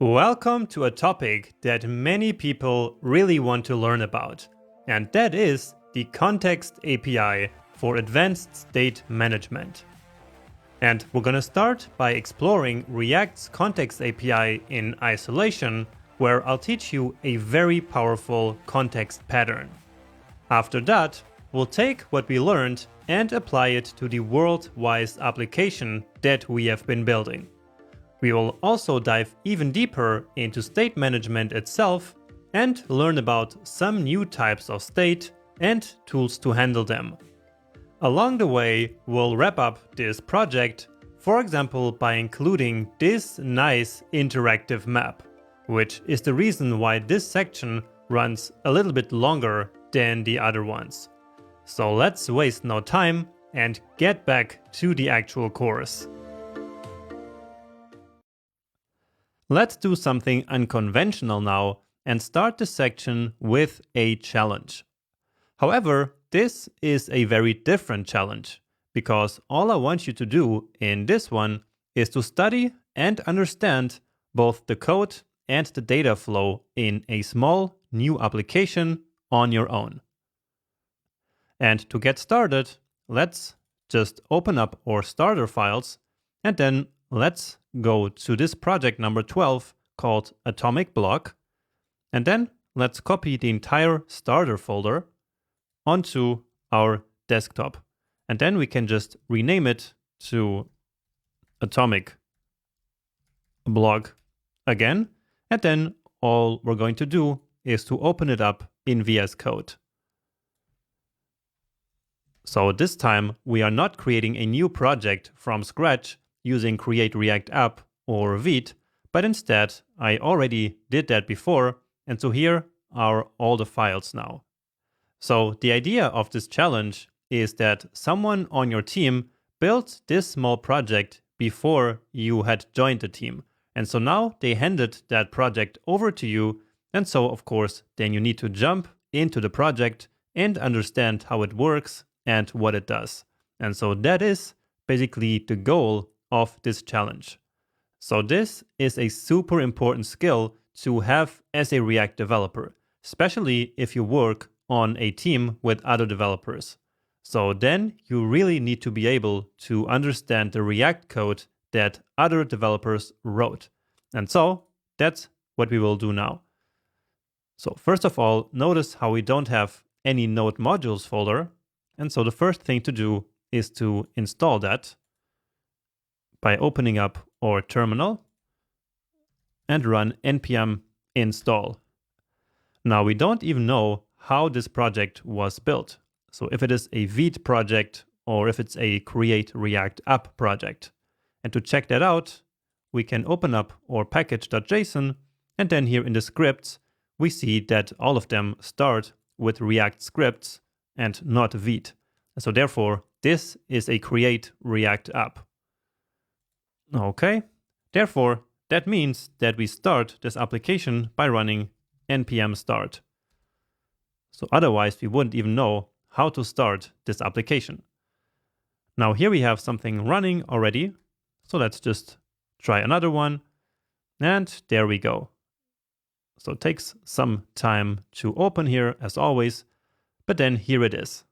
Welcome to a topic that many people really want to learn about, and that is the Context API for Advanced State Management. And we're gonna start by exploring React's Context API in isolation, where I'll teach you a very powerful context pattern. After that, we'll take what we learned and apply it to the world-wise application that we have been building. We will also dive even deeper into state management itself and learn about some new types of state and tools to handle them. Along the way, we'll wrap up this project, for example, by including this nice interactive map, which is the reason why this section runs a little bit longer than the other ones. So let's waste no time and get back to the actual course. Let's do something unconventional now and start the section with a challenge. However, this is a very different challenge, because all I want you to do in this one is to study and understand both the code and the data flow in a small new application on your own. And to get started, let's just open up our starter files and then let's go to this project number 12 called Atomic Block, and then let's copy the entire starter folder onto our desktop. And then we can just rename it to Atomic Block again. And then all we're going to do is to open it up in VS Code. So this time we are not creating a new project from scratch using Create React App or Vite, but instead I already did that before, and so here are all the files now. So the idea of this challenge is that someone on your team built this small project before you had joined the team, and so now they handed that project over to you, and so of course then you need to jump into the project and understand how it works and what it does. And so that is basically the goal of this challenge. So this is a super important skill to have as a React developer, especially if you work on a team with other developers. So then you really need to be able to understand the React code that other developers wrote. And so that's what we will do now. So first of all, notice how we don't have any Node modules folder. And so the first thing to do is to install that by opening up our terminal and run npm install. Now we don't even know how this project was built. So if it is a Vite project or if it's a Create React App project. And to check that out, we can open up our package.json, and then here in the scripts, we see that all of them start with React scripts and not Vite. So therefore, this is a Create React App. Okay, therefore, that means that we start this application by running npm start. So otherwise, we wouldn't even know how to start this application. Now here we have something running already. So let's just try another one. And there we go. So it takes some time to open here as always, but then here it is.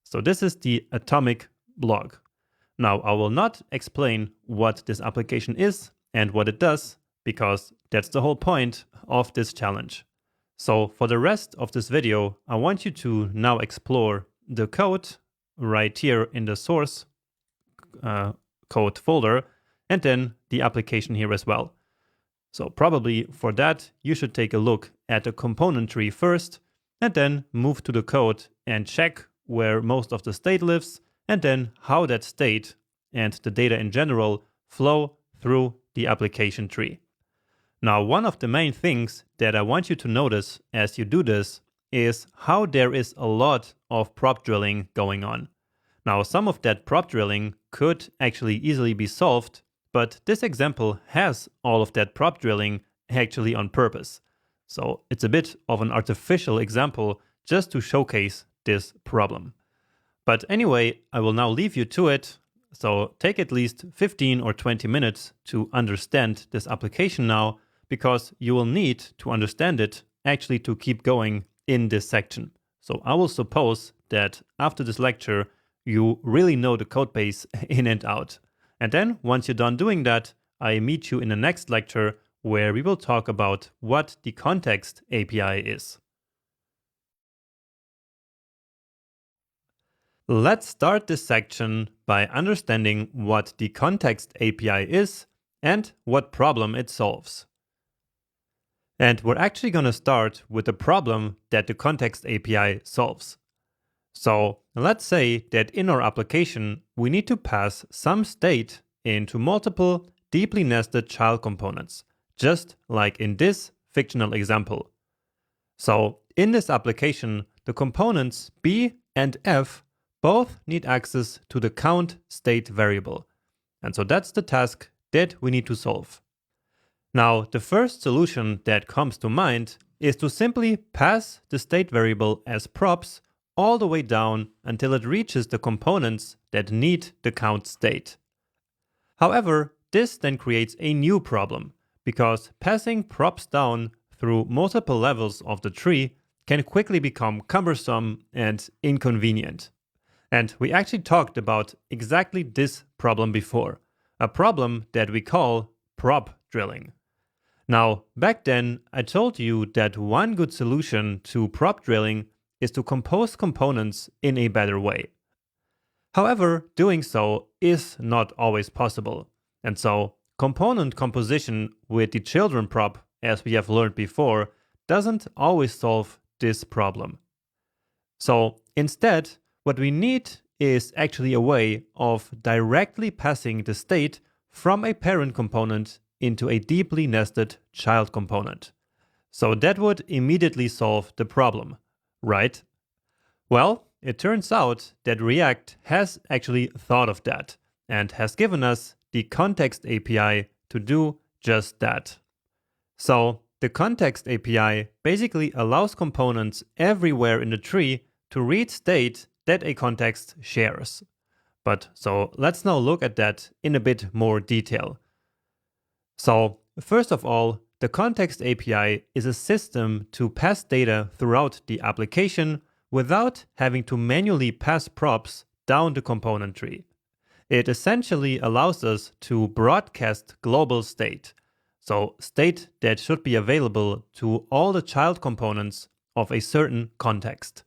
So this is the Atomic Block. Now, I will not explain what this application is and what it does, because that's the whole point of this challenge. So for the rest of this video, I want you to now explore the code right here in the source code folder, and then the application here as well. So probably for that, you should take a look at the component tree first, and then move to the code and check where most of the state lives, and then how that state and the data in general flow through the application tree. Now, one of the main things that I want you to notice as you do this is how there is a lot of prop drilling going on. Now, some of that prop drilling could actually easily be solved, but this example has all of that prop drilling actually on purpose. So it's a bit of an artificial example just to showcase this problem. But anyway, I will now leave you to it. So take at least 15 or 20 minutes to understand this application now, because you will need to understand it actually to keep going in this section. So I will suppose that after this lecture, you really know the codebase in and out. And then once you're done doing that, I meet you in the next lecture where we will talk about what the Context API is. Let's start this section by understanding what the Context API is and what problem it solves. And we're actually going to start with the problem that the Context API solves. So let's say that in our application, we need to pass some state into multiple deeply nested child components, just like in this fictional example. So in this application, the components B and F both need access to the count state variable. And so that's the task that we need to solve. Now, the first solution that comes to mind is to simply pass the state variable as props all the way down until it reaches the components that need the count state. However, this then creates a new problem, because passing props down through multiple levels of the tree can quickly become cumbersome and inconvenient. And we actually talked about exactly this problem before, a problem that we call prop drilling. Now, back then, I told you that one good solution to prop drilling is to compose components in a better way. However, doing so is not always possible. And so, component composition with the children prop, as we have learned before, doesn't always solve this problem. So, instead, what we need is actually a way of directly passing the state from a parent component into a deeply nested child component. So that would immediately solve the problem, right? Well, it turns out that React has actually thought of that and has given us the Context API to do just that. So the Context API basically allows components everywhere in the tree to read state that a context shares. But so let's now look at that in a bit more detail. So first of all, the Context API is a system to pass data throughout the application without having to manually pass props down the component tree. It essentially allows us to broadcast global state, so state that should be available to all the child components of a certain context.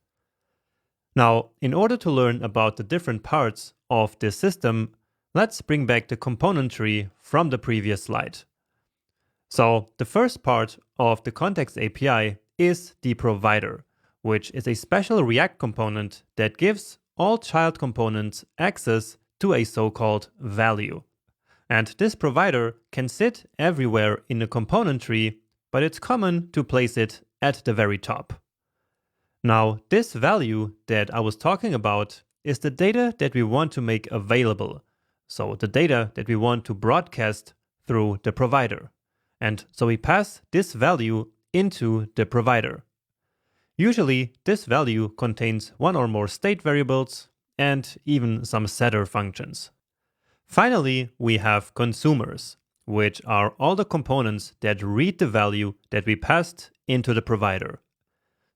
Now, in order to learn about the different parts of this system, let's bring back the component tree from the previous slide. So the first part of the Context API is the provider, which is a special React component that gives all child components access to a so-called value. And this provider can sit everywhere in the component tree, but it's common to place it at the very top. Now, this value that I was talking about is the data that we want to make available. So the data that we want to broadcast through the provider. And so we pass this value into the provider. Usually, this value contains one or more state variables and even some setter functions. Finally, we have consumers, which are all the components that read the value that we passed into the provider.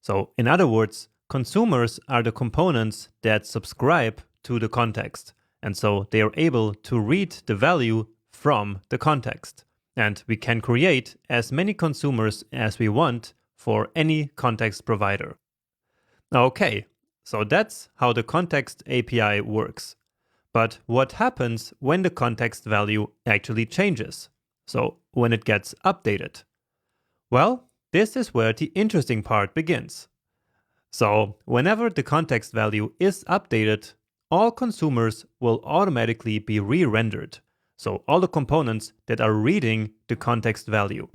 So, in other words, consumers are the components that subscribe to the context, and so they are able to read the value from the context. And we can create as many consumers as we want for any context provider. Okay, so that's how the Context API works. But what happens when the context value actually changes? So when it gets updated? Well, this is where the interesting part begins. So whenever the context value is updated, all consumers will automatically be re-rendered. So all the components that are reading the context value.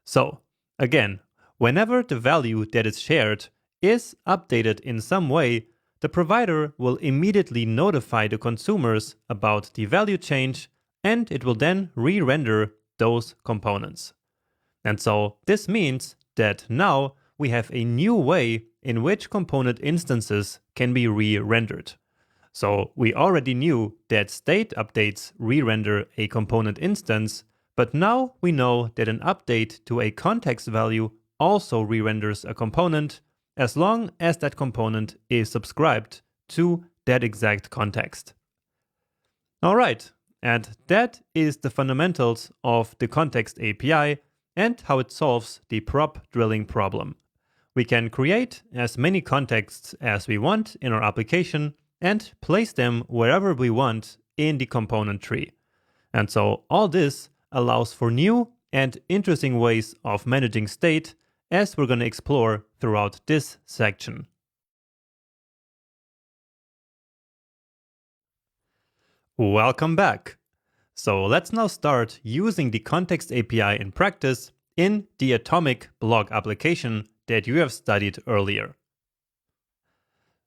So again, whenever the value that is shared is updated in some way, the provider will immediately notify the consumers about the value change, and it will then re-render those components. And so this means that now we have a new way in which component instances can be re-rendered. So we already knew that state updates re-render a component instance, But now we know that an update to a context value also re-renders a component as long as that component is subscribed to that exact context. All right, and that is the fundamentals of the Context API and how it solves the prop drilling problem. We can create as many contexts as we want in our application and place them wherever we want in the component tree. And so all this allows for new and interesting ways of managing state, as we're going to explore throughout this section. Welcome back. So let's now start using the Context API in practice in the Atomic blog application that you have studied earlier.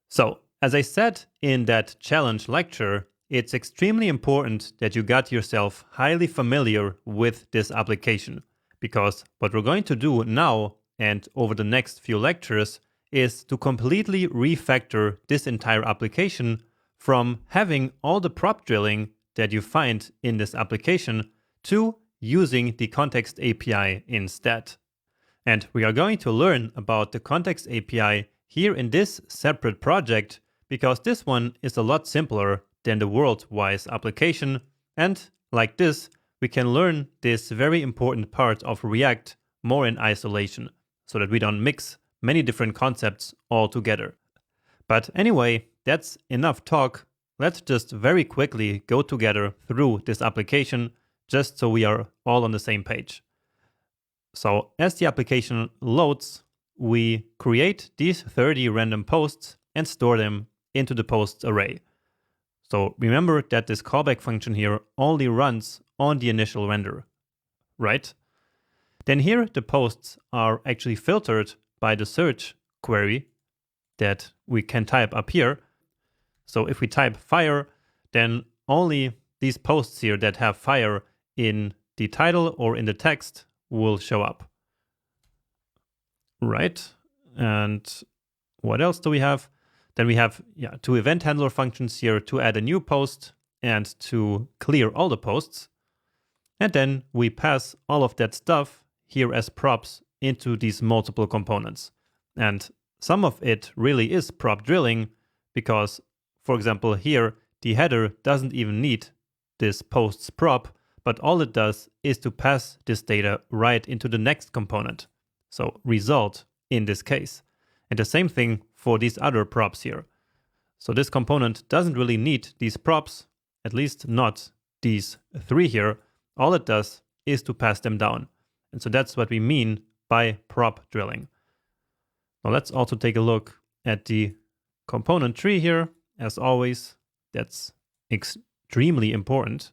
So, as I said in that challenge lecture, it's extremely important that you got yourself highly familiar with this application, because what we're going to do now and over the next few lectures is to completely refactor this entire application from having all the prop drilling that you find in this application to using the Context API instead. And we are going to learn about the Context API here in this separate project, because this one is a lot simpler than the WorldWise application, and like this, we can learn this very important part of React more in isolation, so that we don't mix many different concepts all together. But anyway, that's enough talk. Let's just very quickly go together through this application, just so we are all on the same page. So as the application loads, we create these 30 random posts and store them into the posts array. So remember that this callback function here only runs on the initial render, right? Then here the posts are actually filtered by the search query that we can type up here. So if we type fire, then only these posts here that have fire in the title or in the text will show up. Right? And what else do we have? Then we have two event handler functions here to add a new post and to clear all the posts. And then we pass all of that stuff here as props into these multiple components. And some of it really is prop drilling because, for example, here the header doesn't even need this posts prop, but all it does is to pass this data right into the next component. So result in this case. And the same thing for these other props here. So this component doesn't really need these props, at least not these three here. All it does is to pass them down. And so that's what we mean by prop drilling. Now let's also take a look at the component tree here. As always, that's extremely important.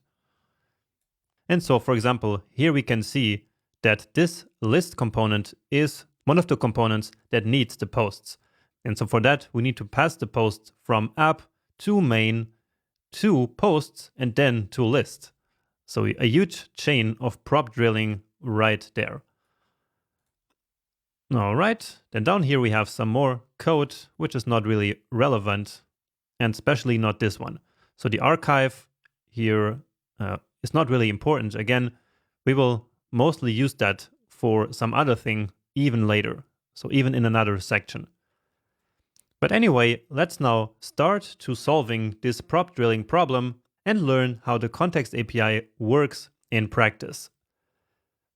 And so, for example, here we can see that this list component is one of the components that needs the posts. And so for that, we need to pass the posts from app to main to posts and then to list. So a huge chain of prop drilling right there. All right, then down here we have some more code, which is not really relevant, and especially not this one. So the archive here is not really important. Again, we will mostly use that for some other thing even later, so even in another section. But anyway, let's now start to solving this prop drilling problem and learn how the Context API works in practice.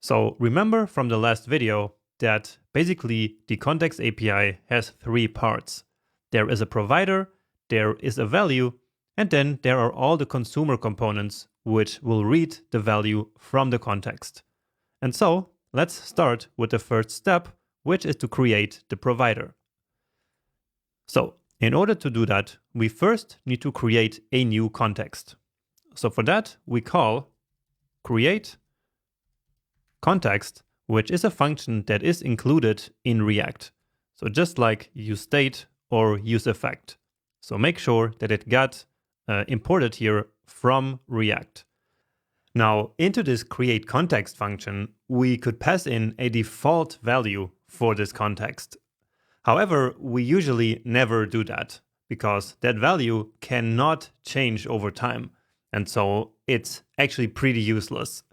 So remember from the last video that basically the Context API has three parts. There is a provider, there is a value, and then there are all the consumer components which will read the value from the context. And so let's start with the first step, which is to create the provider. So in order to do that, we first need to create a new context. So for that, we call create context, which is a function that is included in React. So just like useState or useEffect. So make sure that it got imported here from React. Now, into this create context function, we could pass in a default value for this context. However, we usually never do that because that value cannot change over time. And so it's actually pretty useless.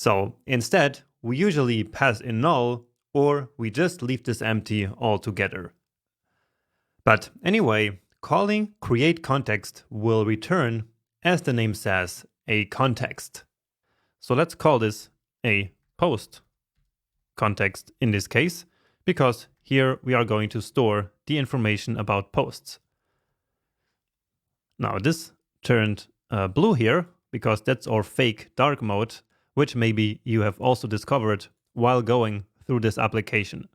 So instead, we usually pass in null, or we just leave this empty altogether. But anyway, calling createContext will return, as the name says, a context. So let's call this a post context in this case, because here we are going to store the information about posts. Now this turned blue here, because that's our fake dark mode, which maybe you have also discovered while going through this application.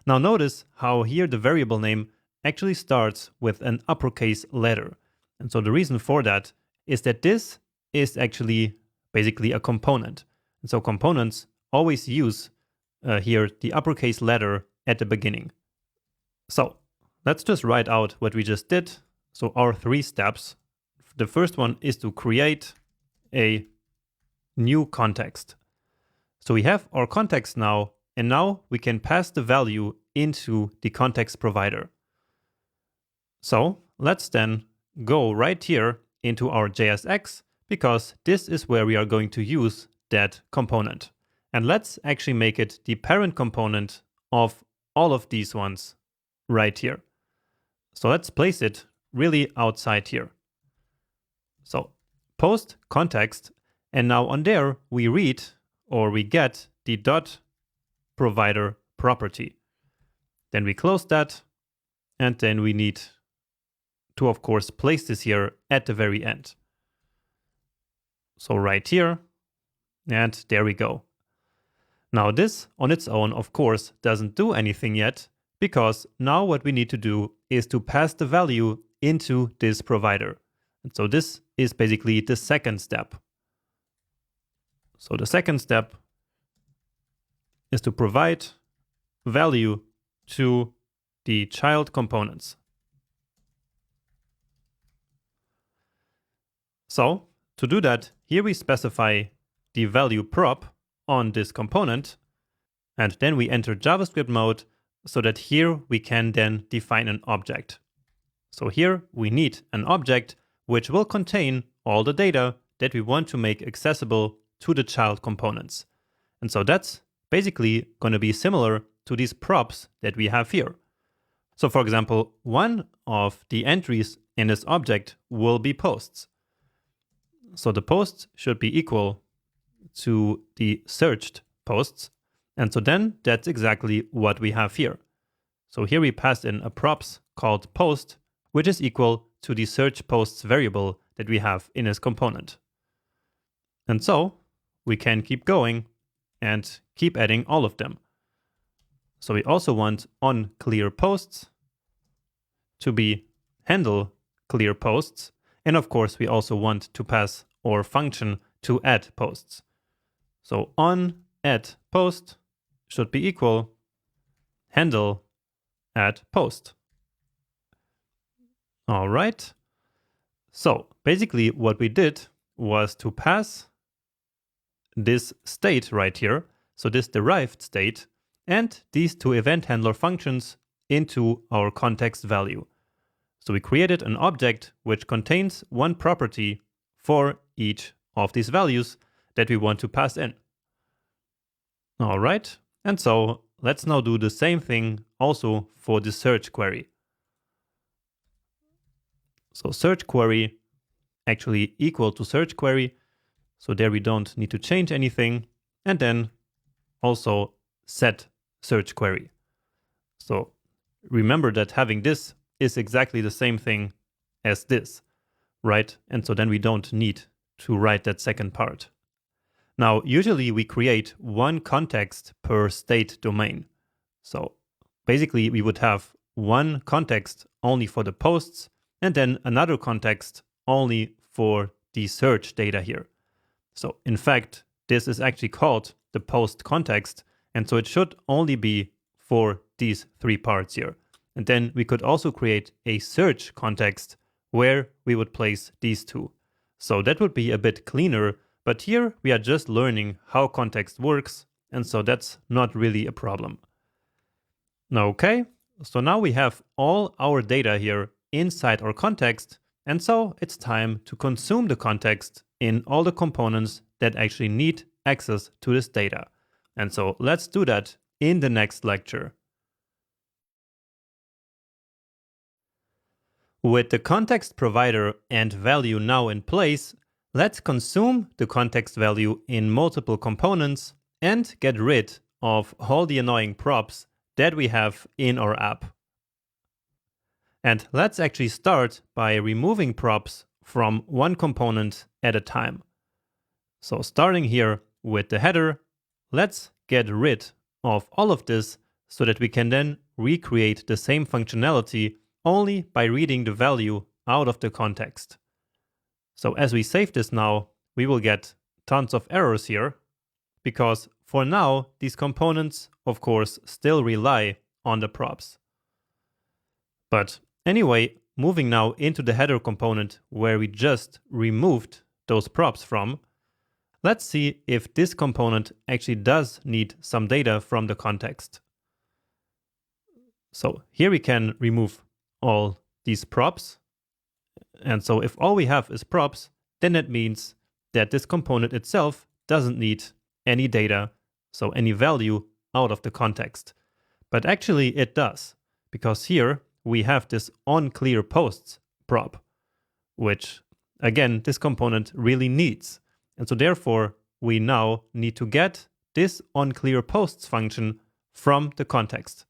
Now notice how here the variable name actually starts with an uppercase letter. And so the reason for that is that this is actually basically a component. And so components always use here the uppercase letter at the beginning. So let's just write out what we just did. So our 3 steps. The first one is to create a new context. So we have our context now, and now we can pass the value into the context provider. So let's then go right here into our JSX, because this is where we are going to use that component. And let's actually make it the parent component of all of these ones right here. So let's place it really outside here. So post context, and now on there we read or we get the dot provider property. Then we close that, and then we need to, of course, place this here at the very end. So right here, and there we go. Now this on its own, of course, doesn't do anything yet, because now what we need to do is to pass the value into this provider. And so this is basically the second step. So the second step is to provide value to the child components. So to do that, here we specify the value prop on this component, and then we enter JavaScript mode so that here we can then define an object. So here we need an object which will contain all the data that we want to make accessible to the child components. And so that's basically going to be similar to these props that we have here. So for example, one of the entries in this object will be posts. So the posts should be equal to the searched posts. And so then that's exactly what we have here. So here we pass in a props called post, which is equal to the search posts variable that we have in this component. And so we can keep going and keep adding all of them. So we also want on clear posts to be handle clear posts. And of course, we also want to pass our function to add posts. So on add post should be equal handle add post. All right. So basically what we did was to pass this state right here, so this derived state, and these 2 event handler functions into our context value. So we created an object which contains one property for each of these values that we want to pass in. All right. And so let's now do the same thing also for the search query. So search query actually equal to search query. So there we don't need to change anything. And then also set search query. So remember that having this is exactly the same thing as this, right? And so then we don't need to write that second part. Now, usually we create one context per state domain. So basically we would have one context only for the posts, and then another context only for the search data here. So in fact, this is actually called the post context, and so it should only be for these 3 parts here. And then we could also create a search context where we would place these 2. So that would be a bit cleaner, but here we are just learning how context works, and so that's not really a problem. Okay, so now we have all our data here inside our context, and so it's time to consume the context in all the components that actually need access to this data. And so let's do that in the next lecture. With the context provider and value now in place, let's consume the context value in multiple components and get rid of all the annoying props that we have in our app. And let's actually start by removing props from one component at a time. So starting here with the header, let's get rid of all of this so that we can then recreate the same functionality only by reading the value out of the context. So as we save this now, we will get tons of errors here, because for now, these components, of course, still rely on the props. But anyway, moving now into the header component where we just removed those props from, let's see if this component actually does need some data from the context. So here we can remove all these props. And so if all we have is props, then that means that this component itself doesn't need any data, so any value out of the context. But actually it does, because here we have this onClearPosts prop, which again, this component really needs. And so therefore, we now need to get this onClearPosts function from the context.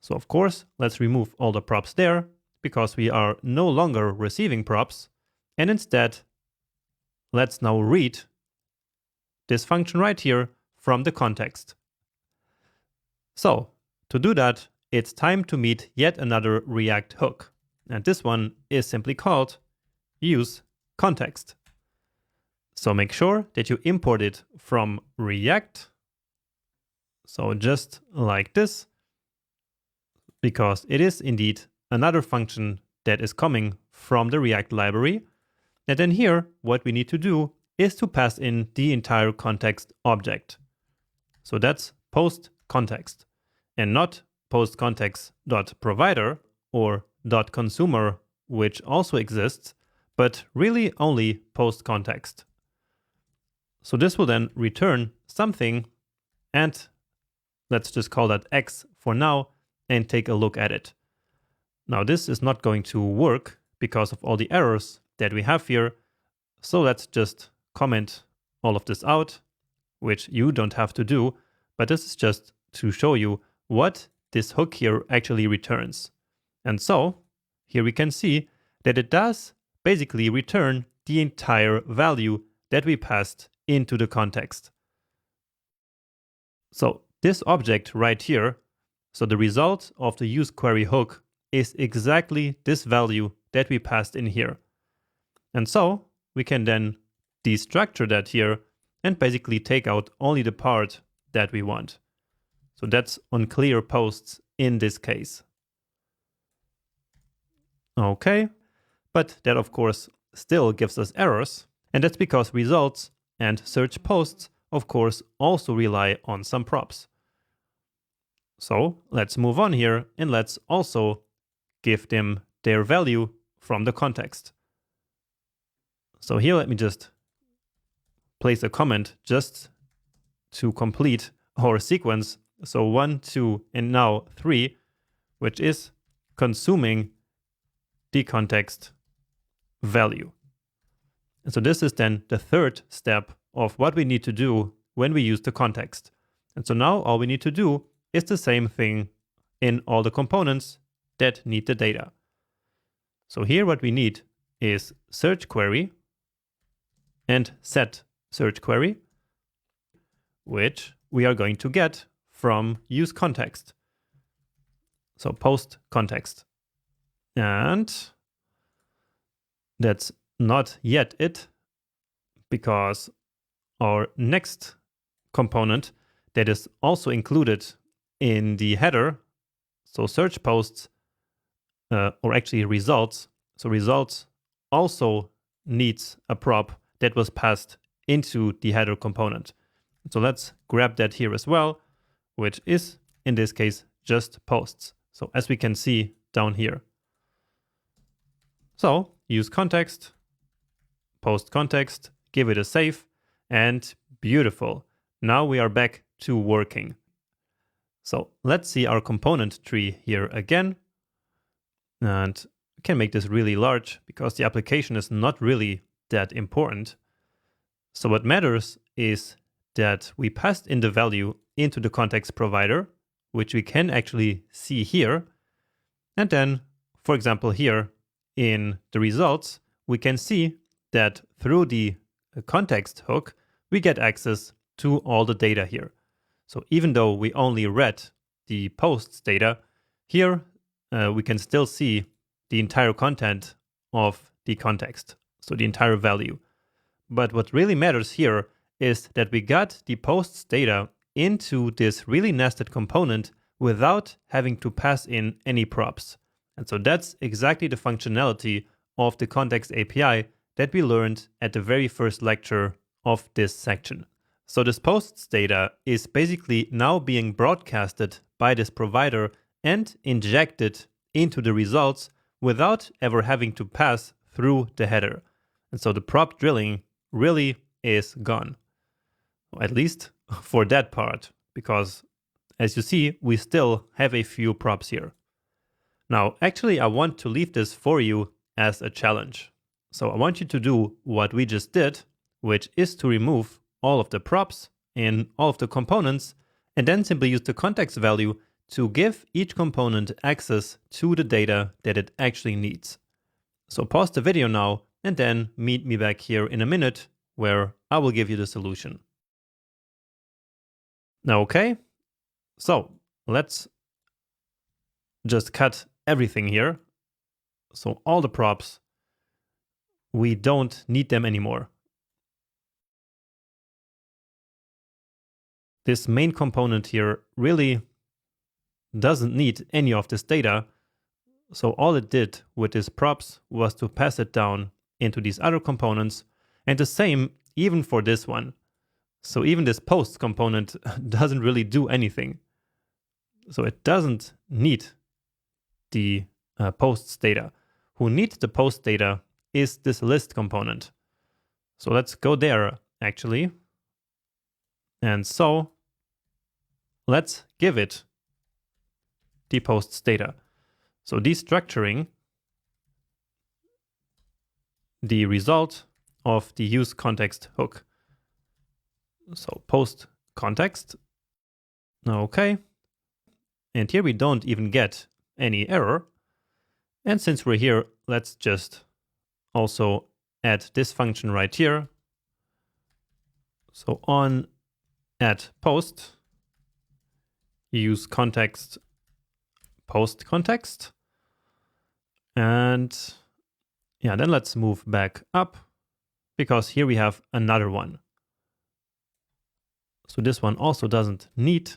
So of course, let's remove all the props there, because we are no longer receiving props. And instead, let's now read this function right here from the context. So to do that, it's time to meet yet another React hook. And this one is simply called useContext. So make sure that you import it from React. So just like this, because it is indeed another function that is coming from the React library. And then here, what we need to do is to pass in the entire context object. So that's postContext, and not postContext.provider or .consumer, which also exists, but really only postContext. So this will then return something, and let's just call that X for now and take a look at it. Now this is not going to work because of all the errors that we have here. So let's just comment all of this out, which you don't have to do, but this is just to show you what this hook here actually returns. And so here we can see that it does basically return the entire value that we passed into the context. So this object right here, so the result of the useQuery hook is exactly this value that we passed in here. And so we can then destructure that here and basically take out only the part that we want. So that's onClearPosts in this case. Okay, but that of course still gives us errors, and that's because results and search posts of course also rely on some props. So let's move on here and let's also give them their value from the context. So here let me just place a comment just to complete our sequence. So 1, 2, and now 3, which is consuming the context value. And so this is then the third step of what we need to do when we use the context. And so now all we need to do is the same thing in all the components that need the data. So here what we need is search query and set search query, which we are going to get from useContext. So postContext. And that's not yet it, because our next component that is also included in the header, so search posts, or actually results. So results also needs a prop that was passed into the header component. So let's grab that here as well, which is in this case just posts. So as we can see down here. So useContext, postContext, give it a save, and Beautiful. Now we are back to working. So let's see our component tree here again. And we can make this really large because the application is not really that important. So what matters is that we passed in the value into the context provider, which we can actually see here. And then, for example, here in the results, we can see that through the context hook, we get access to all the data here. So even though we only read the posts data, here we can still see the entire content of the context, so the entire value. But what really matters here is that we got the posts data into this really nested component without having to pass in any props. And so that's exactly the functionality of the context API that we learned at the very first lecture of this section. So this posts data is basically now being broadcasted by this provider and injected into the results without ever having to pass through the header. And so the prop drilling really is gone, at least for that part, because as you see, we still have a few props here. Now, actually, I want to leave this for you as a challenge. So I want you to do what we just did, which is to remove all of the props in all of the components, and then simply use the context value to give each component access to the data that it actually needs. So pause the video now and then meet me back here in a minute where I will give you the solution. Okay, so let's just cut everything here. So all the props, we don't need them anymore. This main component here really doesn't need any of this data. So all it did with these props was to pass it down into these other components, and the same even for this one. So even this post component doesn't really do anything. So it doesn't need the posts data. Who needs the post data is this list component. So let's go there actually. And so let's give it the posts data. So destructuring the result of the use context hook. So post context. Okay. And here we don't even get any error. And since we're here, let's just also add this function right here. So on add post, use context post context. And yeah, then let's move back up because here we have another one. So this one also doesn't need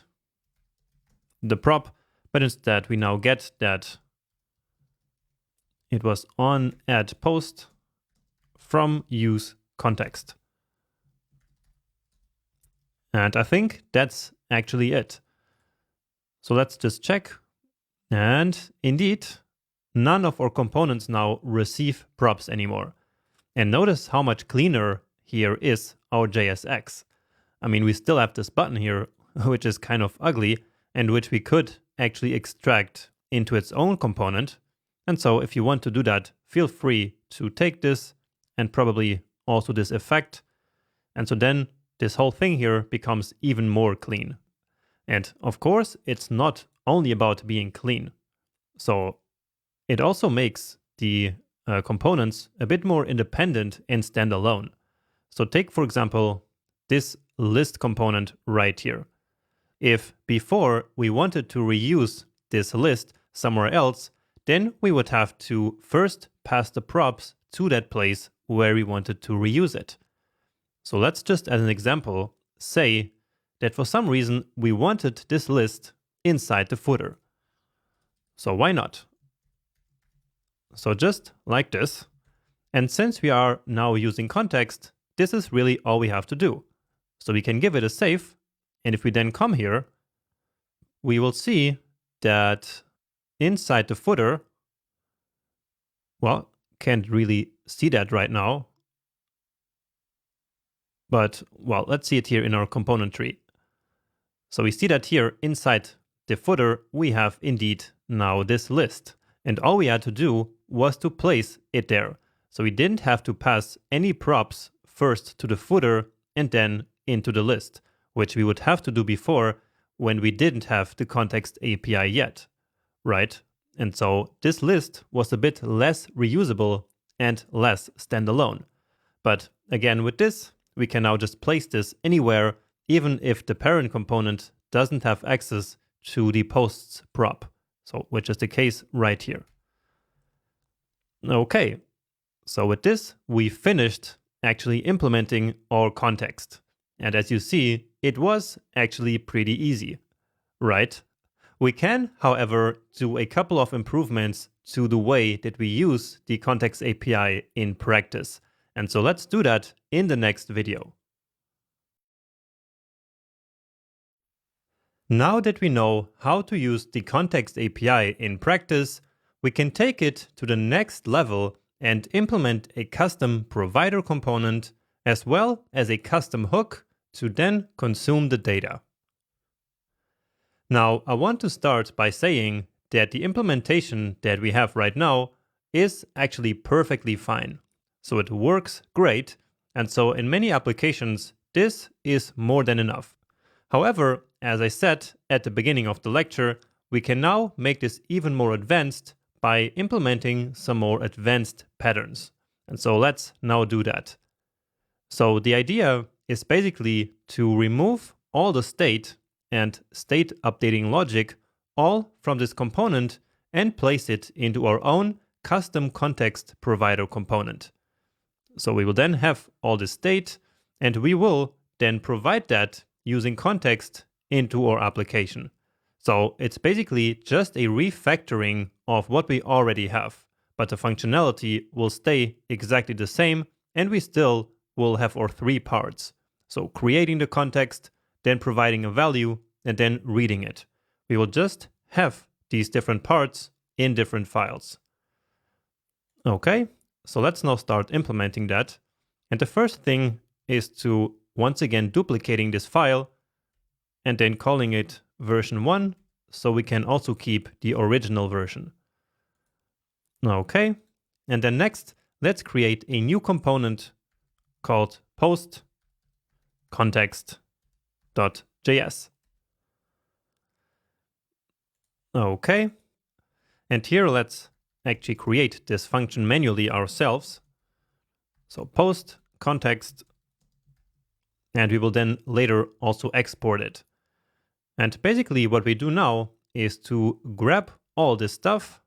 the prop, but instead we now get that it was on add post from use context. And I think that's actually it. So let's just check. And indeed, none of our components now receive props anymore. And notice how much cleaner here is our JSX. I mean, we still have this button here, which is kind of ugly, and which we could actually extract into its own component. And so if you want to do that, feel free to take this and probably also this effect. And so then this whole thing here becomes even more clean. And of course, it's not only about being clean. So it also makes the components a bit more independent and standalone. So take, for example, this list component right here. If before we wanted to reuse this list somewhere else, then we would have to first pass the props to that place where we wanted to reuse it. So let's just, as an example, say that for some reason we wanted this list inside the footer. So why not? So just like this. And since we are now using context, this is really all we have to do. So we can give it a save. And if we then come here, we will see that inside the footer, well, can't really see that right now. But, well, let's see it here in our component tree. So we see that here inside the footer, we have indeed now this list. And all we had to do was to place it there. So we didn't have to pass any props first to the footer and then into the list, which we would have to do before when we didn't have the context API yet, right? And so this list was a bit less reusable and less standalone. But again, with this, we can now just place this anywhere, even if the parent component doesn't have access to the posts prop. So, which is the case right here. Okay, so with this, we finished actually implementing our context. And as you see, it was actually pretty easy, right? We can, however, do a couple of improvements to the way that we use the context API in practice. And so let's do that in the next video. Now that we know how to use the context API in practice, we can take it to the next level and implement a custom provider component as well as a custom hook to then consume the data. Now, I want to start by saying that the implementation that we have right now is actually perfectly fine. So it works great, and so in many applications, this is more than enough. However, as I said at the beginning of the lecture, we can now make this even more advanced by implementing some more advanced patterns. And so let's now do that. So the idea is basically to remove all the state and state updating logic all from this component and place it into our own custom context provider component. So we will then have all the state, and we will then provide that using context into our application. So it's basically just a refactoring of what we already have, but the functionality will stay exactly the same, and we still will have our three parts. So creating the context, then providing a value, and then reading it. We will just have these different parts in different files. Okay, so let's now start implementing that. And the first thing is to once again duplicating this file and then calling it version 1, so we can also keep the original version. Okay, and then next, let's create a new component called post context.js. Okay, and here let's actually create this function manually ourselves. So post context, and we will then later also export it. And basically what we do now is to grab all this stuff,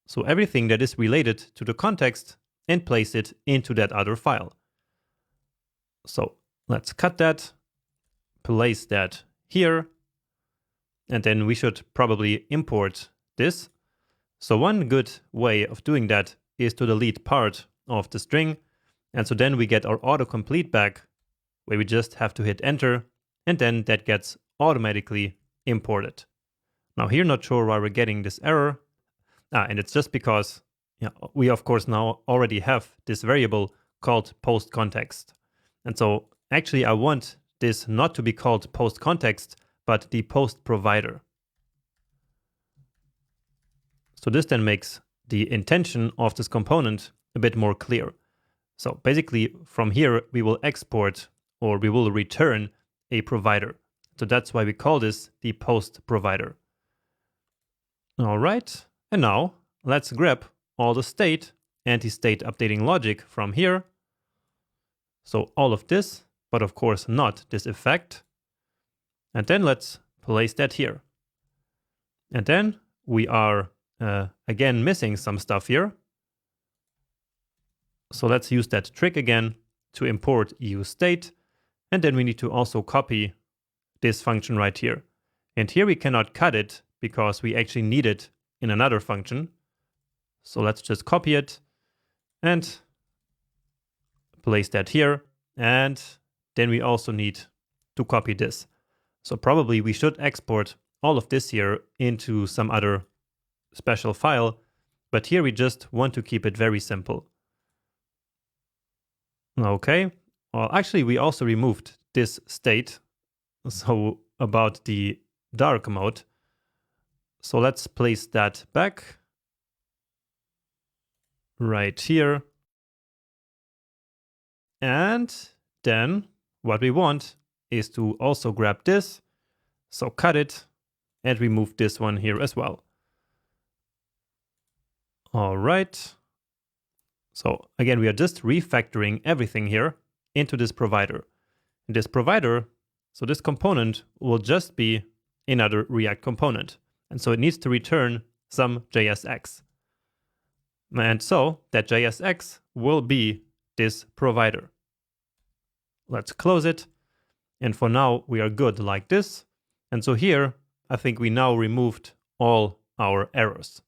so everything that is related to the context, and place it into that other file. So let's cut that, place that here, and then we should probably import this. So one good way of doing that is to delete part of the string, and so then we get our autocomplete back, where we just have to hit enter, and then that gets automatically imported. Now here, not sure why we're getting this error. And it's just because we of course now already have this variable called post context. And so actually I want this not to be called post context, but the post provider. So this then makes the intention of this component a bit more clear. So basically from here we will export, or we will return, a provider. So that's why we call this the post provider. All right, and now let's grab all the state and the state updating logic from here. So all of this, but of course not this effect. And then let's place that here. And then we are again missing some stuff here. So let's use that trick again to import EU state. And then we need to also copy this function right here. And here we cannot cut it because we actually need it in another function. So let's just copy it and place that here. And then we also need to copy this. So probably we should export all of this here into some other special file, but here we just want to keep it very simple. Okay, Well, actually, we also removed this state. So about the dark mode. So let's place that back right here. And then what we want is to also grab this. So cut it and remove this one here as well. All right. So again, we are just refactoring everything here into this provider. And this provider, so this component will just be another React component. And so it needs to return some JSX. And so that JSX will be this provider. Let's close it. And for now, we are good like this. And so here, I think we now removed all our errors.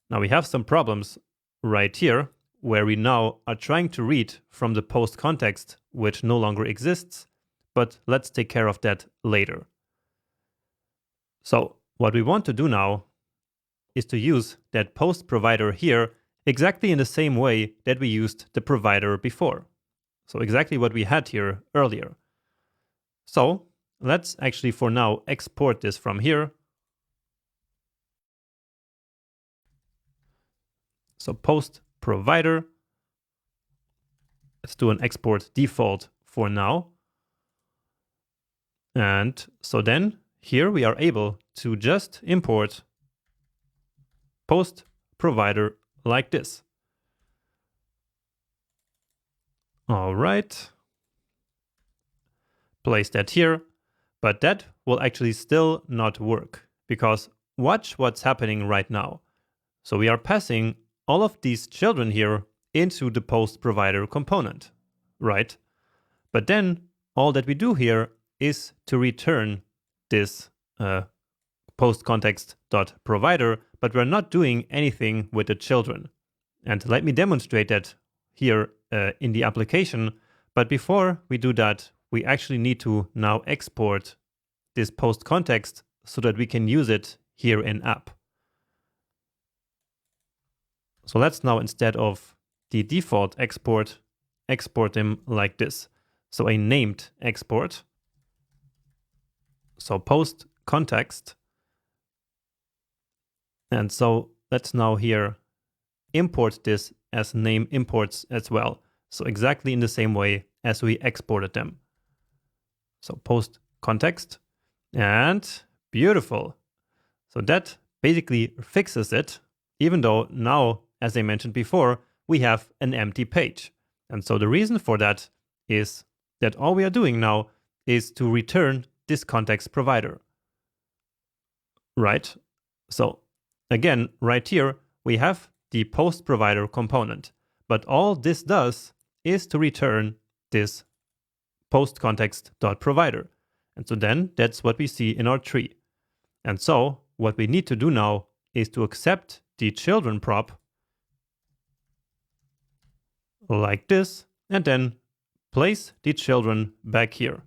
Now we have some problems right here, where we now are trying to read from the post context, which no longer exists, but let's take care of that later. So what we want to do now is to use that post provider here exactly in the same way that we used the provider before. So exactly what we had here earlier. So let's actually for now export this from here. So post provider. Let's do an export default for now. And so then here we are able to just import post provider like this. All right. Place that here, but that will actually still not work because watch what's happening right now. So we are passing all of these children here into the post provider component, right? But then all that we do here is to return this post context.provider, but we're not doing anything with the children. And let me demonstrate that here in the application. But before we do that, we actually need to now export this post context so that we can use it here in app. So let's now, instead of the default export, export them like this. So a named export. So post context. And so let's now here import this as name imports as well. So exactly in the same way as we exported them. So post context, and beautiful. So that basically fixes it, even though now, as I mentioned before, we have an empty page. And so the reason for that is that all we are doing now is to return this context provider. Right? So again, right here, we have the post provider component, but all this does is to return this post context.provider. And so then that's what we see in our tree. And so what we need to do now is to accept the children prop like this, and then place the children back here.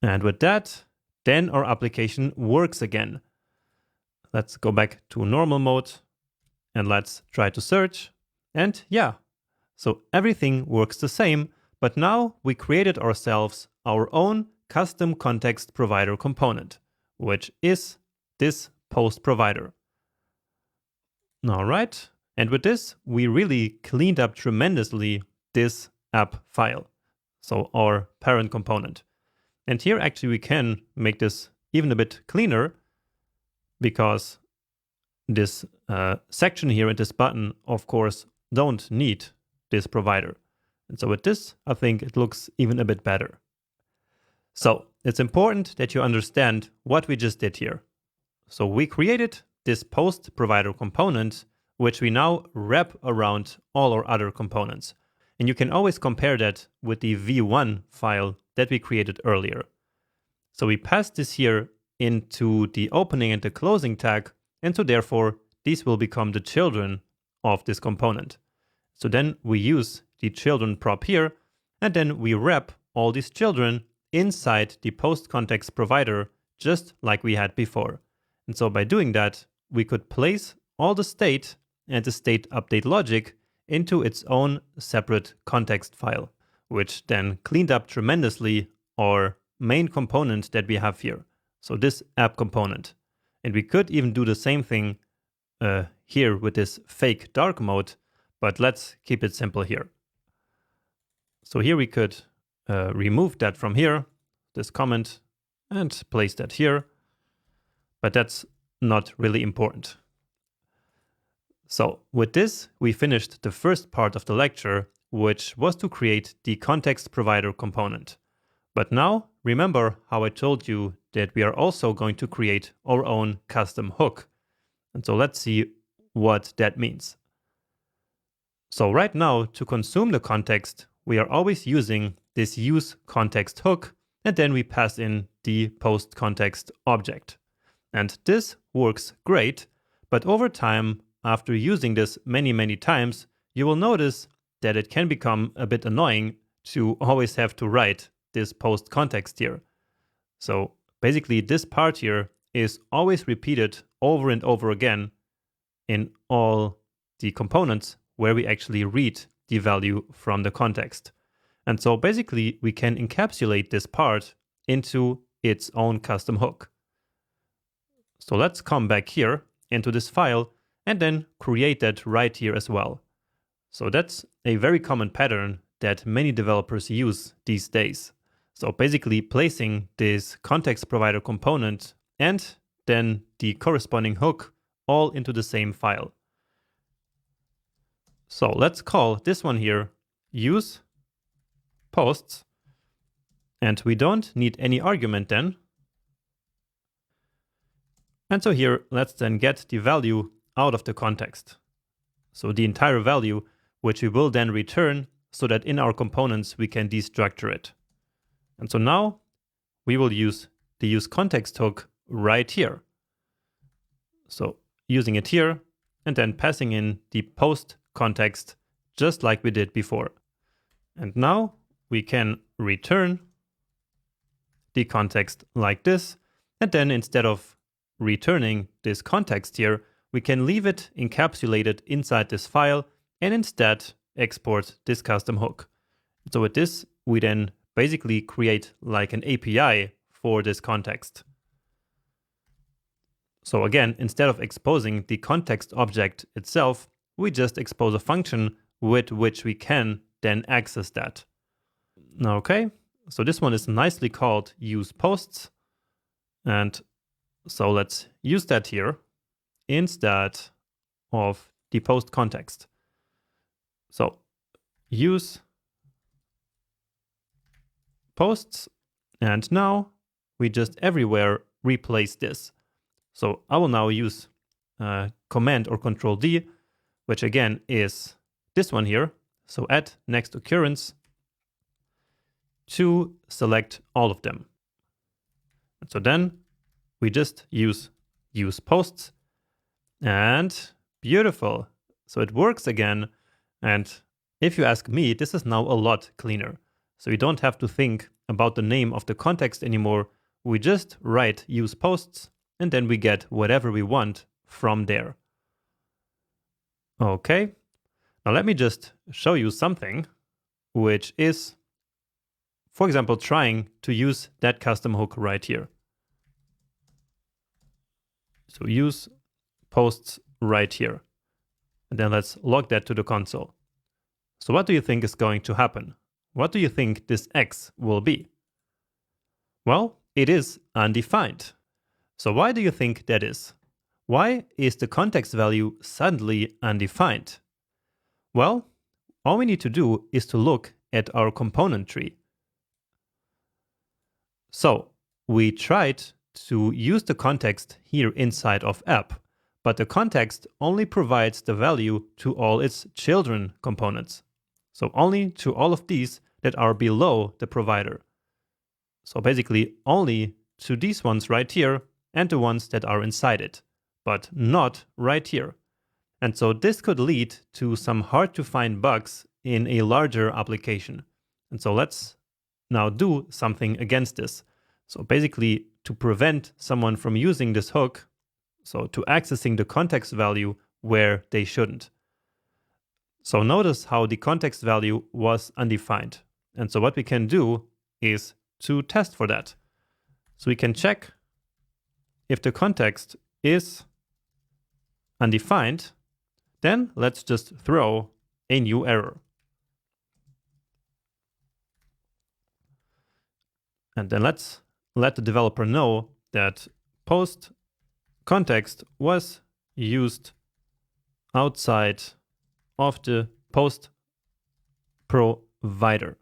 And with that, then our application works again. Let's go back to normal mode and let's try to search. And yeah, so everything works the same, but now we created ourselves our own custom context provider component, which is this post provider. All right. And with this, we really cleaned up tremendously this app file. So our parent component. And here actually we can make this even a bit cleaner, because this section here and this button, of course, don't need this provider. And so with this, I think it looks even a bit better. So it's important that you understand what we just did here. So we created this post provider component, which we now wrap around all our other components. And you can always compare that with the v1 file that we created earlier. So we passed this here into the opening and the closing tag, and so therefore these will become the children of this component. So then we use the children prop here, and then we wrap all these children inside the post context provider, just like we had before. And so by doing that, we could place all the state and the state update logic into its own separate context file, which then cleaned up tremendously our main component that we have here. So this app component. And we could even do the same thing here with this fake dark mode, but let's keep it simple here. So here we could remove that from here, this comment, and place that here, but that's not really important. So with this, we finished the first part of the lecture, which was to create the context provider component. But now, remember how I told you that we are also going to create our own custom hook. And so let's see what that means. So right now, to consume the context, we are always using this use context hook, and then we pass in the post context object. And this works great, but over time, after using this many times, you will notice that it can become a bit annoying to always have to write this post context here. So basically this part here is always repeated over and over again in all the components where we actually read the value from the context. And so basically we can encapsulate this part into its own custom hook. So let's come back here into this file and then create that right here as well. So that's a very common pattern that many developers use these days. So basically placing this context provider component and then the corresponding hook all into the same file. So let's call this one here use posts, and we don't need any argument then. And so here, let's then get the value out of the context. So the entire value, which we will then return so that in our components we can destructure it. And so now we will use the use context hook right here. So using it here and then passing in the post context just like we did before. And now we can return the context like this. And then instead of returning this context here, we can leave it encapsulated inside this file and instead export this custom hook. So with this, we then basically create like an API for this context. So again, instead of exposing the context object itself, we just expose a function with which we can then access that. Okay, so this one is nicely called use posts. And so let's use that here instead of the post context. So use posts, and now we just everywhere replace this. So I will now use Command or Control D, which again is this one here. So add next occurrence to select all of them. And so then we just use posts, and beautiful. So it works again. And if you ask me, this is now a lot cleaner. So you don't have to think about the name of the context anymore. We just write use posts, and then we get whatever we want from there. Okay, now let me just show you something, which is, for example, trying to use that custom hook right here. So use posts right here. And then let's log that to the console. So what do you think is going to happen? What do you think this X will be? Well, it is undefined. So why do you think that is? Why is the context value suddenly undefined? Well, all we need to do is to look at our component tree. So we tried to use the context here inside of app, but the context only provides the value to all its children components. So only to all of these that are below the provider. So basically only to these ones right here and the ones that are inside it, but not right here. And so this could lead to some hard to find bugs in a larger application. And so let's now do something against this. So basically to prevent someone from using this hook, so to accessing the context value where they shouldn't. So notice how the context value was undefined. And so what we can do is to test for that. So we can check if the context is undefined, then let's just throw a new error. And then let's let the developer know that post context was used outside of the post provider.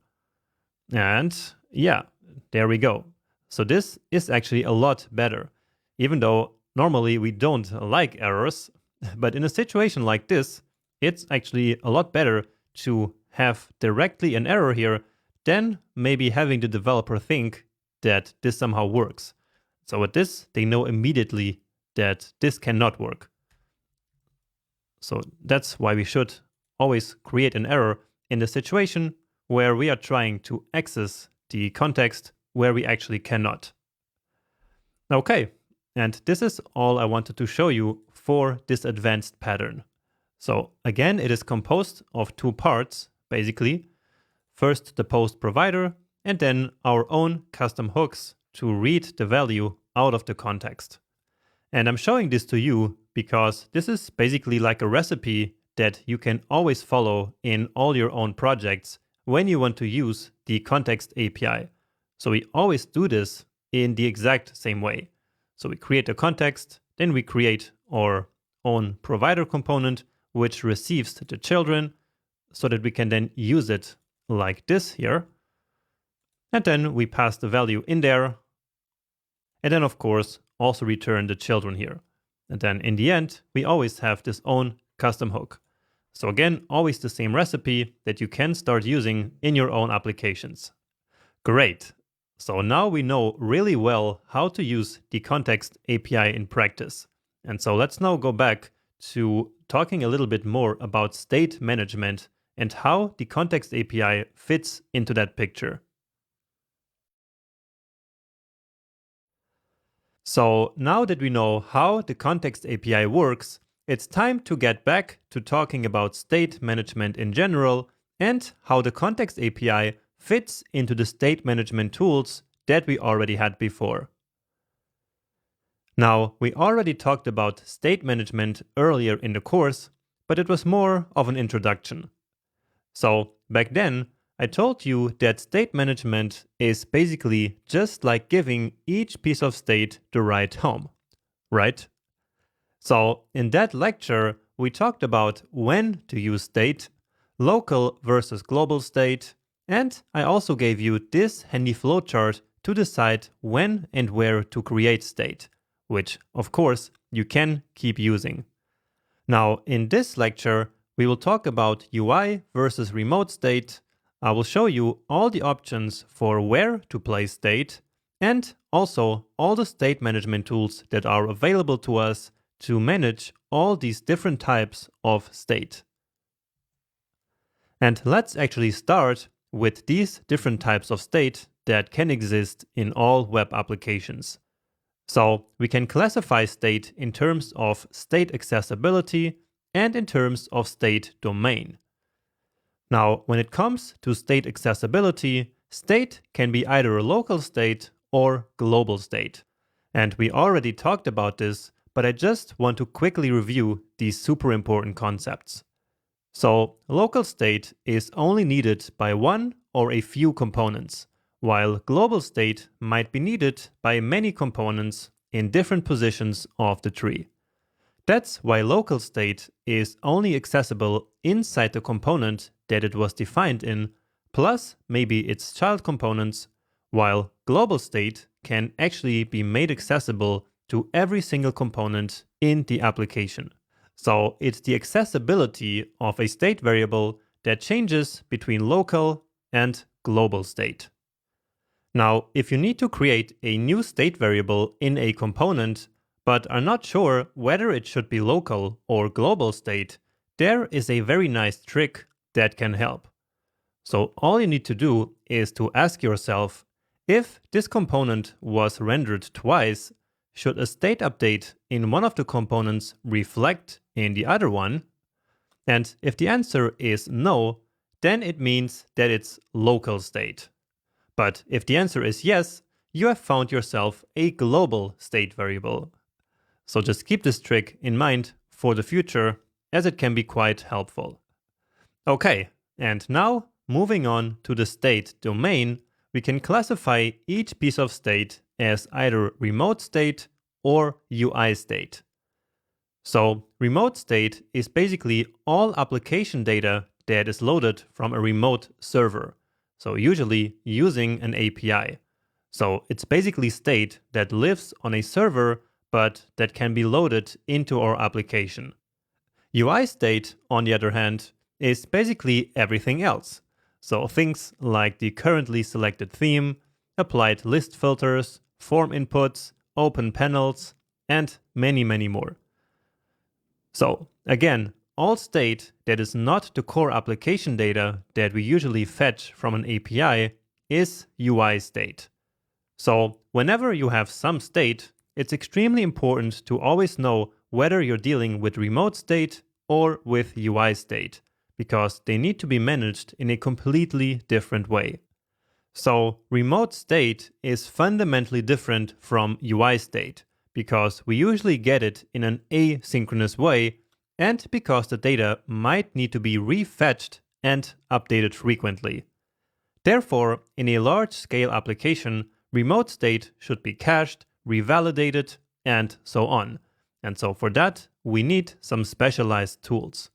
And yeah, there we go. So this is actually a lot better, even though normally we don't like errors. But in a situation like this, it's actually a lot better to have directly an error here than maybe having the developer think that this somehow works. So with this, they know immediately that this cannot work. So that's why we should always create an error in the situation where we are trying to access the context where we actually cannot. Okay, and this is all I wanted to show you for this advanced pattern. So again, it is composed of two parts, basically. First, the post provider, and then our own custom hooks to read the value out of the context. And I'm showing this to you because this is basically like a recipe that you can always follow in all your own projects when you want to use the context API. So we always do this in the exact same way. So we create a context, then we create our own provider component, which receives the children so that we can then use it like this here. And then we pass the value in there. And then, of course, also return the children here. And then in the end, we always have this own custom hook. So again, always the same recipe that you can start using in your own applications. Great. So now we know really well how to use the context API in practice. And so let's now go back to talking a little bit more about state management and how the context API fits into that picture. So now that we know how the context API works, it's time to get back to talking about state management in general and how the context API fits into the state management tools that we already had before. Now, we already talked about state management earlier in the course, but it was more of an introduction. So back then, I told you that state management is basically just like giving each piece of state the right home, right? So in that lecture, we talked about when to use state, local versus global state, and I also gave you this handy flowchart to decide when and where to create state, which of course you can keep using. Now in this lecture, we will talk about UI versus remote state. I will show you all the options for where to place state and also all the state management tools that are available to us to manage all these different types of state. And let's actually start with these different types of state that can exist in all web applications. So we can classify state in terms of state accessibility and in terms of state domain. Now, when it comes to state accessibility, state can be either a local state or global state. And we already talked about this, but I just want to quickly review these super important concepts. So, local state is only needed by one or a few components, while global state might be needed by many components in different positions of the tree. That's why local state is only accessible inside the component that it was defined in, plus maybe its child components, while global state can actually be made accessible to every single component in the application. So it's the accessibility of a state variable that changes between local and global state. Now, if you need to create a new state variable in a component, but are not sure whether it should be local or global state, there is a very nice trick that can help. So all you need to do is to ask yourself, if this component was rendered twice, should a state update in one of the components reflect in the other one? And if the answer is no, then it means that it's local state. But if the answer is yes, you have found yourself a global state variable. So just keep this trick in mind for the future, as it can be quite helpful. Okay, and now moving on to the state domain, we can classify each piece of state as either remote state or UI state. So remote state is basically all application data that is loaded from a remote server, so usually using an API. So it's basically state that lives on a server but that can be loaded into our application. UI state, on the other hand, is basically everything else. So things like the currently selected theme, applied list filters, form inputs, open panels, and many, many more. So again, all state that is not the core application data that we usually fetch from an API is UI state. So whenever you have some state, it's extremely important to always know whether you're dealing with remote state or with UI state, because they need to be managed in a completely different way. So remote state is fundamentally different from UI state, because we usually get it in an asynchronous way, and because the data might need to be refetched and updated frequently. Therefore, in a large-scale application, remote state should be cached, revalidated, and so on. And so for that, we need some specialized tools.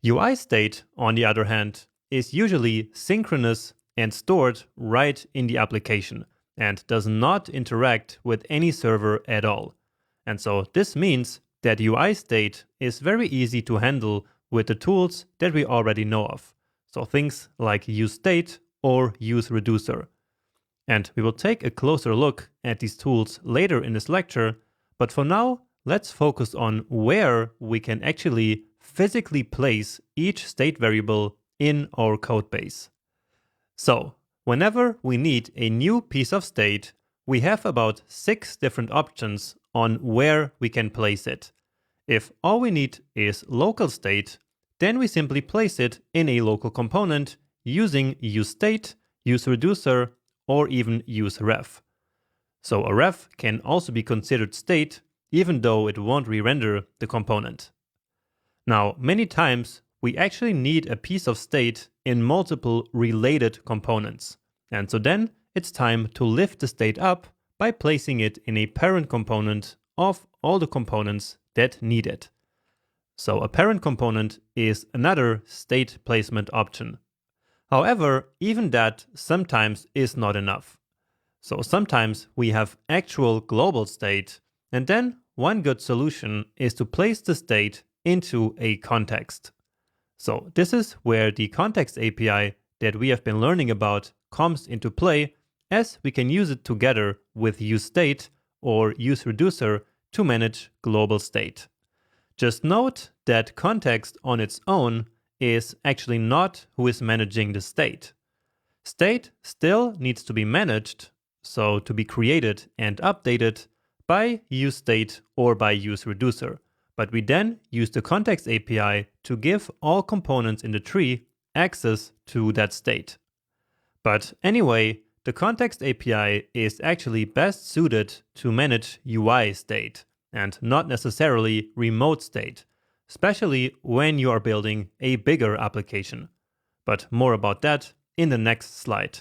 UI state, on the other hand, is usually synchronous and stored right in the application and does not interact with any server at all. And so this means that UI state is very easy to handle with the tools that we already know of. So things like useState or useReducer. And we will take a closer look at these tools later in this lecture, but for now, let's focus on where we can actually physically place each state variable in our codebase. So, whenever we need a new piece of state, we have about 6 different options on where we can place it. If all we need is local state, then we simply place it in a local component using useState, useReducer, or even useRef. So a ref can also be considered state, even though it won't re-render the component. Now, many times we actually need a piece of state in multiple related components. And so then it's time to lift the state up by placing it in a parent component of all the components that need it. So a parent component is another state placement option. However, even that sometimes is not enough. So sometimes we have actual global state, and then one good solution is to place the state into a context. So this is where the context API that we have been learning about comes into play, as we can use it together with useState or useReducer to manage global state. Just note that context on its own is actually not who is managing the state. State still needs to be managed, so to be created and updated by useState or by useReducer. But we then use the context API to give all components in the tree access to that state. But anyway, the context API is actually best suited to manage UI state and not necessarily remote state, especially when you are building a bigger application. But more about that in the next slide.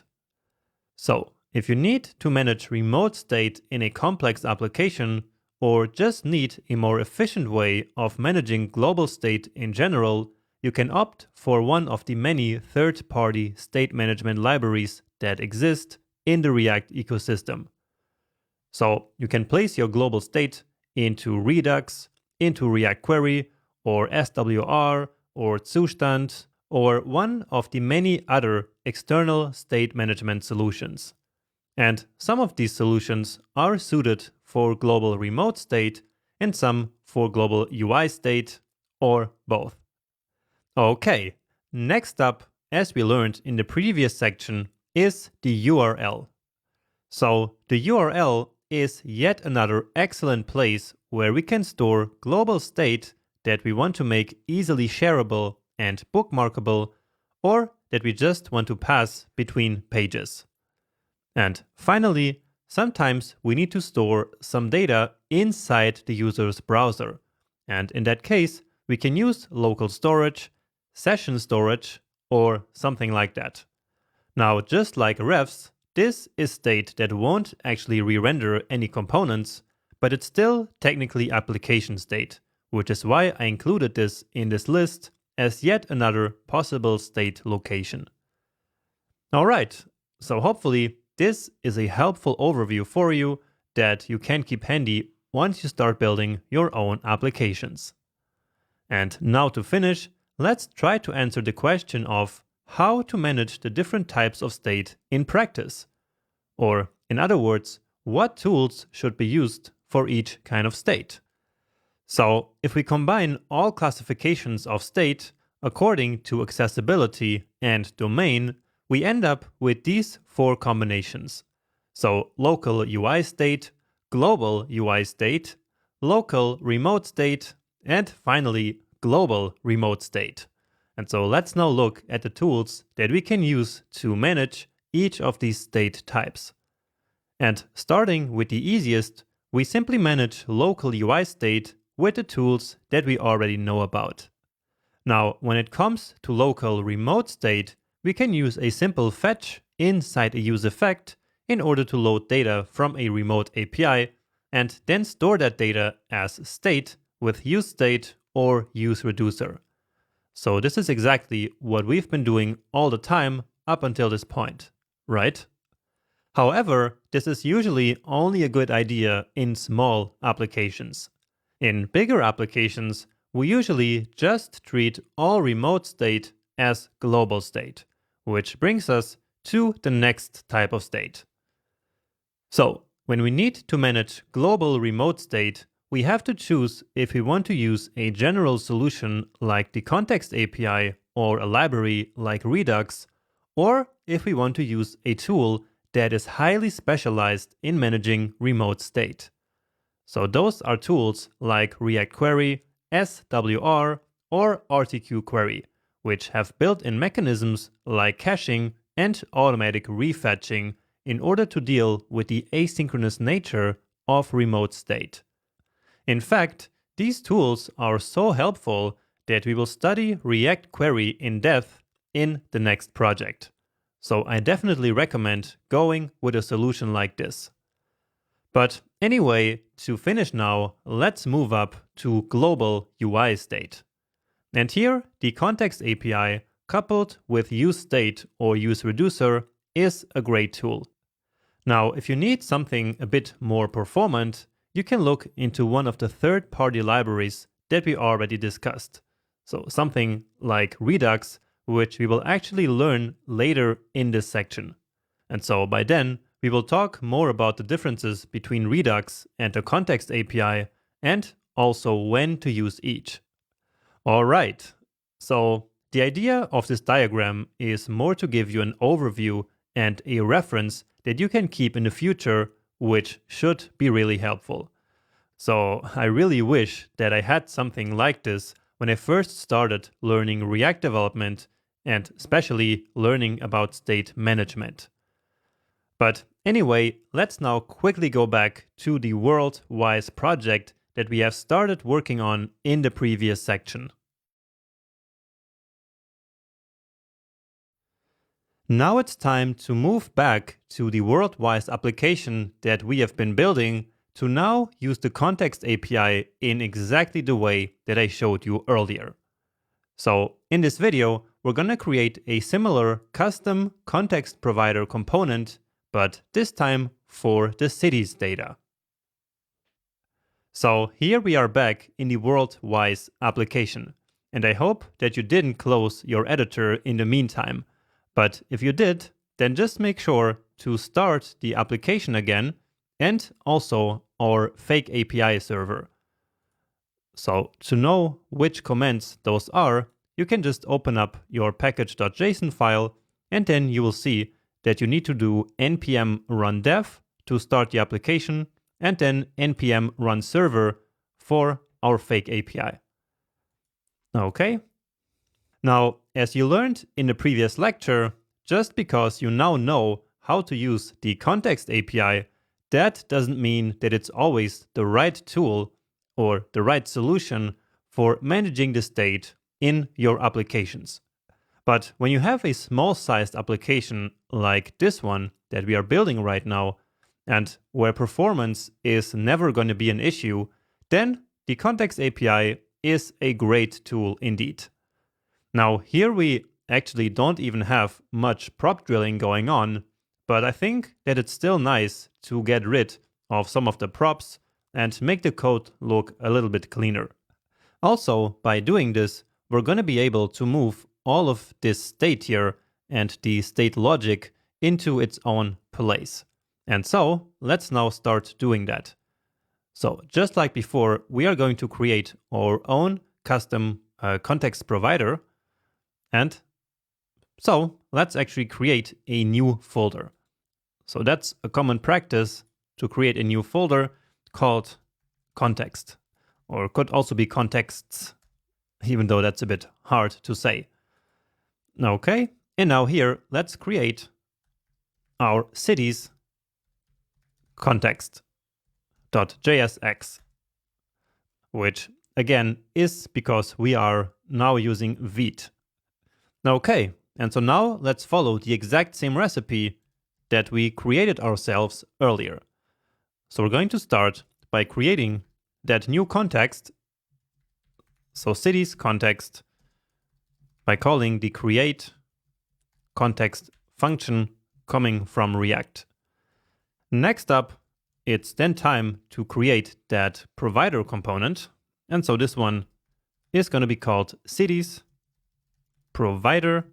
So, if you need to manage remote state in a complex application, or just need a more efficient way of managing global state in general, you can opt for one of the many third-party state management libraries that exist in the React ecosystem. So you can place your global state into Redux, into React Query, or SWR, or Zustand, or one of the many other external state management solutions. And some of these solutions are suited for global remote state and some for global UI state, or both. Okay, next up, as we learned in the previous section, is the URL. So the URL is yet another excellent place where we can store global state that we want to make easily shareable and bookmarkable, or that we just want to pass between pages. And finally, sometimes we need to store some data inside the user's browser. And in that case, we can use local storage, session storage, or something like that. Now, just like refs, this is state that won't actually re-render any components, but it's still technically application state, which is why I included this in this list as yet another possible state location. Alright, so hopefully this is a helpful overview for you that you can keep handy once you start building your own applications. And now to finish, let's try to answer the question of how to manage the different types of state in practice. Or, in other words, what tools should be used for each kind of state. So, if we combine all classifications of state according to accessibility and domain, we end up with these 4 combinations. So, local UI state, global UI state, local remote state, and finally, global remote state. And so let's now look at the tools that we can use to manage each of these state types. And starting with the easiest, we simply manage local UI state with the tools that we already know about. Now, when it comes to local remote state, we can use a simple fetch inside a use effect in order to load data from a remote API and then store that data as state with useState or useReducer. So this is exactly what we've been doing all the time up until this point, right? However, this is usually only a good idea in small applications. In bigger applications, we usually just treat all remote state as global state, which brings us to the next type of state. So, when we need to manage global remote state, we have to choose if we want to use a general solution like the Context API or a library like Redux, or if we want to use a tool that is highly specialized in managing remote state. So those are tools like React Query, SWR, or RTQ Query, which have built-in mechanisms like caching and automatic refetching in order to deal with the asynchronous nature of remote state. In fact, these tools are so helpful that we will study React Query in depth in the next project. So I definitely recommend going with a solution like this. But anyway, to finish now, let's move up to global UI state. And here, the Context API coupled with useState or useReducer is a great tool. Now, if you need something a bit more performant, you can look into one of the third-party libraries that we already discussed. So something like Redux, which we will actually learn later in this section. And so by then, we will talk more about the differences between Redux and the Context API and also when to use each. Alright, so the idea of this diagram is more to give you an overview and a reference that you can keep in the future, which should be really helpful. So I really wish that I had something like this when I first started learning React development and especially learning about state management. But anyway, let's now quickly go back to the WorldWise project that we have started working on in the previous section. Now it's time to move back to the WorldWise application that we have been building to now use the Context API in exactly the way that I showed you earlier. So in this video, we're gonna create a similar custom context provider component, but this time for the cities data. So here we are back in the WorldWise application, and I hope that you didn't close your editor in the meantime. But if you did, then just make sure to start the application again and also our fake API server. So to know which commands those are, you can just open up your package.json file and then you will see that you need to do npm run dev to start the application and then npm run server for our fake API. Okay. Now, as you learned in the previous lecture, just because you now know how to use the Context API, that doesn't mean that it's always the right tool or the right solution for managing the state in your applications. But when you have a small-sized application like this one that we are building right now, and where performance is never going to be an issue, then the Context API is a great tool indeed. Now, here we actually don't even have much prop drilling going on, but I think that it's still nice to get rid of some of the props and make the code look a little bit cleaner. Also, by doing this, we're going to be able to move all of this state here and the state logic into its own place. And so, let's now start doing that. So, just like before, we are going to create our own custom context provider. And so, let's actually create a new folder. So that's a common practice to create a new folder called context, or could also be contexts, even though that's a bit hard to say. Okay, and now here, let's create our cities context.jsx, which again is because we are now using Vite. Okay, and so now let's follow the exact same recipe that we created ourselves earlier. So we're going to start by creating that new context, so cities context, by calling the create context function coming from React. Next up, it's then time to create that provider component. And so this one is going to be called cities provider.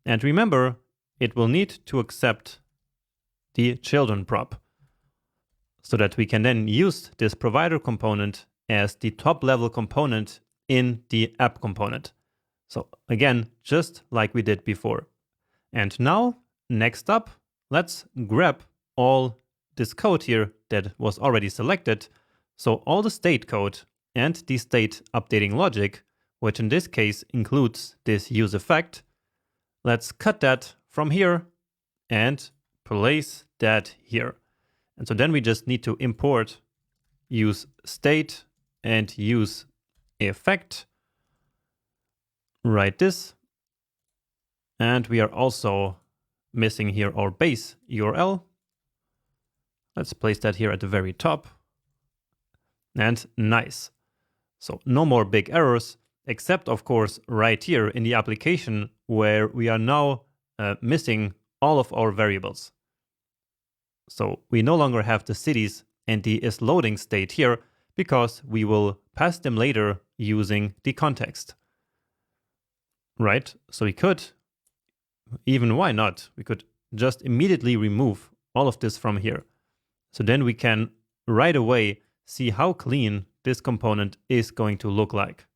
And remember, it will need to accept the children prop, so that we can then use this provider component as the top level component in the app component. So again, just like we did before. And now, next up, let's grab all this code here that was already selected. So all the state code and the state updating logic, which in this case includes this use effect. Let's cut that from here and place that here. And so then we just need to import use state and use effect. Write this. And we are also missing here our base URL. Let's place that here at the very top. And nice. So no more big errors, except of course right here in the application where we are now missing all of our variables. So we no longer have the cities and the is loading state here because we will pass them later using the context. Right? So we could, even why not? We could just immediately remove all of this from here. So then we can right away see how clean this component is going to look like.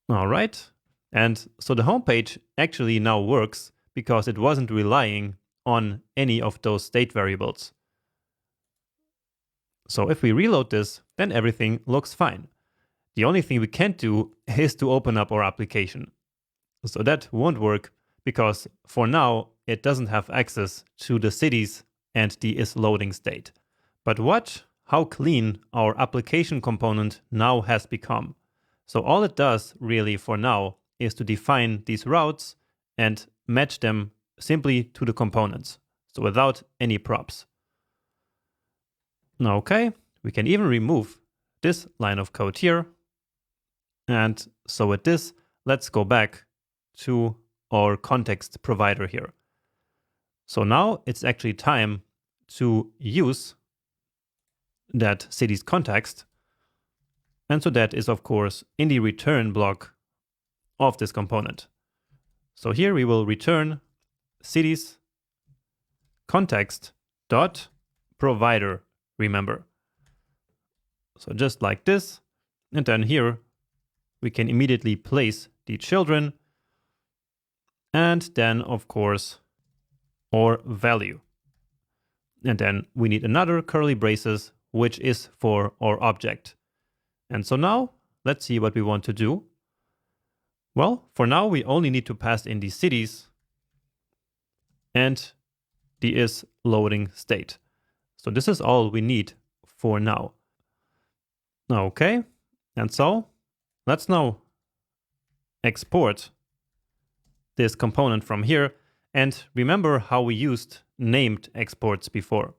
All right. And so the homepage actually now works because it wasn't relying on any of those state variables. So if we reload this, then everything looks fine. The only thing we can't do is to open up our application. So that won't work because for now, it doesn't have access to the cities and the is loading state. But watch how clean our application component now has become. So all it does really for now is to define these routes and match them simply to the components, so without any props. Okay, we can even remove this line of code here. And so with this, let's go back to our context provider here. So now it's actually time to use that cities context. And so that is, of course, in the return block of this component. So here we will return cities context dot provider, remember. So just like this, and then here we can immediately place the children, and then of course our value. And then we need another curly braces, which is for our object. And so now let's see what we want to do. Well, for now, we only need to pass in the cities and the isLoading_state. So this is all we need for now. Okay, and so let's now export this component from here. And remember how we used named exports before.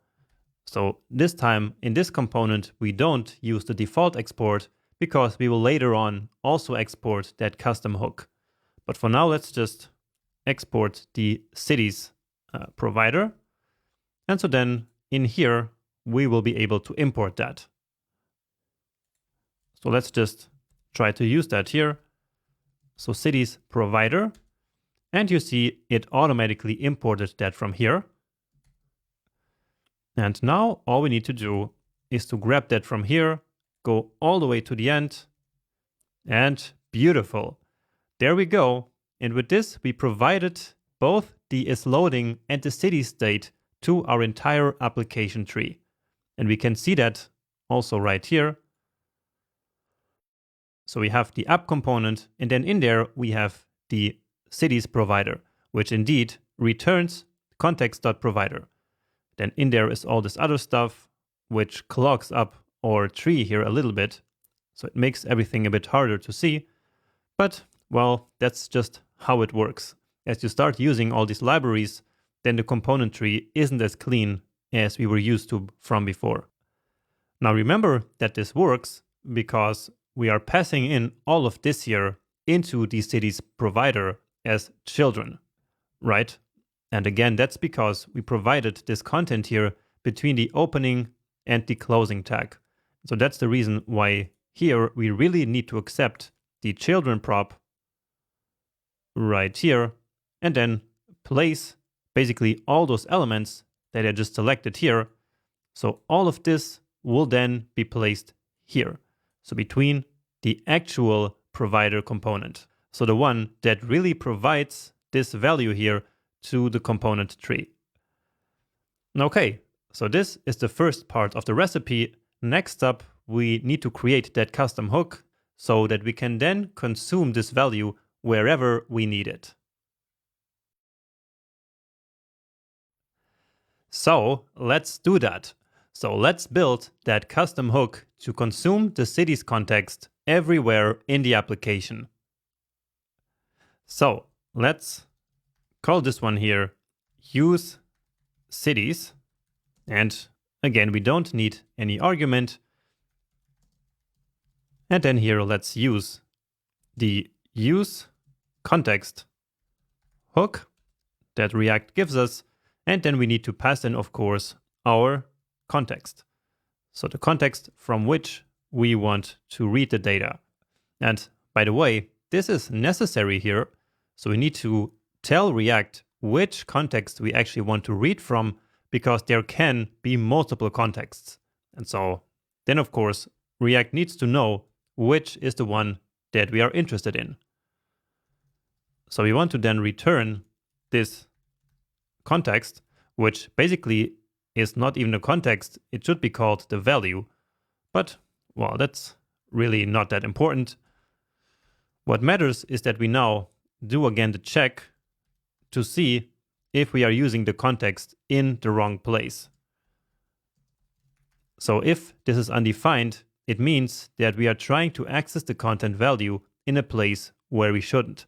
So this time in this component, we don't use the default export because we will later on also export that custom hook. But for now, let's just export the cities provider. And so then in here, we will be able to import that. So let's just try to use that here. So cities provider, and you see it automatically imported that from here. And now all we need to do is to grab that from here, go all the way to the end, and beautiful. There we go. And with this, we provided both the isLoading and the city state to our entire application tree. And we can see that also right here. So we have the app component, and then in there we have the cities provider, which indeed returns context.provider. Then in there is all this other stuff, which clogs up our tree here a little bit. So it makes everything a bit harder to see. But, well, that's just how it works. As you start using all these libraries, then the component tree isn't as clean as we were used to from before. Now remember that this works because we are passing in all of this here into the cities provider as children, right? And again, that's because we provided this content here between the opening and the closing tag. So that's the reason why here we really need to accept the children prop right here and then place basically all those elements that I just selected here. So all of this will then be placed here. So between the actual provider component. So the one that really provides this value here to the component tree. Okay, so this is the first part of the recipe. Next up, we need to create that custom hook so that we can then consume this value wherever we need it. So let's do that. So let's build that custom hook to consume the cities context everywhere in the application. So let's call this one here use cities. And again, we don't need any argument. And then here, let's use the use context hook that React gives us. And then we need to pass in, of course, our context. So the context from which we want to read the data. And by the way, this is necessary here. So we need to tell React which context we actually want to read from, because there can be multiple contexts. And so then, of course, React needs to know which is the one that we are interested in. So we want to then return this context, which basically is not even a context. It should be called the value. But, well, that's really not that important. What matters is that we now do again the check to see if we are using the context in the wrong place. So if this is undefined, it means that we are trying to access the content value in a place where we shouldn't.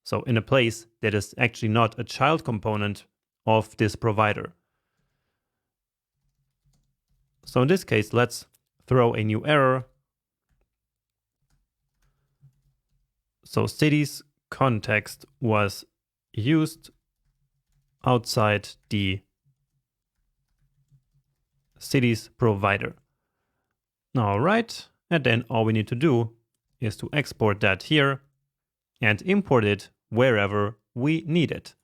So in a place that is actually not a child component of this provider. So in this case, let's throw a new error. So cities context was used outside the cities provider. All right, and then all we need to do is to export that here and import it wherever we need it.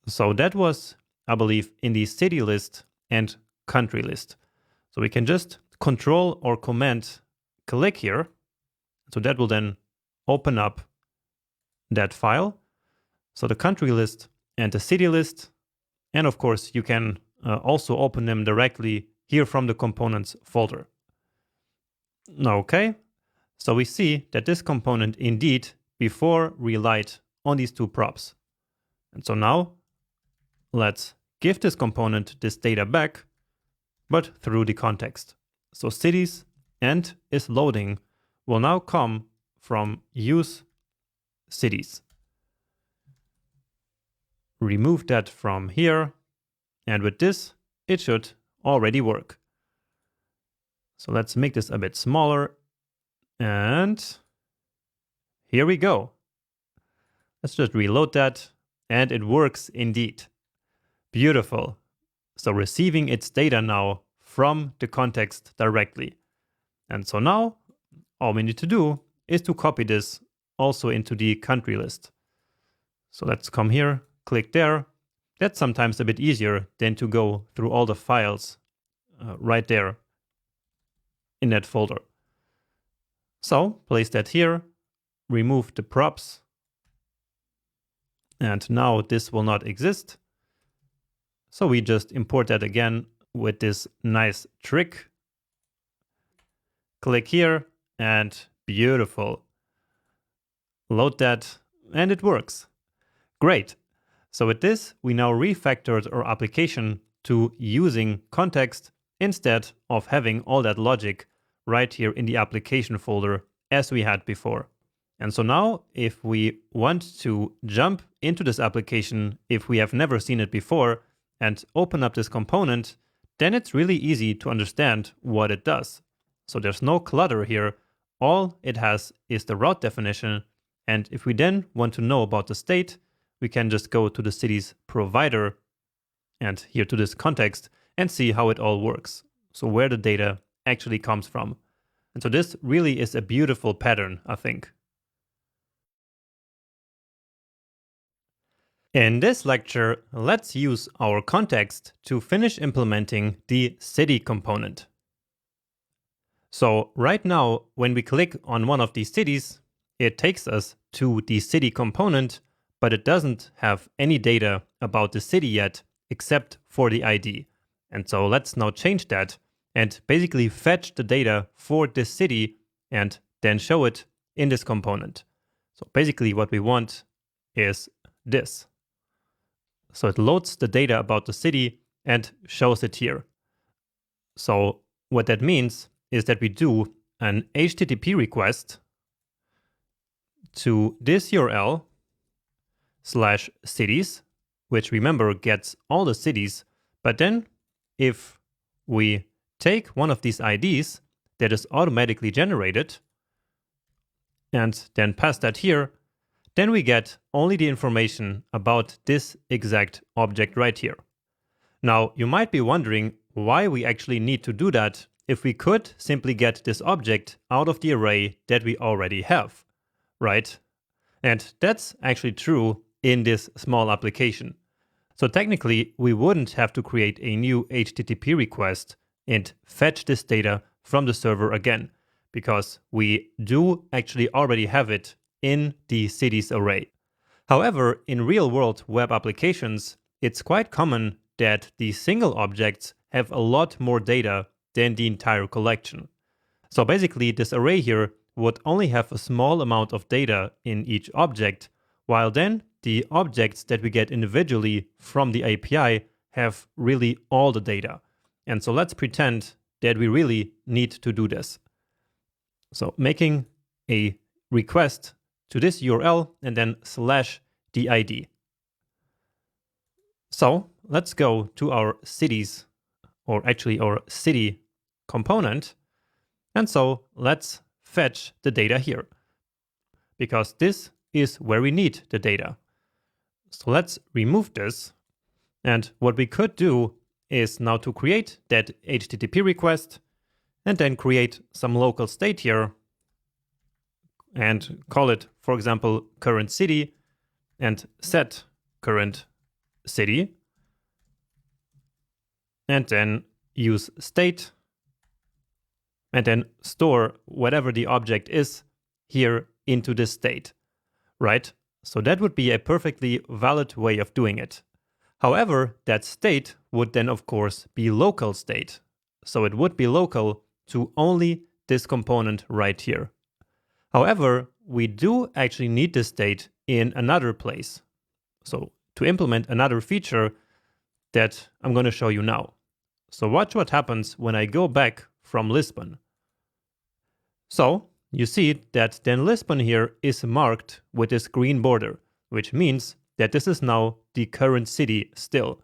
So that was, I believe, in the city list and country list. So we can just control or command click here. So that will then open up that file. So the country list and the city list. And of course, you can also open them directly here from the components folder. Okay, So we see that this component indeed before relied on these two props. And so now let's give this component this data back, but through the context. So cities and is loading will now come from use cities. Remove that from here, and with this, it should already work. So let's make this a bit smaller, and here we go. Let's just reload that, and it works indeed. Beautiful. So receiving its data now from the context directly. And so now, all we need to do is to copy this also into the country list. So let's come here, click there. That's sometimes a bit easier than to go through all the files right there in that folder. So place that here, remove the props, and now this will not exist. So we just import that again with this nice trick. Click here and beautiful. Load that and it works. Great. So with this, we now refactored our application to using context instead of having all that logic right here in the application folder as we had before. And so now if we want to jump into this application, if we have never seen it before, and open up this component, then it's really easy to understand what it does. So there's no clutter here. All it has is the route definition. And if we then want to know about the state, we can just go to the city's provider and here to this context and see how it all works. So where the data actually comes from. And so this really is a beautiful pattern, I think. In this lecture, let's use our context to finish implementing the city component. So right now, when we click on one of these cities, it takes us to the city component, but it doesn't have any data about the city yet, except for the ID. And so let's now change that and basically fetch the data for this city and then show it in this component. So basically what we want is this. So it loads the data about the city and shows it here. So what that means is that we do an HTTP request to this URL /cities, which remember gets all the cities. But then if we take one of these IDs that is automatically generated and then pass that here, then we get only the information about this exact object right here. Now, you might be wondering why we actually need to do that if we could simply get this object out of the array that we already have, right? And that's actually true in this small application. So technically, we wouldn't have to create a new HTTP request and fetch this data from the server again, because we do actually already have it in the cities array. However, in real-world web applications, it's quite common that the single objects have a lot more data than the entire collection. So basically, this array here would only have a small amount of data in each object, while then the objects that we get individually from the API have really all the data. And so let's pretend that we really need to do this. So making a request to this URL and then /DID. So let's go to our cities, or actually our city component. And so let's fetch the data here, because this is where we need the data. So let's remove this. And what we could do is now to create that HTTP request and then create some local state here and call it, for example, current city and set current city. And then use state and then store whatever the object is here into this state, right? So that would be a perfectly valid way of doing it. However, that state would then of course be local state. So it would be local to only this component right here. However, we do actually need this state in another place. So to implement another feature that I'm going to show you now. So watch what happens when I go back from Lisbon. So you see that then Lisbon here is marked with this green border, which means that this is now the current city still.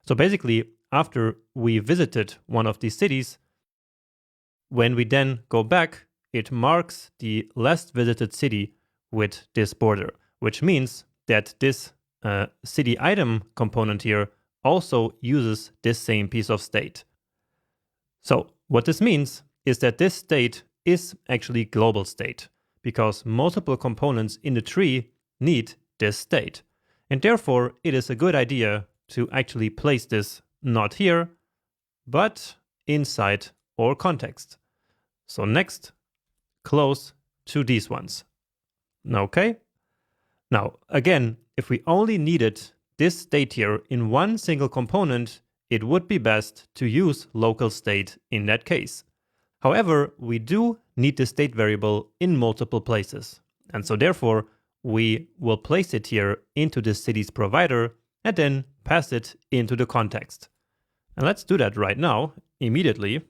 So basically, after we visited one of these cities, when we then go back, it marks the last visited city with this border, which means that this city item component here also uses this same piece of state. So what this means is that this state is actually global state, because multiple components in the tree need this state. And therefore, it is a good idea to actually place this not here, but inside our context. So next, close to these ones. Okay. Now, again, if we only needed this state here in one single component, it would be best to use local state in that case. However, we do need the state variable in multiple places. And so therefore, we will place it here into the city's provider and then pass it into the context. And let's do that right now, immediately.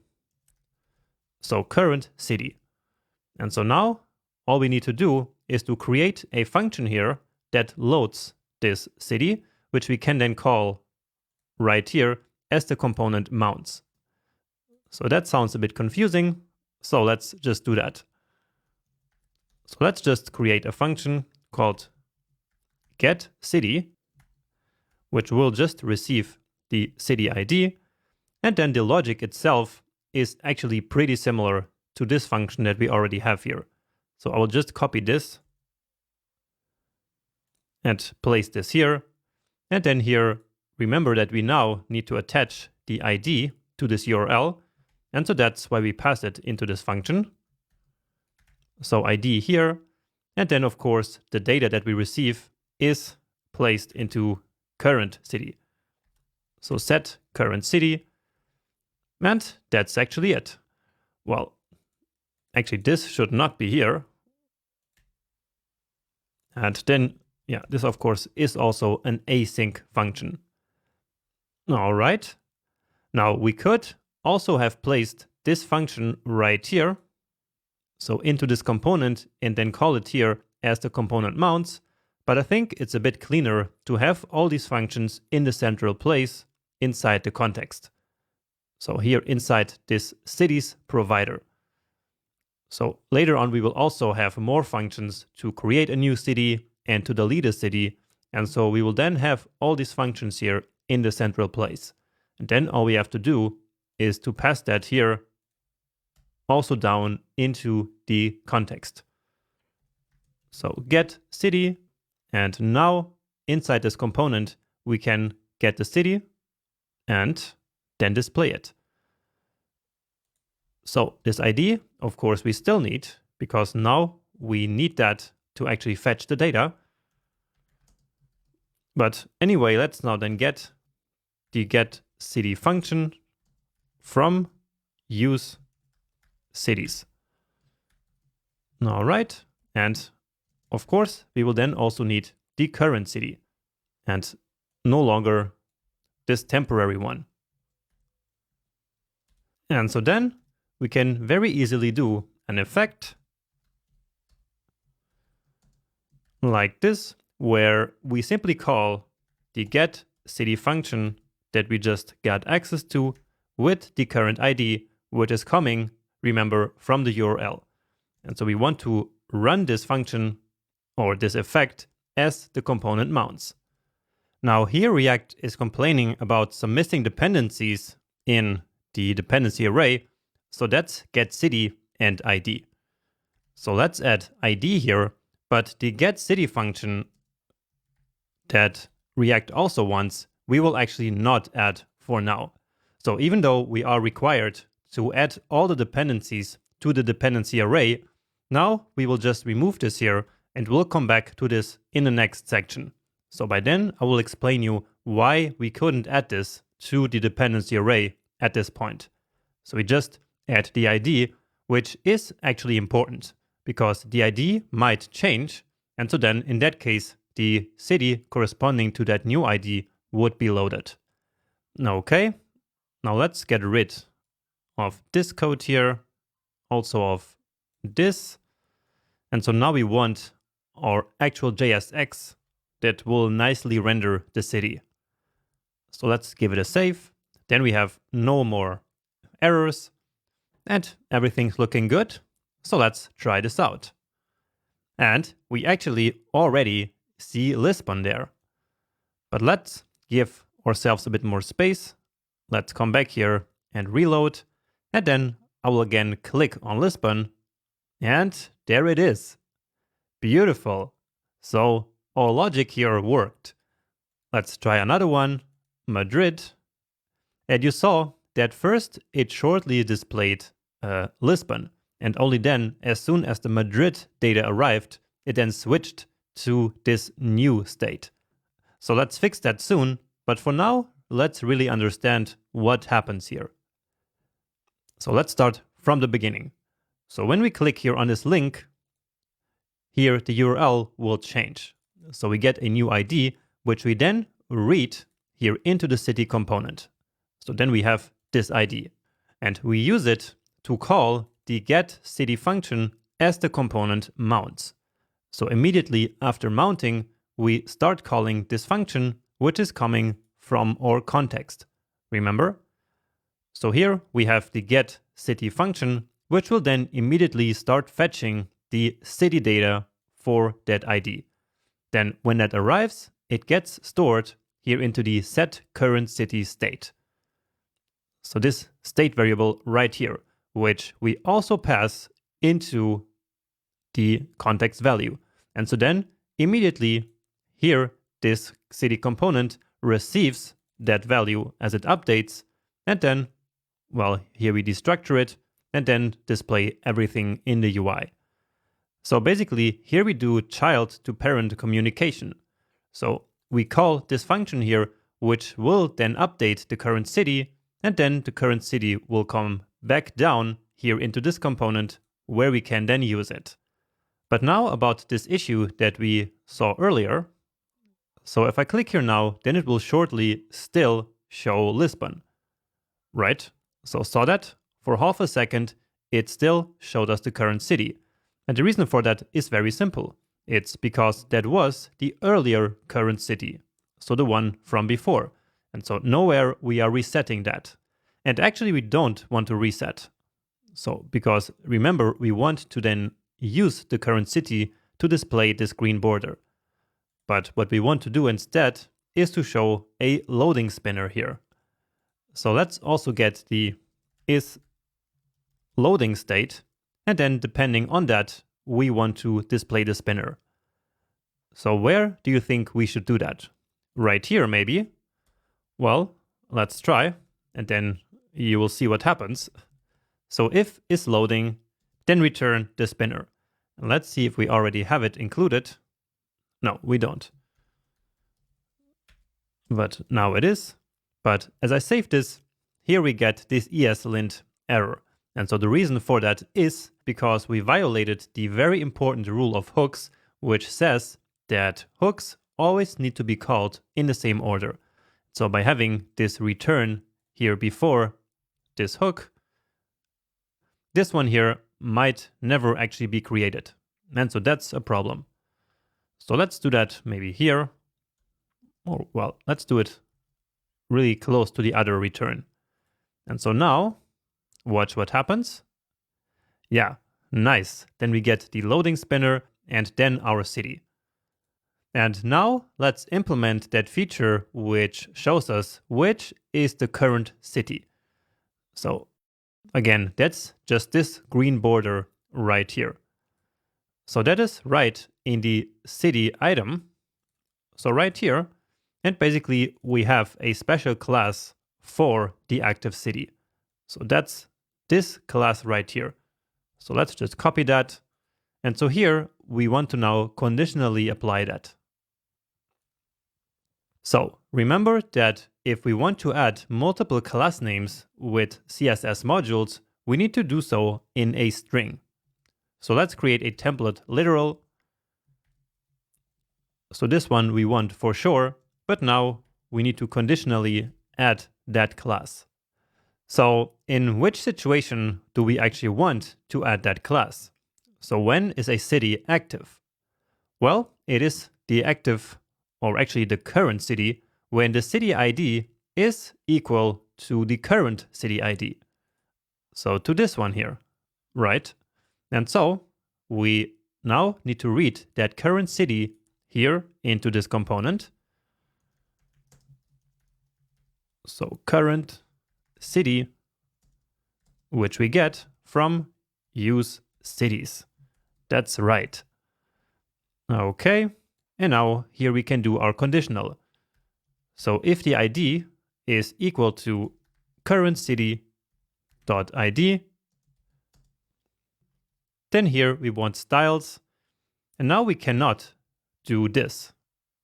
So current city. And so now all we need to do is to create a function here that loads this city, which we can then call right here as the component mounts. So that sounds a bit confusing. So let's just do that. So let's just create a function called getCity, which will just receive the city ID. And then the logic itself is actually pretty similar to this function that we already have here. So I will just copy this and place this here. And then here, remember that we now need to attach the ID to this URL. And so that's why we pass it into this function. So ID here. And then, of course, the data that we receive is placed into current city. So set current city. And that's actually it. Well, actually, this should not be here. And then, yeah, this, of course, is also an async function. All right. Now, we could also have placed this function right here. So into this component and then call it here as the component mounts. But I think it's a bit cleaner to have all these functions in the central place inside the context. So here inside this city's provider. So later on, we will also have more functions to create a new city and to delete a city. And so we will then have all these functions here in the central place. And then all we have to do is to pass that here also down into the context. So get city. And now inside this component, we can get the city and then display it. So this ID, of course, we still need, because now we need that to actually fetch the data. But anyway, let's now then get the getCity function from use cities. All right. And of course, we will then also need the current city and no longer this temporary one. And so then we can very easily do an effect like this, where we simply call the getCity function that we just got access to with the current ID, which is coming, remember, from the URL. And so we want to run this function or this effect as the component mounts. Now here React is complaining about some missing dependencies in the dependency array. So that's getCity and ID. So let's add ID here, but the getCity function that React also wants, we will actually not add for now. So even though we are required to add all the dependencies to the dependency array, now we will just remove this here and we'll come back to this in the next section. So by then I will explain you why we couldn't add this to the dependency array at this point. So we just add the ID, which is actually important because the ID might change, and so then in that case, the city corresponding to that new ID would be loaded. Okay, now let's get rid of this code here, also of this. And so now we want our actual JSX that will nicely render the city. So let's give it a save. Then we have no more errors and everything's looking good. So let's try this out. And we actually already see Lisbon there. But let's give ourselves a bit more space. Let's come back here and reload. And then I will again click on Lisbon. And there it is. Beautiful. So our logic here worked. Let's try another one, Madrid. And you saw that first it shortly displayed Lisbon. And only then, as soon as the Madrid data arrived, it then switched to this new state. So let's fix that soon. But for now, let's really understand what happens here. So let's start from the beginning. So when we click here on this link, here the URL will change. So we get a new ID, which we then read here into the city component. So then we have this ID. And we use it to call the getCity function as the component mounts. So immediately after mounting, we start calling this function, which is coming from our context. Remember? So here we have the getCity function, which will then immediately start fetching the city data for that ID. Then when that arrives, it gets stored here into the setCurrentCity state. So this state variable right here, which we also pass into the context value. And so then immediately here, this city component receives that value as it updates. And then, well, here we destructure it and then display everything in the UI. So basically here we do child to parent communication. So we call this function here, which will then update the current city, and then the current city will come back down here into this component where we can then use it. But now about this issue that we saw earlier. So if I click here now, then it will shortly still show Lisbon, right? So saw that for half a second, it still showed us the current city. And the reason for that is very simple. It's because that was the earlier current city, so the one from before. And so nowhere we are resetting that. And actually we don't want to reset. So because remember, we want to then use the current city to display this green border. But what we want to do instead is to show a loading spinner here. So let's also get the isLoading state. And then depending on that, we want to display the spinner. So where do you think we should do that? Right here, maybe? Well, let's try, and then you will see what happens. So if isLoading, then return the spinner. And let's see if we already have it included. No, we don't. But now it is. But as I save this, here we get this ESLint error. And so the reason for that is because we violated the very important rule of hooks, which says that hooks always need to be called in the same order. So by having this return here before this hook, this one here might never actually be created. And so that's a problem. So let's do that maybe here. Or well, let's do it really close to the other return. And so now, watch what happens. Yeah, nice. Then we get the loading spinner and then our city. And now let's implement that feature which shows us which is the current city. So again, that's just this green border right here. So that is right in the city item. So right here, and basically we have a special class for the active city. So that's this class right here. So let's just copy that. And so here we want to now conditionally apply that. So remember that if we want to add multiple class names with CSS modules, we need to do so in a string. So let's create a template literal. So this one we want for sure, but now we need to conditionally add that class. So in which situation do we actually want to add that class? So when is a city active? Well, it is the active, or actually the current city, when the city ID is equal to the current city ID. So to this one here, right? And so we now need to read that current city here into this component. So current city, which we get from use cities. That's right. Okay, and now here we can do our conditional. So if the ID is equal to current city.id, then here we want styles, and now we cannot do this.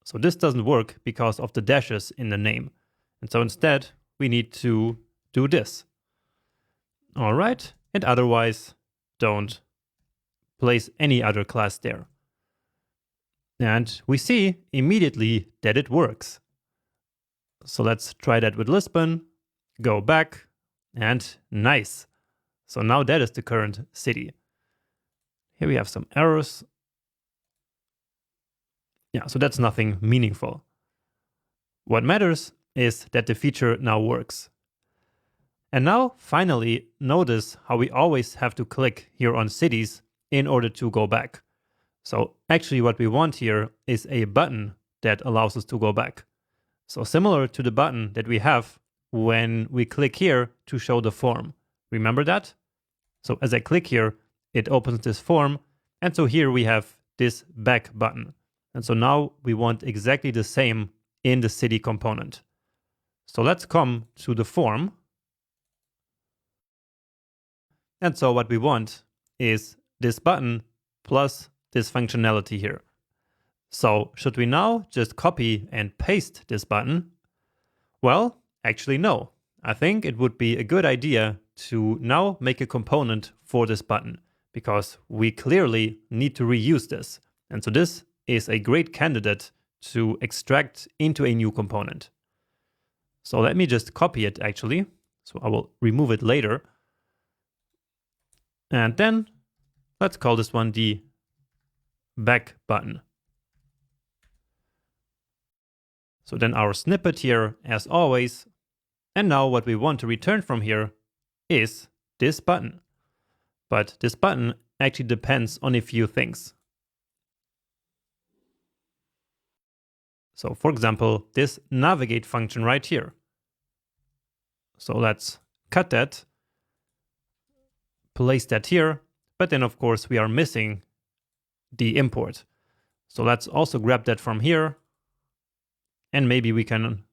So this doesn't work because of the dashes in the name. And so instead we need to do this. All right, and otherwise don't place any other class there. And we see immediately that it works. So let's try that with Lisbon, go back, and nice. So now that is the current city. Here we have some errors. Yeah, so that's nothing meaningful. What matters is that the feature now works. And now finally notice how we always have to click here on cities in order to go back. So actually what we want here is a button that allows us to go back. So similar to the button that we have when we click here to show the form. Remember that? So as I click here, it opens this form. And so here we have this back button. And so now we want exactly the same in the city component. So let's come to the form. And so what we want is this button plus this functionality here. So should we now just copy and paste this button? Well, actually no. I think it would be a good idea to now make a component for this button because we clearly need to reuse this. And so this is a great candidate to extract into a new component. So let me just copy it actually. So I will remove it later. And then let's call this one the back button. So then our snippet here as always. And now what we want to return from here is this button. But this button actually depends on a few things. So for example, this navigate function right here. So let's cut that, place that here, but then of course we are missing the import. So let's also grab that from here, and maybe we can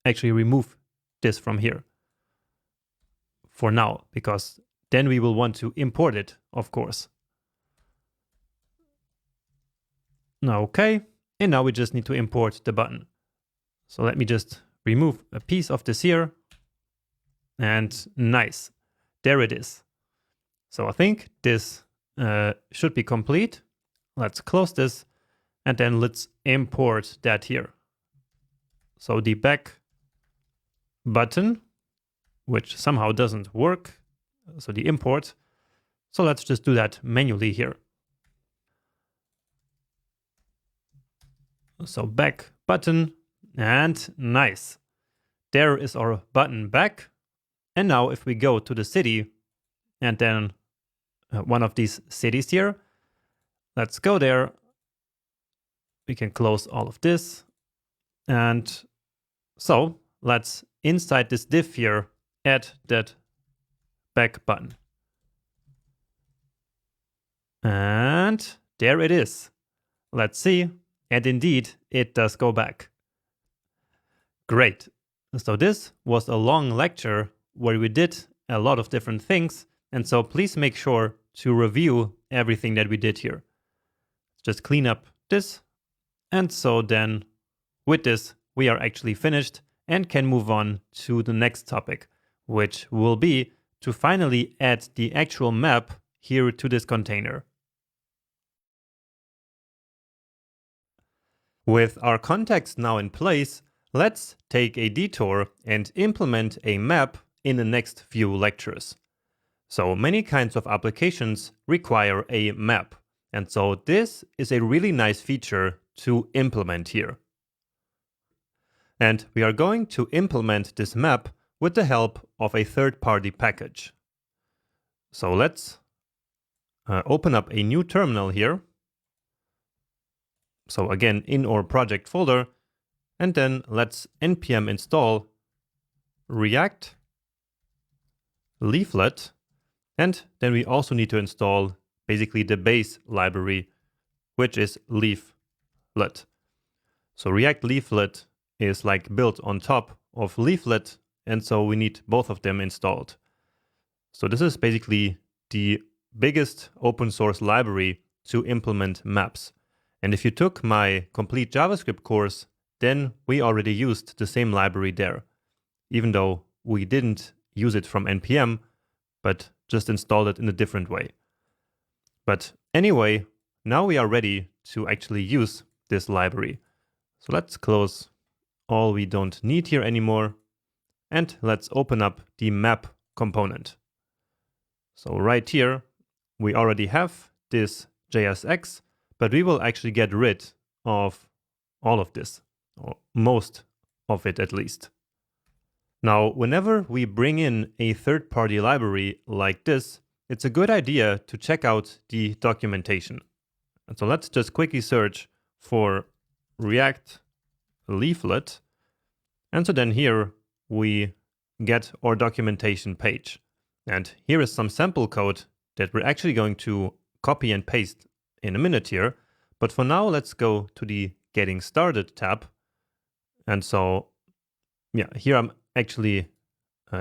actually remove this from here for now, because then we will want to import it, of course. Okay, and now we just need to import the button. So let me just remove a piece of this here, and nice, there it is. So I think this should be complete. Let's close this, and then let's import that here. So the back button, which somehow doesn't work, so the import. So let's just do that manually here. So back button, and nice. There is our button back. And now if we go to the city and then one of these cities here, let's go there. We can close all of this. And so let's inside this div here, add that back button. And there it is. Let's see. And indeed, it does go back. Great. So this was a long lecture where we did a lot of different things. And so please make sure to review everything that we did here. Just clean up this. And so then with this, we are actually finished and can move on to the next topic, which will be to finally add the actual map here to this container. With our context now in place, let's take a detour and implement a map in the next few lectures. So many kinds of applications require a map, and so this is a really nice feature to implement here. And we are going to implement this map with the help of a third-party package. So let's open up a new terminal here. So again, in our project folder, and then let's npm install React Leaflet, and then we also need to install basically the base library, which is Leaflet. So React Leaflet is like built on top of Leaflet, and so we need both of them installed. So this is basically the biggest open source library to implement maps. And if you took my complete JavaScript course, then we already used the same library there, even though we didn't use it from npm, but just installed it in a different way. But anyway, now we are ready to actually use this library. So let's close all we don't need here anymore, and let's open up the map component. So right here, we already have this JSX, but we will actually get rid of all of this, or most of it at least. Now, whenever we bring in a third-party library like this, it's a good idea to check out the documentation. And so let's just quickly search for React Leaflet. And so then here we get our documentation page. And here is some sample code that we're actually going to copy and paste in a minute here. But for now, let's go to the Getting Started tab. And so, yeah, here I'm actually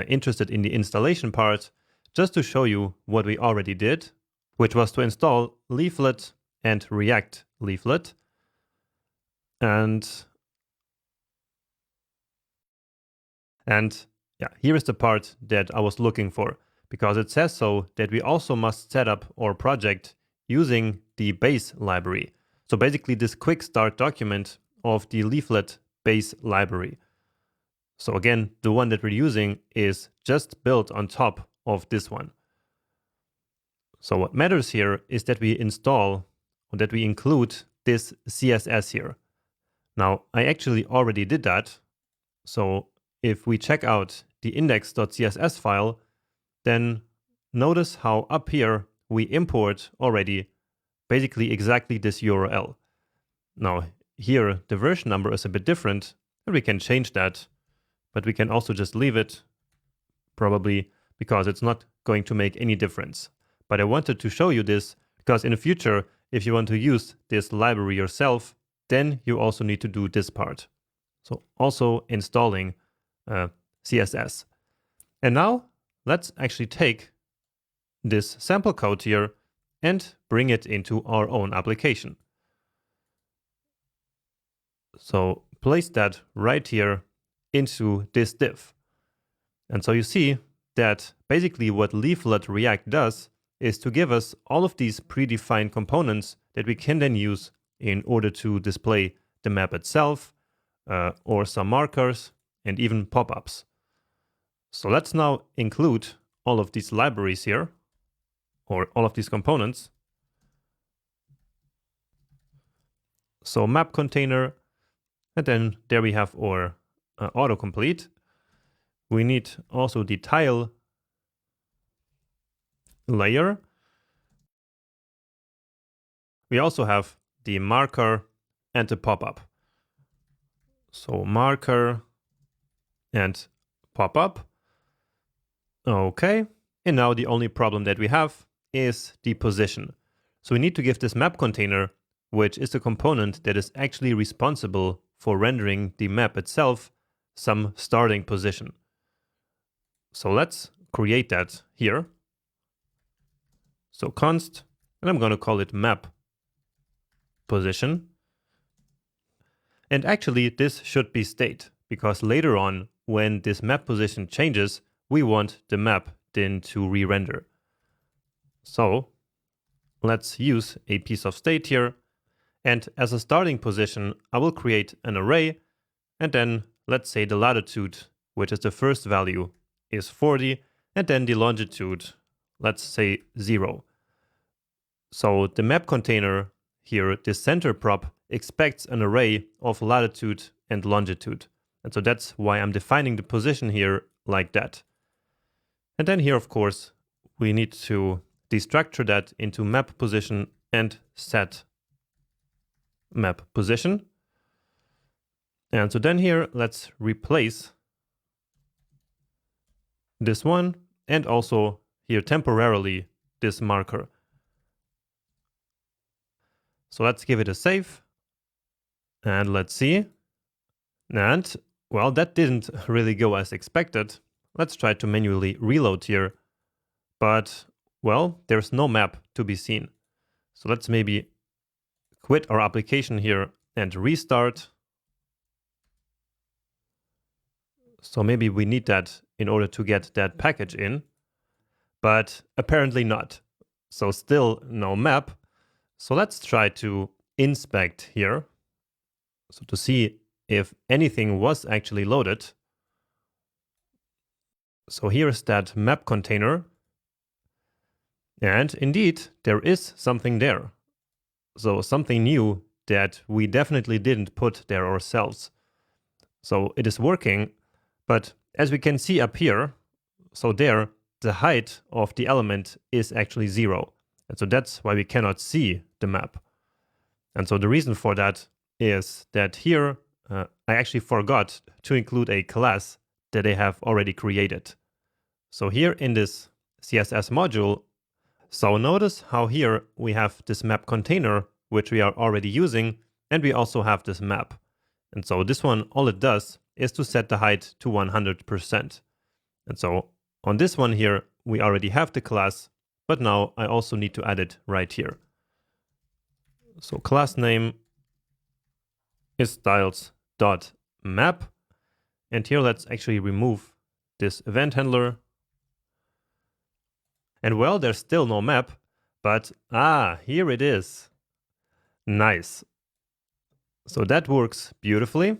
interested in the installation part, just to show you what we already did, which was to install Leaflet and React Leaflet. And yeah, here is the part that I was looking for, because it says so that we also must set up our project using the base library. So basically this quick start document of the Leaflet base library. So again, the one that we're using is just built on top of this one. So what matters here is that we install, or that we include this CSS here. Now, I actually already did that. So if we check out the index.css file, then notice how up here we import already basically exactly this URL. Now, here the version number is a bit different, and we can change that, but we can also just leave it, probably because it's not going to make any difference. But I wanted to show you this because in the future, if you want to use this library yourself, then you also need to do this part. So also installing CSS. And now let's actually take this sample code here and bring it into our own application. So place that right here into this div. And so you see that basically what Leaflet React does is to give us all of these predefined components that we can then use in order to display the map itself, or some markers, and even pop-ups. So let's now include all of these libraries here, or all of these components. So map container, and then there we have our autocomplete. We need also the tile layer. We also have the marker and the pop-up. So marker and pop-up. Okay, and now the only problem that we have is the position. So we need to give this map container, which is the component that is actually responsible for rendering the map itself, some starting position. So let's create that here. So const, and I'm going to call it map position. And actually this should be state, because later on when this map position changes, we want the map then to re-render. So let's use a piece of state here. And as a starting position, I will create an array. And then let's say the latitude, which is the first value, is 40. And then the longitude, let's say 0. So the map container here, this center prop, expects an array of latitude and longitude. And so that's why I'm defining the position here like that. And then here, of course, we need to destructure that into map position and set map position. And so then here, let's replace this one and also here temporarily this marker. So let's give it a save and let's see. And well, that didn't really go as expected. Let's try to manually reload here. But well, there's no map to be seen. So let's maybe quit our application here and restart. So maybe we need that in order to get that package in, but apparently not. So still no map. So let's try to inspect here. So to see if anything was actually loaded. So here's that map container. And indeed, there is something there. So something new that we definitely didn't put there ourselves. So it is working, but as we can see up here, so there, the height of the element is actually 0. And so that's why we cannot see the map. And so the reason for that is that here, I actually forgot to include a class that I have already created. So here in this CSS module, so notice how here we have this map container, which we are already using, and we also have this map. And so this one, all it does is to set the height to 100%. And so on this one here, we already have the class, but now I also need to add it right here. So class name is styles.map. And here let's actually remove this event handler. And well, there's still no map, but here it is. Nice. So that works beautifully.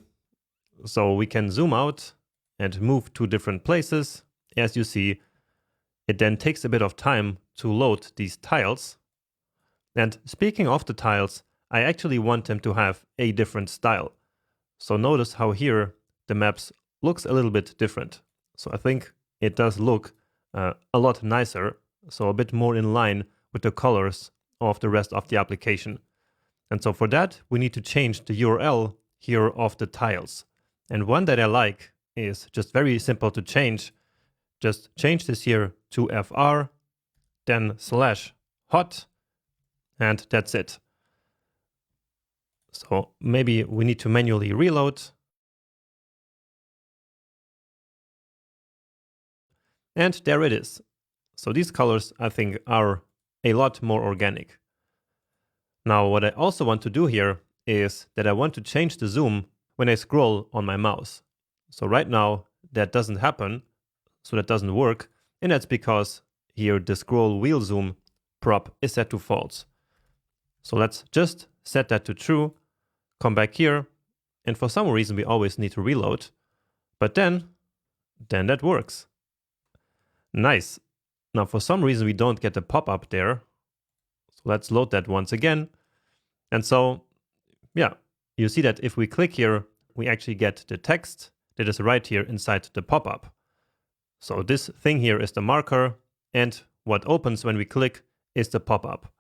So we can zoom out and move to different places. As you see, it then takes a bit of time to load these tiles. And speaking of the tiles, I actually want them to have a different style. So notice how here the maps looks a little bit different. So I think it does look a lot nicer, so a bit more in line with the colors of the rest of the application. And so for that, we need to change the URL here of the tiles. And one that I like is just very simple to change. Just change this here to fr, then /hot, and that's it. So maybe we need to manually reload. And there it is. So these colors, I think, are a lot more organic. Now, what I also want to do here is that I want to change the zoom when I scroll on my mouse. So right now, that doesn't happen, so that doesn't work, and that's because here the scroll wheel zoom prop is set to false. So let's just set that to true, come back here, and for some reason we always need to reload, but then that works. Nice. Now for some reason we don't get the pop-up there, so let's load that once again. And so, yeah, you see that if we click here, we actually get the text that is right here inside the pop-up. So this thing here is the marker, and what opens when we click is the pop-up.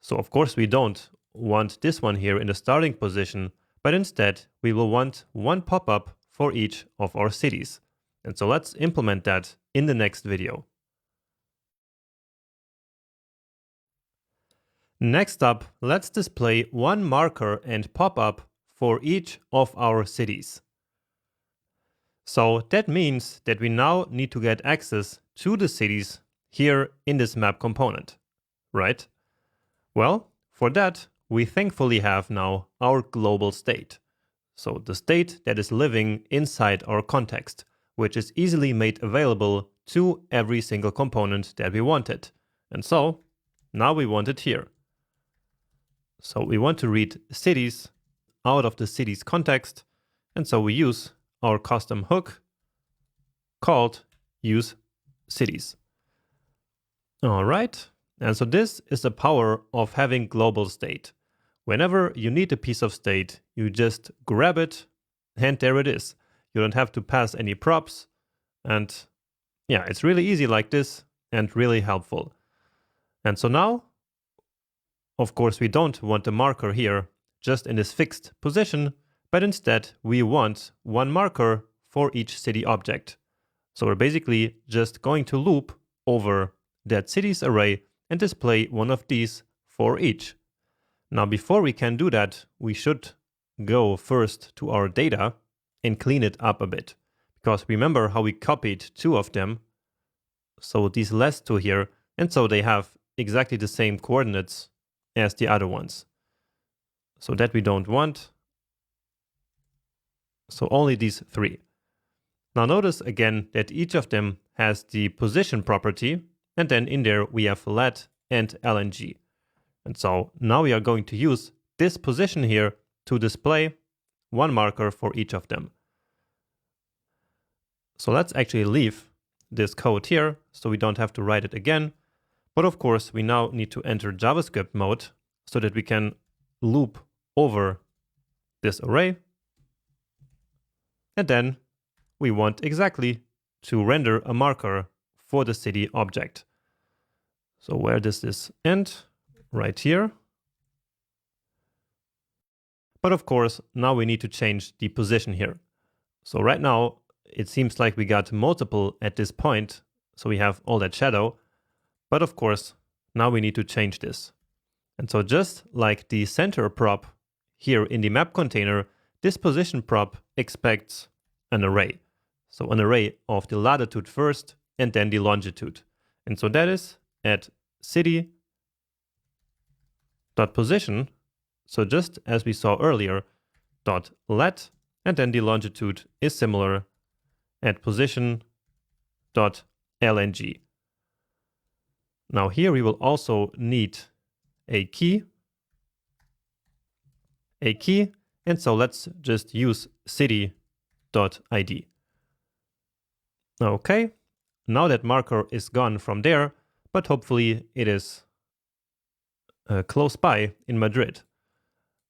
So of course we don't want this one here in the starting position, but instead we will want one pop-up for each of our cities. And so let's implement that in the next video. Next up, let's display one marker and pop-up for each of our cities. So that means that we now need to get access to the cities here in this map component, right? Well, for that, we thankfully have now our global state. So the state that is living inside our context, which is easily made available to every single component that we wanted. And so now we want it here. So we want to read cities out of the city's context. And so we use our custom hook called use cities. All right. And so this is the power of having global state. Whenever you need a piece of state, you just grab it and there it is. You don't have to pass any props. And yeah, it's really easy like this and really helpful. And so now, of course, we don't want a marker here just in this fixed position, but instead we want one marker for each city object. So we're basically just going to loop over that cities array and display one of these for each. Now, before we can do that, we should go first to our data and clean it up a bit. Because remember how we copied two of them. So these last two here, and so they have exactly the same coordinates as the other ones. So that we don't want. So only these three. Now notice again that each of them has the position property, and then in there we have let and lng. And so now we are going to use this position here to display one marker for each of them. So let's actually leave this code here so we don't have to write it again. But of course, we now need to enter JavaScript mode so that we can loop over this array. And then we want exactly to render a marker for the city object. So where does this end? Right here. But of course, now we need to change the position here. So right now, it seems like we got multiple at this point. So we have all that shadow. But of course, now we need to change this. And so just like the center prop here in the map container, this position prop expects an array. So an array of the latitude first and then the longitude. And so that is at city.position. So just as we saw earlier, .let, and then the longitude is similar at position.lng. Now here we will also need a key, and so let's just use city.id. Okay, now that marker is gone from there, but hopefully it is close by in Madrid.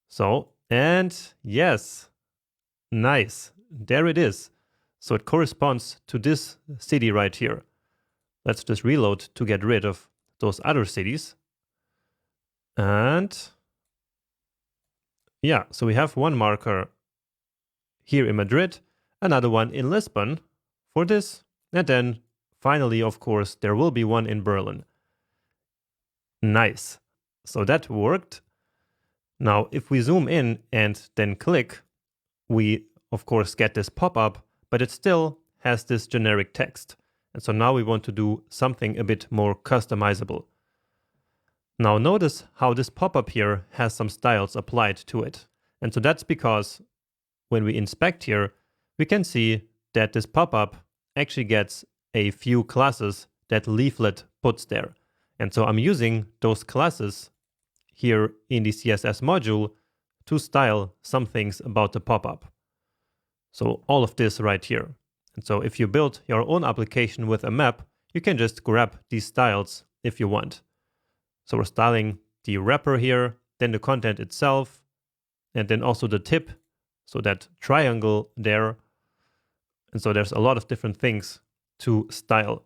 So, and yes, nice, there it is. So it corresponds to this city right here. Let's just reload to get rid of those other cities. And yeah, so we have one marker here in Madrid, another one in Lisbon for this, and then finally, of course, there will be one in Berlin. Nice. So that worked. Now, if we zoom in and then click, we, of course, get this pop-up, but it still has this generic text. And so now we want to do something a bit more customizable. Now notice how this pop-up here has some styles applied to it. And so that's because when we inspect here, we can see that this pop-up actually gets a few classes that Leaflet puts there. And so I'm using those classes here in the CSS module to style some things about the pop-up. So all of this right here. And so if you build your own application with a map, you can just grab these styles if you want. So we're styling the wrapper here, then the content itself, and then also the tip, so that triangle there. And so there's a lot of different things to style.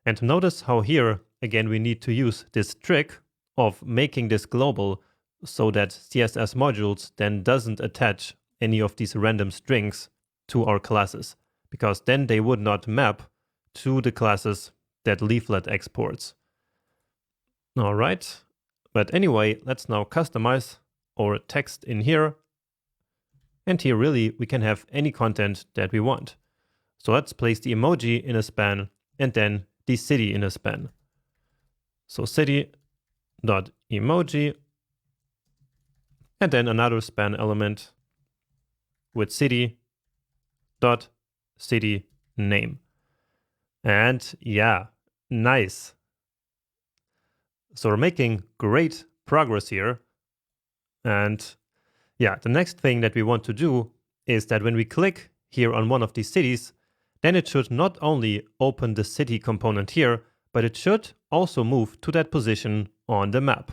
And notice how here, again, we need to use this trick of making this global so that CSS modules then doesn't attach any of these random strings to our classes, because then they would not map to the classes that Leaflet exports. All right, but anyway, let's now customize our text in here. And here really we can have any content that we want. So let's place the emoji in a span and then the city in a span. So city.emoji and then another span element with city.city name. And yeah, nice. So we're making great progress here. And yeah, the next thing that we want to do is that when we click here on one of these cities, then it should not only open the city component here, but it should also move to that position on the map.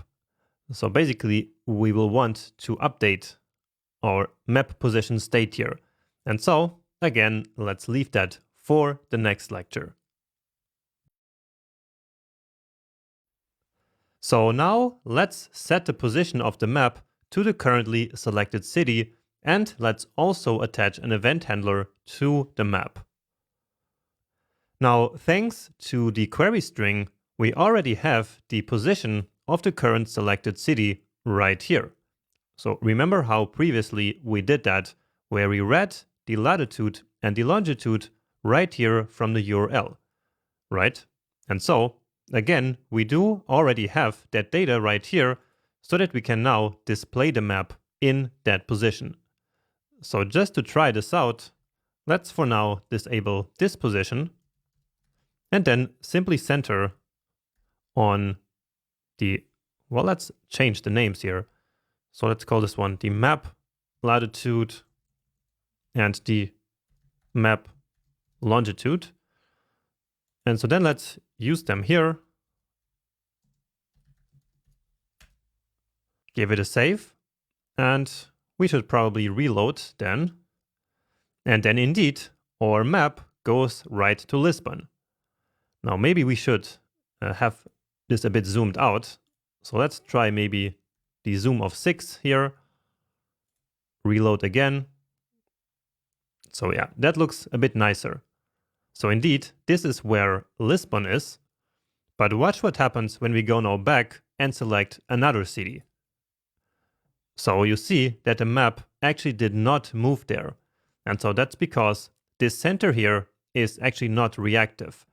So basically, we will want to update our map position state here. And so, again, let's leave that for the next lecture. So now let's set the position of the map to the currently selected city, and let's also attach an event handler to the map. Now, thanks to the query string, we already have the position of the current selected city right here. So remember how previously we did that, where we read the latitude and the longitude right here from the URL, right? And so, again, we do already have that data right here so that we can now display the map in that position. So just to try this out, let's for now disable this position and then simply center on the, well, let's change the names here. So let's call this one the map latitude and the map longitude. And so then let's use them here. Give it a save, and we should probably reload then. And then indeed, our map goes right to Lisbon. Now maybe we should have this a bit zoomed out. So let's try maybe the zoom of 6 here. Reload again. So yeah, that looks a bit nicer. So indeed, this is where Lisbon is. But watch what happens when we go now back and select another city. So you see that the map actually did not move there. And so that's because this center here is actually not reactive.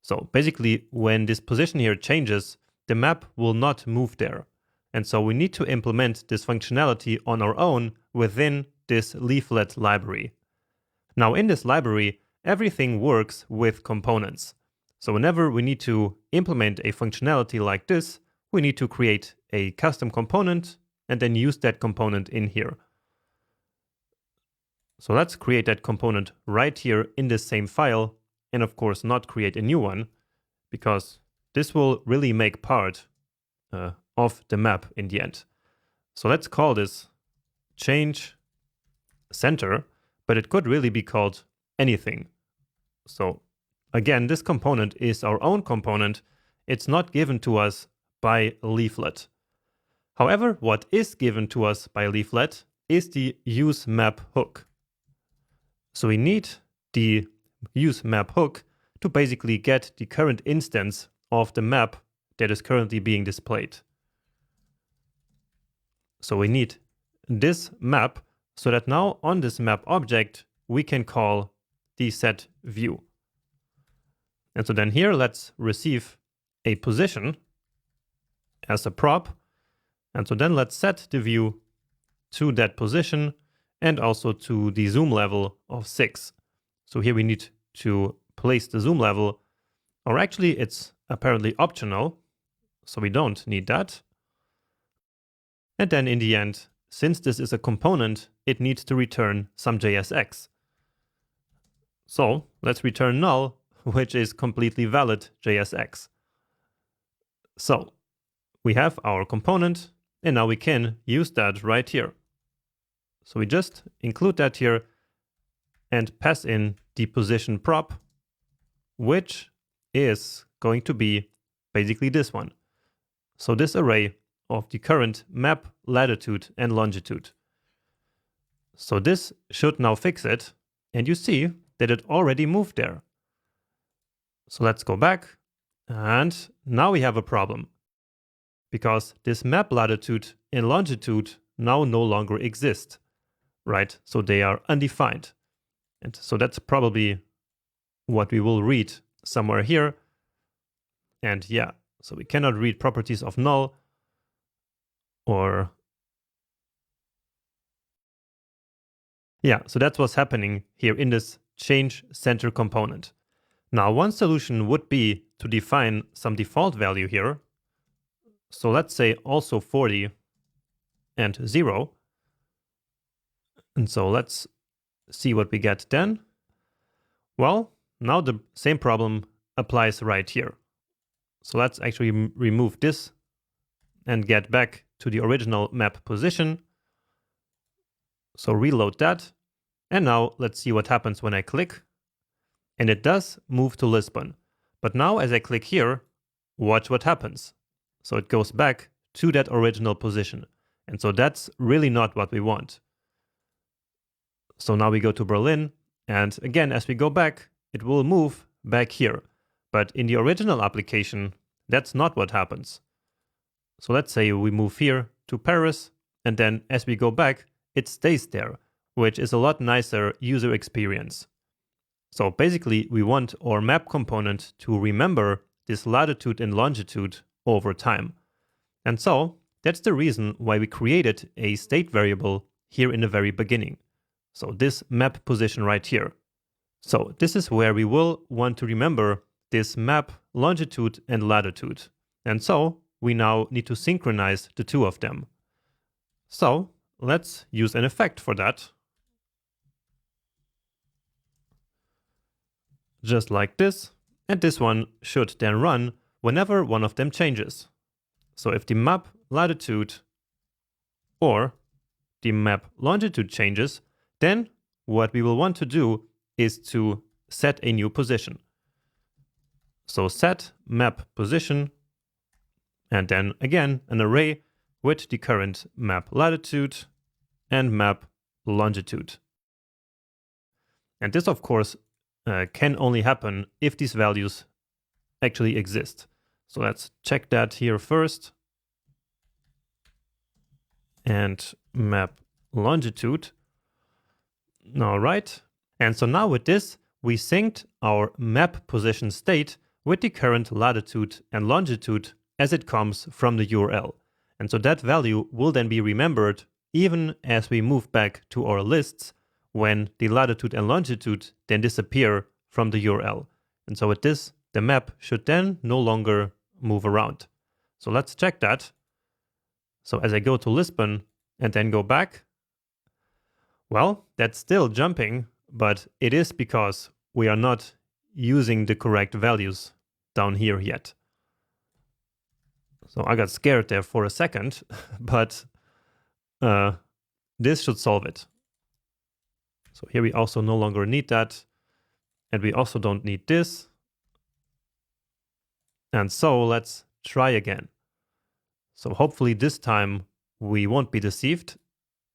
So basically, when this position here changes, the map will not move there. And so we need to implement this functionality on our own within this leaflet library. Now in this library, everything works with components. So whenever we need to implement a functionality like this, we need to create a custom component and then use that component in here. So let's create that component right here in this same file, and of course not create a new one, because this will really make part of the map in the end. So let's call this change center, but it could really be called anything. So again, this component is our own component. It's not given to us by Leaflet. However, what is given to us by Leaflet is the useMap hook. So we need the useMap hook to basically get the current instance of the map that is currently being displayed. So we need this map so that now on this map object, we can call the set view. And so then here, let's receive a position as a prop. And so then let's set the view to that position and also to the zoom level of 6. So here we need to place the zoom level, or actually it's apparently optional, so we don't need that. And then in the end, since this is a component, it needs to return some JSX. So let's return null, which is completely valid JSX. So we have our component, and now we can use that right here. So we just include that here and pass in the position prop, which is going to be basically this one. So this array of the current map latitude and longitude. So this should now fix it, and you see that it already moved there. So let's go back, and now we have a problem, because this map latitude and longitude now no longer exist, right? So they are undefined. And so that's probably what we will read somewhere here. And yeah, so we cannot read properties of null, or yeah, so that's what's happening here in this change center component. Now, one solution would be to define some default value here. So let's say also 40 and 0. And so let's see what we get then. Well, now the same problem applies right here. So let's actually remove this and get back to the original map position. So reload that. And now let's see what happens when I click. And it does move to Lisbon. But now as I click here, watch what happens. So it goes back to that original position. And so that's really not what we want. So now we go to Berlin. And again, as we go back, it will move back here. But in the original application, that's not what happens. So let's say we move here to Paris. And then as we go back, it stays there, which is a lot nicer user experience. So basically, we want our map component to remember this latitude and longitude over time. And so that's the reason why we created a state variable here in the very beginning. So this map position right here. So this is where we will want to remember this map longitude and latitude. And so we now need to synchronize the two of them. So let's use an effect for that. Just like this. And this one should then run whenever one of them changes. So if the map latitude or the map longitude changes, then what we will want to do is to set a new position. So set map position, and then again an array with the current map latitude and map longitude. And this, of course, can only happen if these values actually exist. So let's check that here first. And map longitude. All right. And so now with this, we synced our map position state with the current latitude and longitude as it comes from the URL. And so that value will then be remembered even as we move back to our lists when the latitude and longitude then disappear from the URL. And so with this, the map should then no longer move around. So let's check that. So as I go to Lisbon and then go back, well, that's still jumping, but it is because we are not using the correct values down here yet. So I got scared there for a second, but this should solve it. So here we also no longer need that. And we also don't need this. And so let's try again. So hopefully this time we won't be deceived.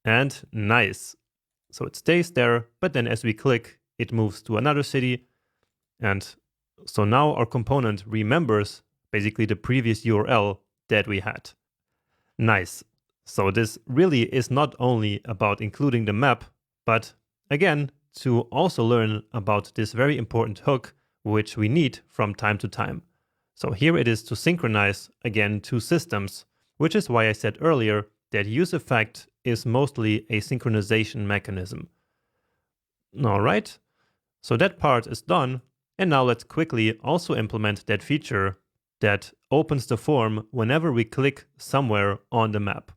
And nice. So it stays there, but then as we click, it moves to another city. And so now our component remembers basically the previous URL that we had. Nice. So this really is not only about including the map, but again, to also learn about this very important hook, which we need from time to time. So here it is to synchronize, again, two systems, which is why I said earlier that useEffect is mostly a synchronization mechanism. All right, so that part is done. And now let's quickly also implement that feature that opens the form whenever we click somewhere on the map.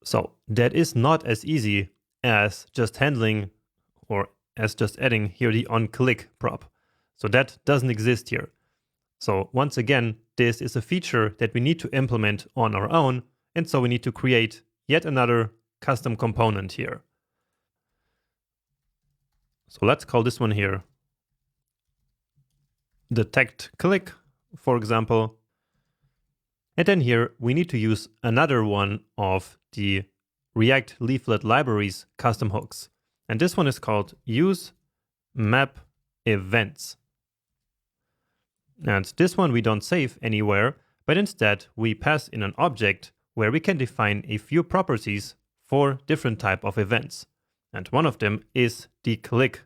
So that is not as easy as just handling or as just adding here the onClick prop. So that doesn't exist here. So once again, this is a feature that we need to implement on our own. And so we need to create yet another custom component here. So let's call this one here detect click, for example. And then here we need to use another one of the React Leaflet library's custom hooks. And this one is called use map events. And this one we don't save anywhere, but instead we pass in an object where we can define a few properties for different type of events. And one of them is the click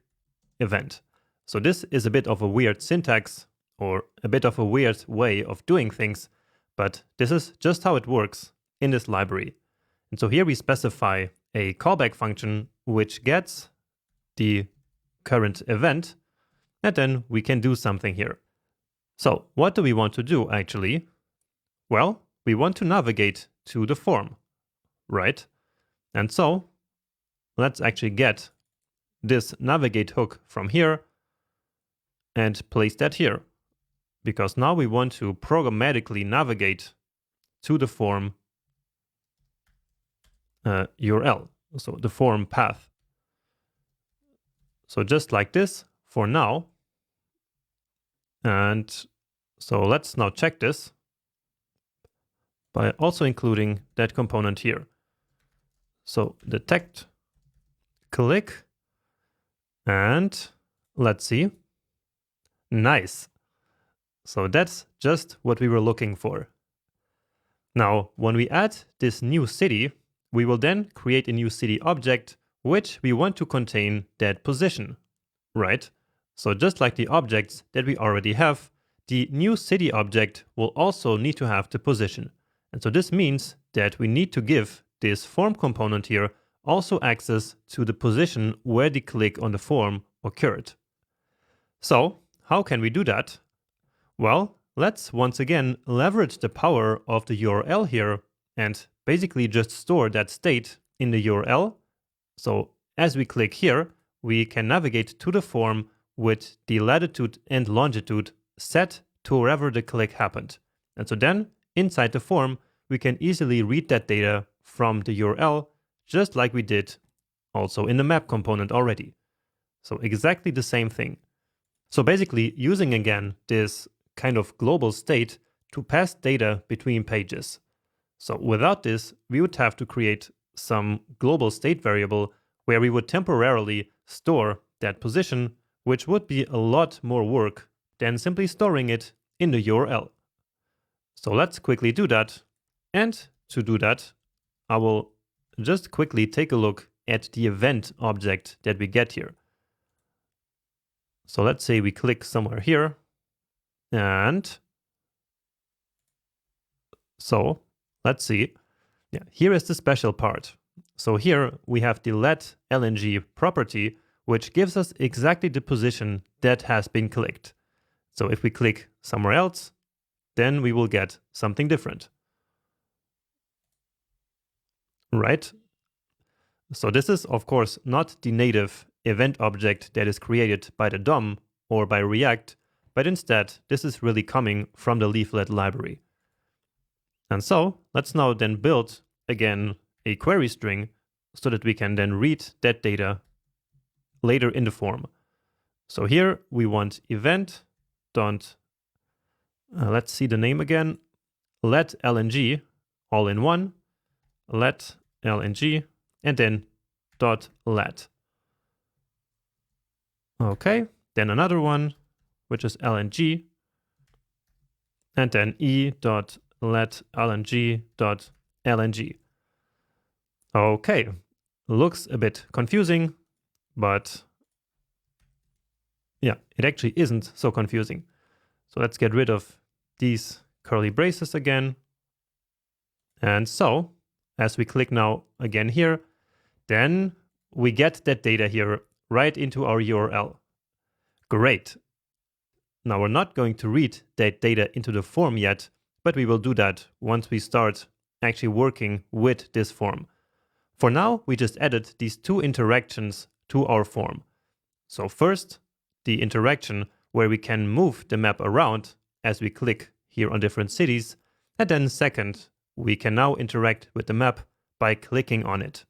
event. So this is a bit of a weird syntax or a bit of a weird way of doing things, but this is just how it works in this library. And so here we specify a callback function which gets the current event, and then we can do something here. So what do we want to do actually? Well, we want to navigate to the form, right? And so let's actually get this navigate hook from here and place that here, because now we want to programmatically navigate to the form URL, so the form path. So just like this for now. And so let's now check this by also including that component here. So detect click, and let's see. Nice. So that's just what we were looking for. Now, when we add this new city, we will then create a new city object, which we want to contain that position, right? So just like the objects that we already have, the new city object will also need to have the position. And so this means that we need to give this form component here also access to the position where the click on the form occurred. So how can we do that? Well, let's once again leverage the power of the URL here and basically just store that state in the URL. So as we click here, we can navigate to the form with the latitude and longitude set to wherever the click happened. And so then inside the form, we can easily read that data from the URL, just like we did also in the map component already. So exactly the same thing. So basically using again this kind of global state to pass data between pages. So without this, we would have to create some global state variable where we would temporarily store that position, which would be a lot more work than simply storing it in the URL. So let's quickly do that. And to do that, I will just quickly take a look at the event object that we get here. So let's say we click somewhere here. And so let's see. Yeah, here is the special part. So here we have the let LNG property, which gives us exactly the position that has been clicked. So if we click somewhere else, then we will get something different. Right? So this is, of course, not the native event object that is created by the DOM or by React, but instead, this is really coming from the Leaflet library. And so let's now then build, again, a query string so that we can then read that data later in the form. So here we want event dot, let's see the name again, let LNG, all in one, let LNG, and then dot let. Okay, then another one, which is LNG, and then e dot let LNG dot LNG. Okay, looks a bit confusing, but yeah, it actually isn't so confusing. So let's get rid of these curly braces again. And so, as we click now again here, then we get that data here right into our URL. Great. Now we're not going to read that data into the form yet, but we will do that once we start actually working with this form. For now, we just added these two interactions to our form. So first, the interaction where we can move the map around as we click here on different cities. And then second, we can now interact with the map by clicking on it.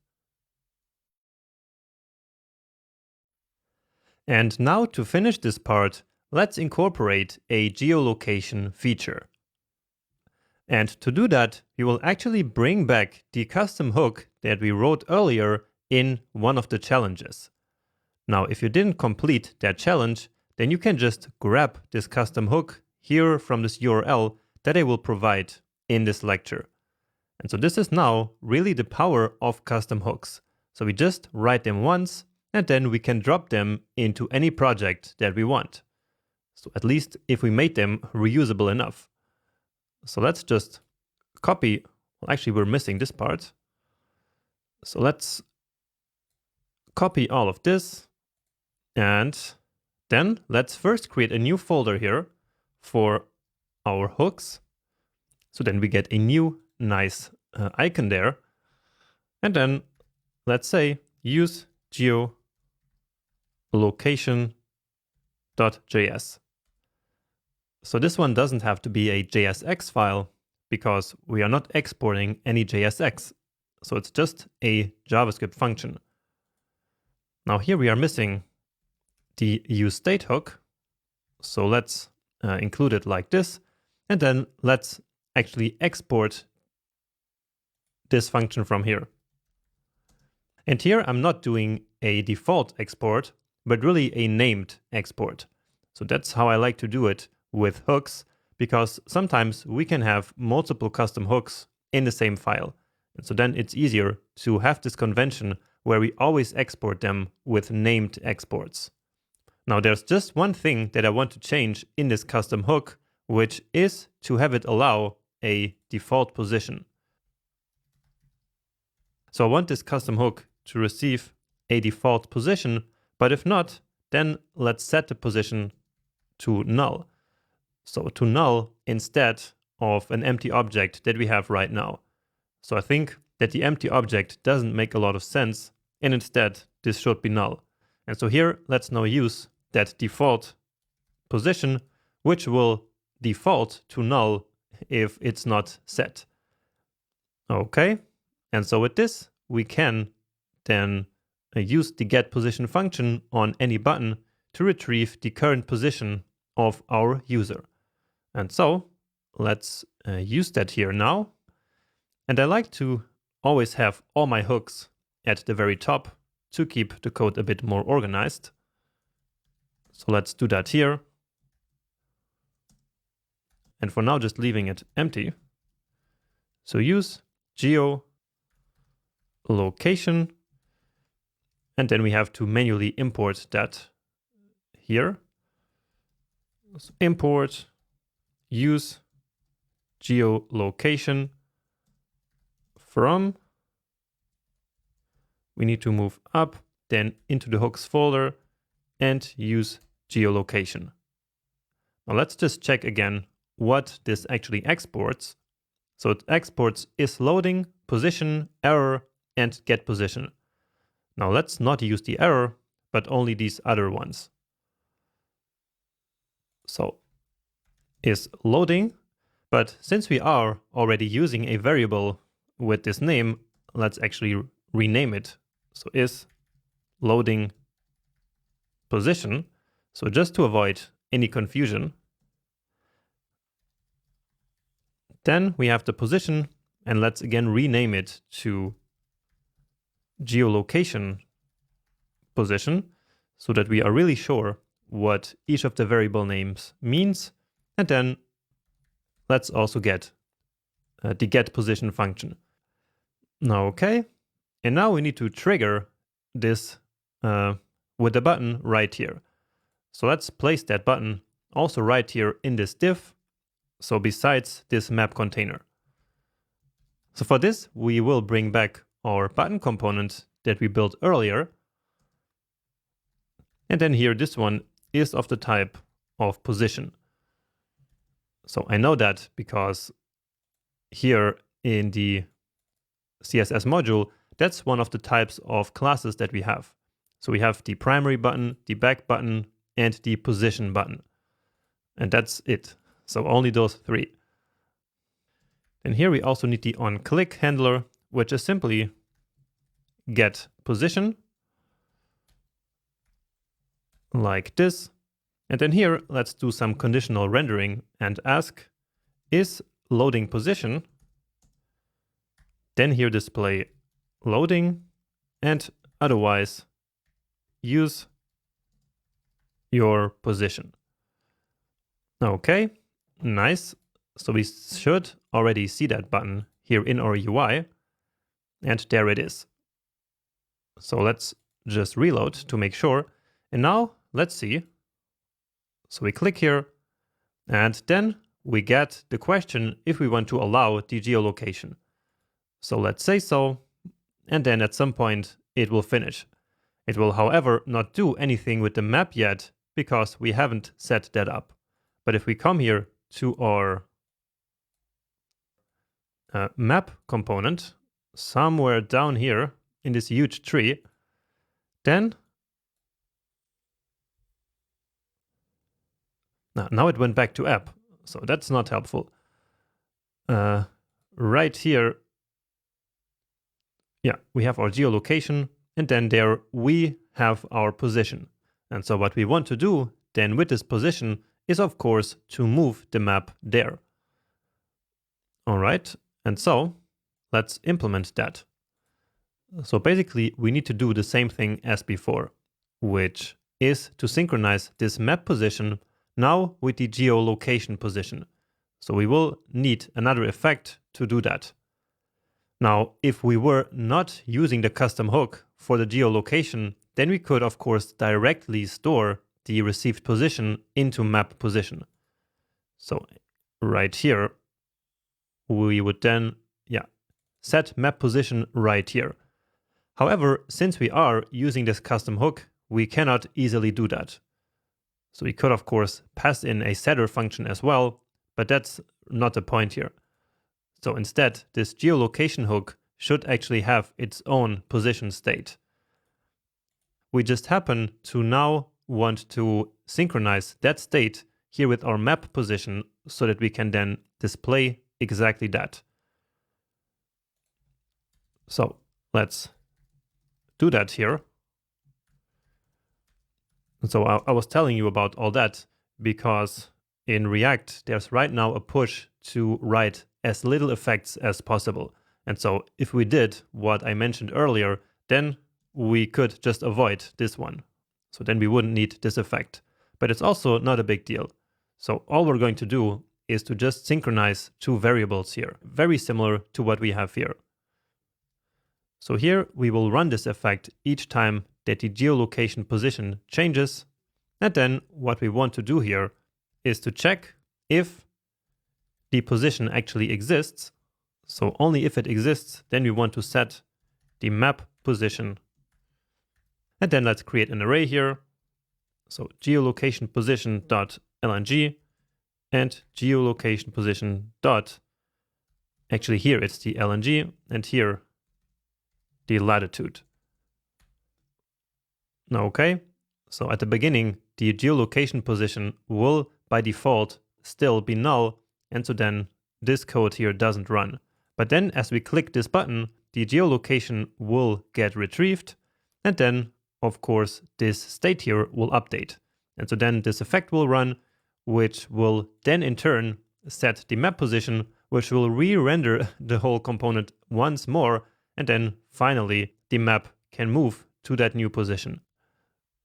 And now to finish this part, let's incorporate a geolocation feature. And to do that, we will actually bring back the custom hook that we wrote earlier in one of the challenges. Now, if you didn't complete that challenge, then you can just grab this custom hook here from this URL that I will provide in this lecture. And so this is now really the power of custom hooks. So we just write them once, and then we can drop them into any project that we want. So at least if we made them reusable enough. So let's just copy, well, actually we're missing this part. So let's copy all of this, and then let's first create a new folder here for our hooks. So then we get a new nice icon there. And then let's say use geolocation.js. So this one doesn't have to be a JSX file because we are not exporting any JSX. So it's just a JavaScript function. Now here we are missing the useState hook. So let's include it like this. And then let's actually export this function from here. And here I'm not doing a default export, but really a named export. So that's how I like to do it with hooks, because sometimes we can have multiple custom hooks in the same file. And so then it's easier to have this convention where we always export them with named exports. Now there's just one thing that I want to change in this custom hook, which is to have it allow a default position. So I want this custom hook to receive a default position, but if not, then let's set the position to null. So to null instead of an empty object that we have right now. So I think that the empty object doesn't make a lot of sense, and instead this should be null. And so here let's now use that default position, which will default to null if it's not set. Okay, and so with this we can then use the getPosition function on any button to retrieve the current position of our user. And so let's use that here now. And I like to always have all my hooks at the very top to keep the code a bit more organized. So let's do that here. And for now, just leaving it empty. So use geolocation. And then we have to manually import that here. So import use geolocation from. We need to move up, then into the hooks folder and use geolocation. Now let's just check again what this actually exports. So it exports is loading, position, error, and get position. Now let's not use the error, but only these other ones. So is loading, but since we are already using a variable with this name, let's actually rename it. So is loading position. So just to avoid any confusion, then we have the position, and let's again rename it to geolocation position so that we are really sure what each of the variable names means. And then let's also get the getPosition function. Now, okay. And now we need to trigger this with the button right here. So let's place that button also right here in this div. So besides this map container. So for this, we will bring back our button component that we built earlier. And then here, this one is of the type of position. So I know that because here in the CSS module, that's one of the types of classes that we have. So we have the primary button, the back button, and the position button. And that's it. So only those three. And here we also need the onClick handler, which is simply get position, like this. And then here, let's do some conditional rendering and ask, is loading position? Then here display loading, and otherwise use your position. Okay, nice. So we should already see that button here in our UI, and there it is. So let's just reload to make sure. And now let's see. So we click here, and then we get the question if we want to allow the geolocation. So let's say so, and then at some point it will finish. It will, however, not do anything with the map yet because we haven't set that up. But if we come here to our map component somewhere down here in this huge tree, then now it went back to app, so that's not helpful. Right here, yeah, we have our geolocation, and then there we have our position. And so what we want to do then with this position is, of course, to move the map there. All right, and so let's implement that. So basically, we need to do the same thing as before, which is to synchronize this map position now with the geolocation position. So we will need another effect to do that. Now, if we were not using the custom hook for the geolocation, then we could, of course, directly store the received position into map position. So right here, we would then, set map position right here. However, since we are using this custom hook, we cannot easily do that. So we could, of course, pass in a setter function as well, but that's not the point here. So instead, this geolocation hook should actually have its own position state. We just happen to now want to synchronize that state here with our map position so that we can then display exactly that. So let's do that here. So I was telling you about all that because in React, there's right now a push to write as little effects as possible. And so if we did what I mentioned earlier, then we could just avoid this one. So then we wouldn't need this effect. But it's also not a big deal. So all we're going to do is to just synchronize two variables here, very similar to what we have here. So here we will run this effect each time that the geolocation position changes. And then what we want to do here is to check if the position actually exists. So only if it exists, then we want to set the map position. And then let's create an array here. So geolocation position dot lng and geolocation position dot, actually here it's the lng and here the latitude. Okay, so at the beginning, the geolocation position will by default still be null, and so then this code here doesn't run. But then as we click this button, the geolocation will get retrieved, and then of course this state here will update. And so then this effect will run, which will then in turn set the map position, which will re-render the whole component once more, and then finally the map can move to that new position.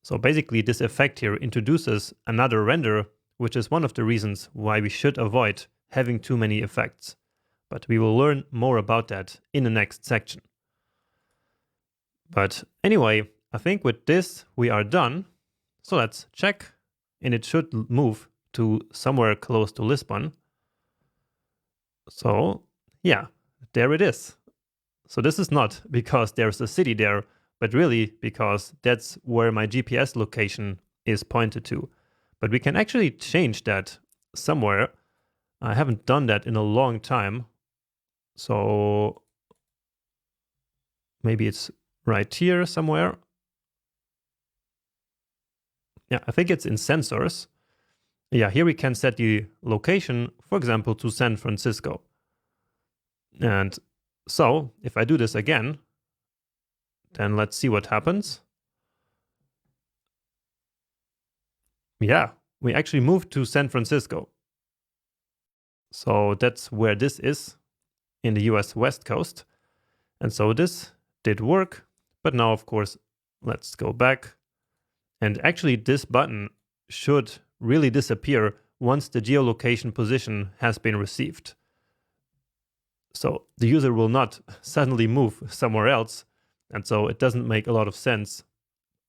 So basically this effect here introduces another render, which is one of the reasons why we should avoid having too many effects. But we will learn more about that in the next section. But anyway, I think with this we are done. So let's check, and it should move to somewhere close to Lisbon. So yeah, there it is. So this is not because there's a city there, but really because that's where my GPS location is pointed to. But we can actually change that somewhere. I haven't done that in a long time. So maybe it's right here somewhere. Yeah, I think it's in sensors. Yeah, here we can set the location, for example, to San Francisco. And so if I do this again, then let's see what happens. Yeah, we actually moved to San Francisco. So that's where this is in the US West Coast. And so this did work. But now, of course, let's go back. And actually, this button should really disappear once the geolocation position has been received. So the user will not suddenly move somewhere else. And so it doesn't make a lot of sense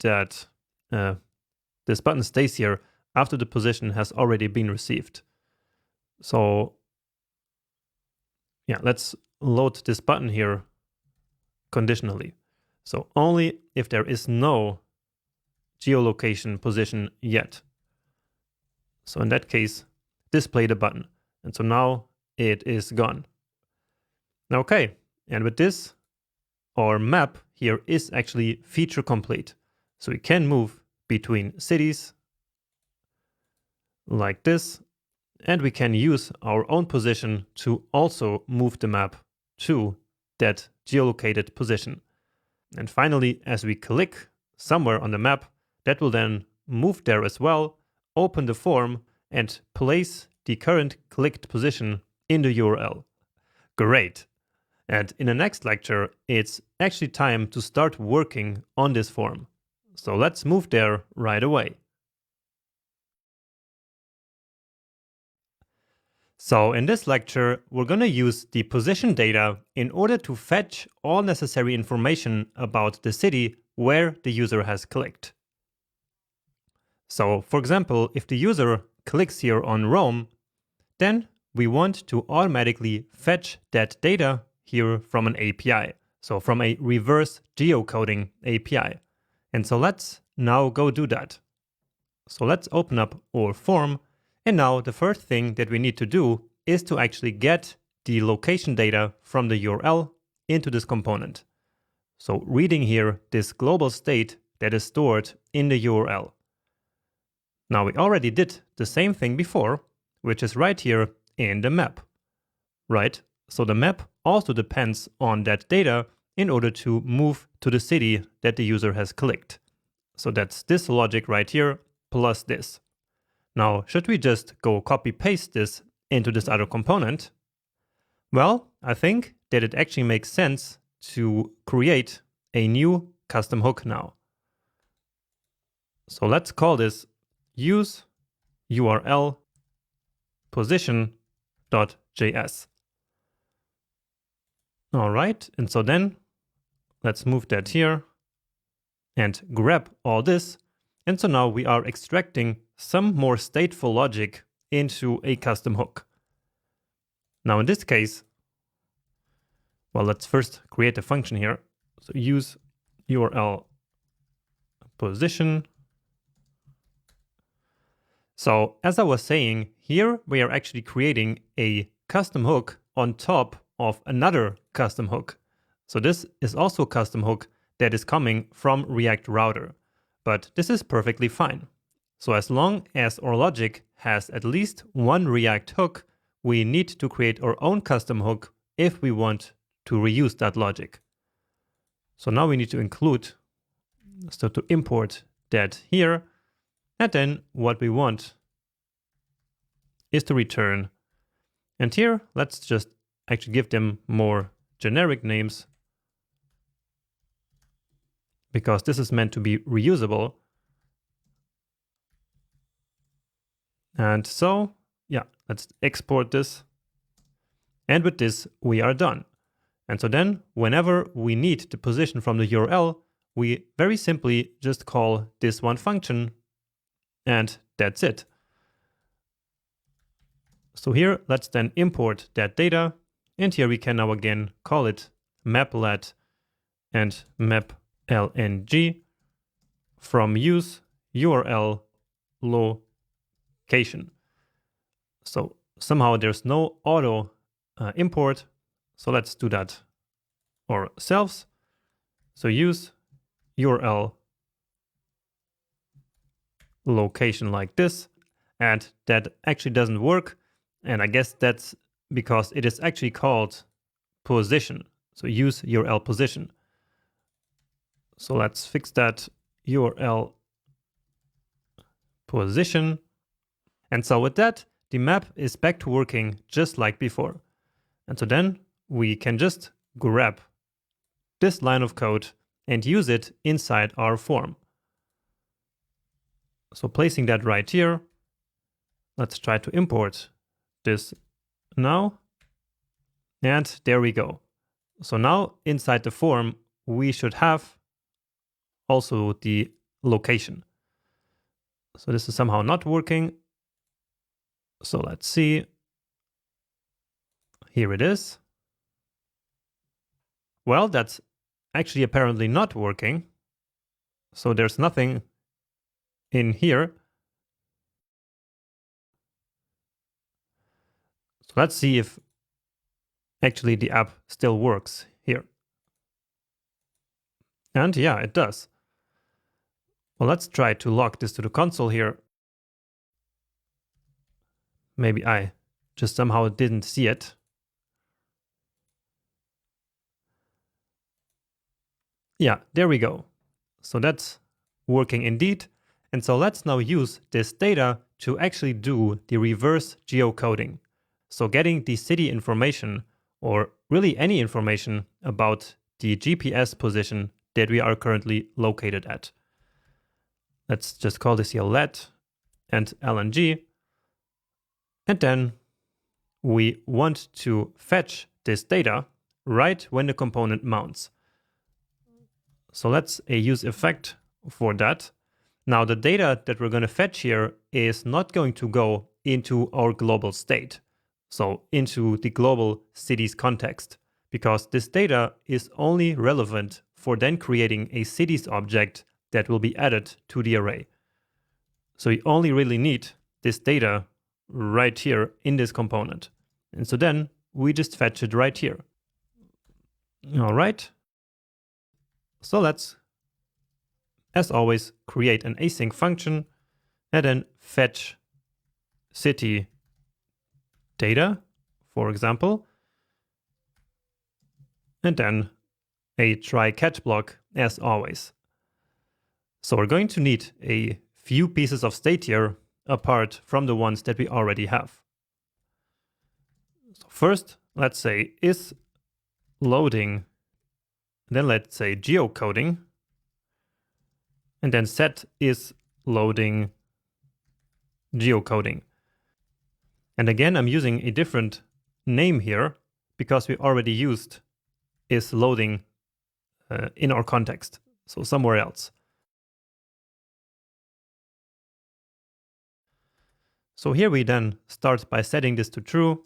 that this button stays here after the position has already been received. So yeah, let's load this button here conditionally. So only if there is no geolocation position yet. So in that case, display the button. And so now it is gone. Okay, and with this, our map here is actually feature complete. So we can move between cities like this, and we can use our own position to also move the map to that geolocated position. And finally, as we click somewhere on the map, that will then move there as well, open the form, and place the current clicked position in the URL. Great! And in the next lecture, it's actually time to start working on this form. So let's move there right away. So in this lecture, we're going to use the position data in order to fetch all necessary information about the city where the user has clicked. So for example, if the user clicks here on Rome, then we want to automatically fetch that data here from an API. So from a reverse geocoding API. And so let's now go do that. So let's open up our form. And now the first thing that we need to do is to actually get the location data from the URL into this component. So reading here this global state that is stored in the URL. Now we already did the same thing before, which is right here in the map, right? So the map also depends on that data in order to move to the city that the user has clicked. So that's this logic right here plus this. Now, should we just go copy paste this into this other component? Well, I think that it actually makes sense to create a new custom hook now. So let's call this use URL position.js. All right, and so then let's move that here and grab all this. And so now we are extracting some more stateful logic into a custom hook. Now in this case, well, let's first create a function here. So use URL position. So as I was saying, here we are actually creating a custom hook on top of another custom hook. So this is also a custom hook that is coming from React Router, but this is perfectly fine. So as long as our logic has at least one React hook, we need to create our own custom hook if we want to reuse that logic. So now we need to include, so to import that here, and then what we want is to return. And here, let's just actually give them more generic names, because this is meant to be reusable. And so, yeah, let's export this. And with this, we are done. And so then, whenever we need the position from the URL, we very simply just call this one function, and that's it. So here, let's then import that data. And here we can now again call it maplet and maplng from use URL location. So somehow there's no auto import. So let's do that ourselves. So use URL location like this. And that actually doesn't work. And I guess that's because it is actually called position. So use URL position. So let's fix that URL position. And so with that, the map is back to working just like before. And so then we can just grab this line of code and use it inside our form. So placing that right here, let's try to import this now. And there we go. So now inside the form, we should have also the location. So this is somehow not working. So let's see. Here it is. Well, that's actually apparently not working. So there's nothing in here. So let's see if actually the app still works here. And yeah, it does. Well, let's try to log this to the console here. Maybe I just somehow didn't see it. Yeah, there we go. So that's working indeed. And so let's now use this data to actually do the reverse geocoding. So getting the city information, or really any information about the GPS position that we are currently located at. Let's just call this here let and LNG. And then we want to fetch this data right when the component mounts. So let's use effect for that. Now the data that we're going to fetch here is not going to go into our global state, so into the global cities context, because this data is only relevant for then creating a cities object that will be added to the array. So you only really need this data right here in this component. And so then we just fetch it right here. All right. So let's, as always, create an async function and then fetch city data, for example, and then a try catch block as always. So we're going to need a few pieces of state here apart from the ones that we already have. So first, let's say is loading, then let's say geocoding, and then set is loading geocoding. And again, I'm using a different name here because we already used is loading in our context, so somewhere else. So here we then start by setting this to true.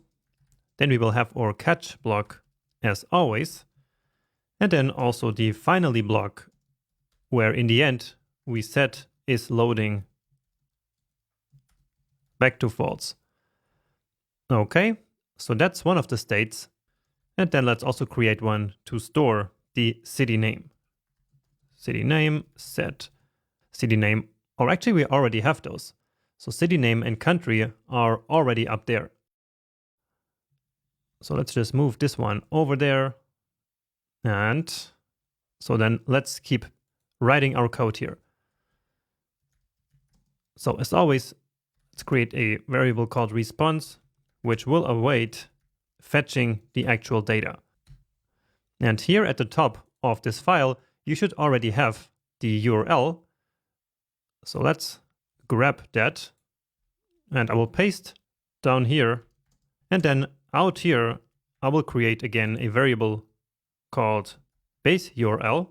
Then we will have our catch block as always. And then also the finally block, where in the end we set is loading back to false. Okay, so that's one of the states. And then let's also create one to store the city name. City name, set city name, or actually we already have those. So city name and country are already up there. So let's just move this one over there. And so then let's keep writing our code here. So as always, let's create a variable called response, which will await fetching the actual data. And here at the top of this file, you should already have the URL. So let's grab that and I will paste down here. And then out here, I will create again a variable called base URL.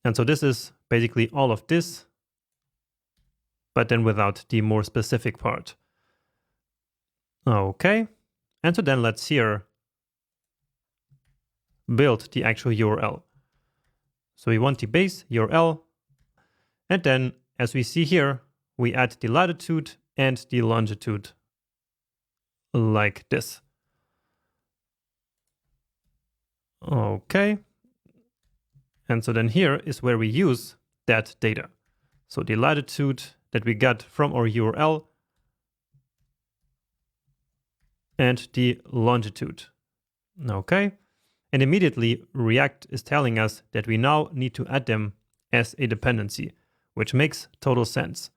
And so this is basically all of this, but then without the more specific part. Okay. And so then let's here build the actual URL. So we want the base URL. And then as we see here, we add the latitude and the longitude like this. Okay. And so then here is where we use that data. So the latitude that we got from our URL and the longitude. Okay. And immediately React is telling us that we now need to add them as a dependency, which makes total sense.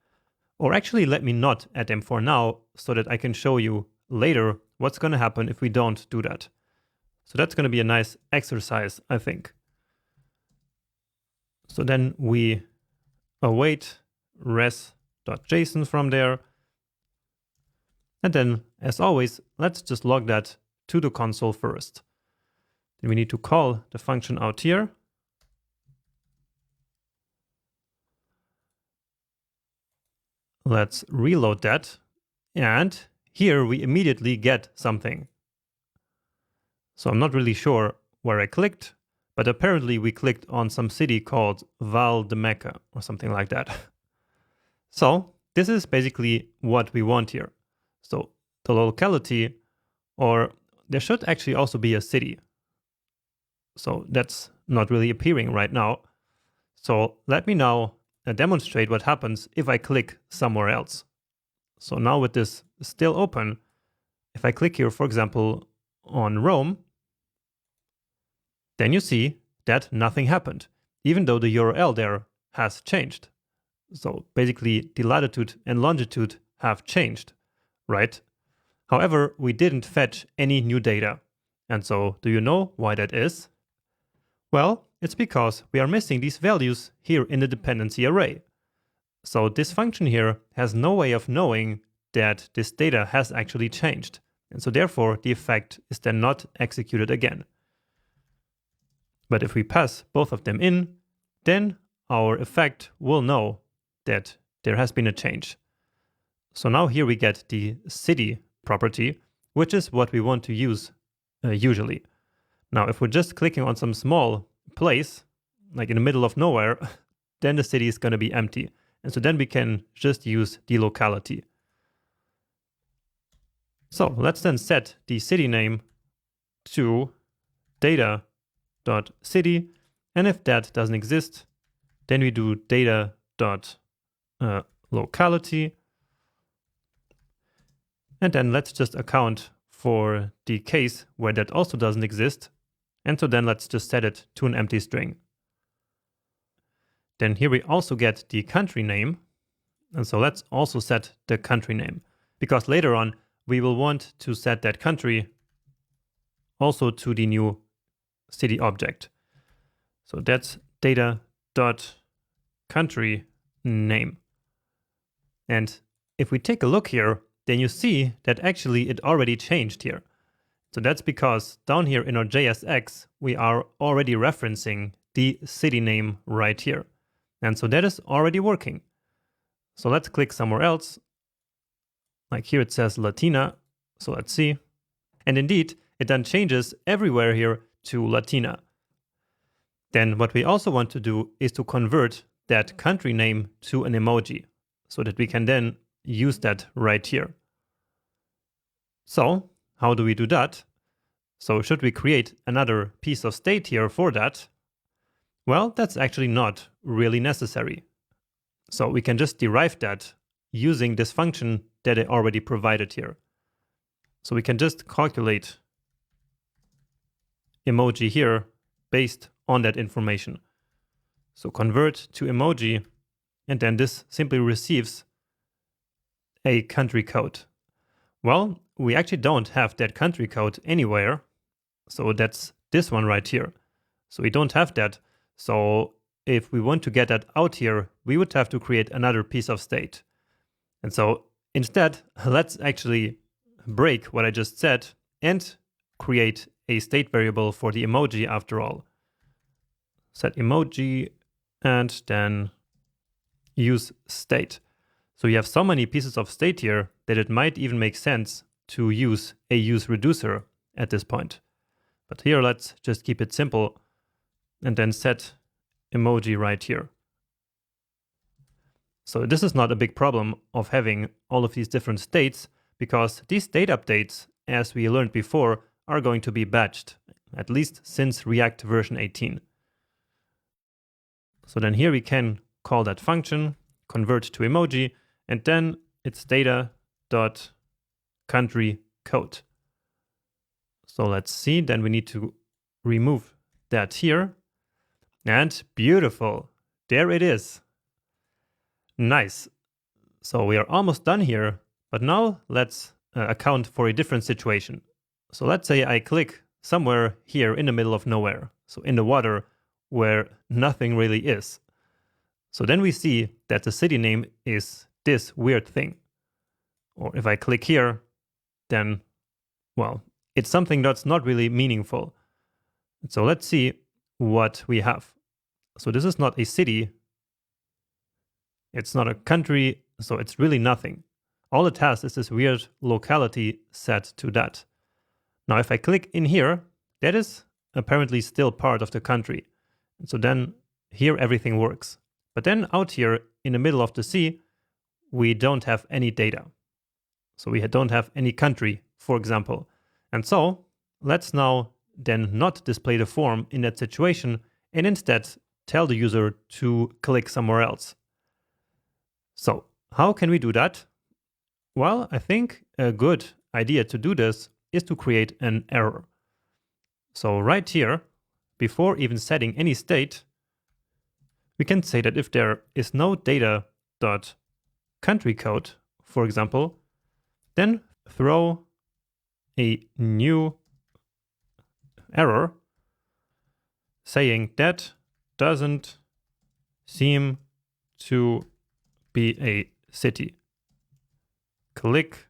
Or actually let me not add them for now so that I can show you later what's going to happen if we don't do that. So that's going to be a nice exercise, I think. So then we await res.json from there. And then, as always, let's just log that to the console first. Then we need to call the function out here. Let's reload that. And here we immediately get something. So I'm not really sure where I clicked, but apparently we clicked on some city called Val de Mecca or something like that. So this is basically what we want here. So the locality Or there should actually also be a city. So that's not really appearing right now. So let me now demonstrate what happens if I click somewhere else. So now with this still open, if I click here, for example, on Rome, then you see that nothing happened, even though the URL there has changed. So basically the latitude and longitude have changed, right? However, we didn't fetch any new data. And so do you know why that is? Well, it's because we are missing these values here in the dependency array. So this function here has no way of knowing that this data has actually changed. And so therefore the effect is then not executed again. But if we pass both of them in, then our effect will know that there has been a change. So now here we get the city property, which is what we want to use usually. Now, if we're just clicking on some small place, like in the middle of nowhere, then the city is going to be empty. And so then we can just use the locality. So let's then set the city name to data.city. And if that doesn't exist, then we do data.locality. And then let's just account for the case where that also doesn't exist. And so then let's just set it to an empty string. Then here we also get the country name. And so let's also set the country name, because later on we will want to set that country also to the new city object. So that's data.country name. And if we take a look here, then you see that actually it already changed here. So that's because down here in our JSX, we are already referencing the city name right here. And so that is already working. So let's click somewhere else. Like here it says Latina. So let's see. And indeed, it then changes everywhere here to Latina. Then what we also want to do is to convert that country name to an emoji so that we can then use that right here. So how do we do that? So should we create another piece of state here for that? Well, that's actually not really necessary. So we can just derive that using this function that I already provided here. So we can just calculate emoji here based on that information. So convert to emoji, and then this simply receives a country code. Well, we actually don't have that country code anywhere. So that's this one right here. So we don't have that. So if we want to get that out here, we would have to create another piece of state. And so instead, let's actually break what I just said and create a state variable for the emoji after all. Set emoji and then use state. So you have so many pieces of state here that it might even make sense to use a use reducer at this point. But here, let's just keep it simple and then set emoji right here. So this is not a big problem of having all of these different states, because these state updates, as we learned before, are going to be batched, at least since React version 18. So then here we can call that function, convert to emoji, and then it's data.country code. So let's see, then we need to remove that here. And beautiful, there it is. Nice. So we are almost done here, but now let's account for a different situation. So let's say I click somewhere here in the middle of nowhere, so in the water where nothing really is. So then we see that the city name is this weird thing. Or if I click here, then, well, it's something that's not really meaningful. So let's see what we have. So this is not a city. It's not a country, so it's really nothing. All it has is this weird locality set to that. Now, if I click in here, that is apparently still part of the country. And so then here everything works. But then out here in the middle of the sea, we don't have any data. So we don't have any country, for example. And so let's now then not display the form in that situation and instead tell the user to click somewhere else. So how can we do that? Well, I think a good idea to do this is to create an error. So right here, before even setting any state, we can say that if there is no data.country code, for example, then throw a new error saying that doesn't seem to be a city. Click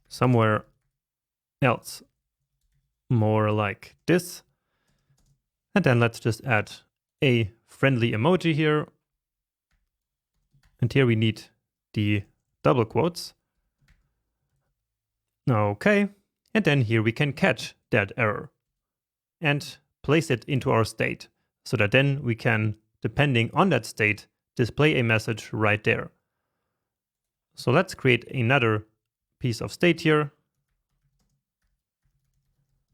somewhere else. More like this. And then let's just add a friendly emoji here. And here we need the double quotes. Okay. And then here we can catch that error and place it into our state so that then we can, depending on that state, display a message right there. So let's create another piece of state here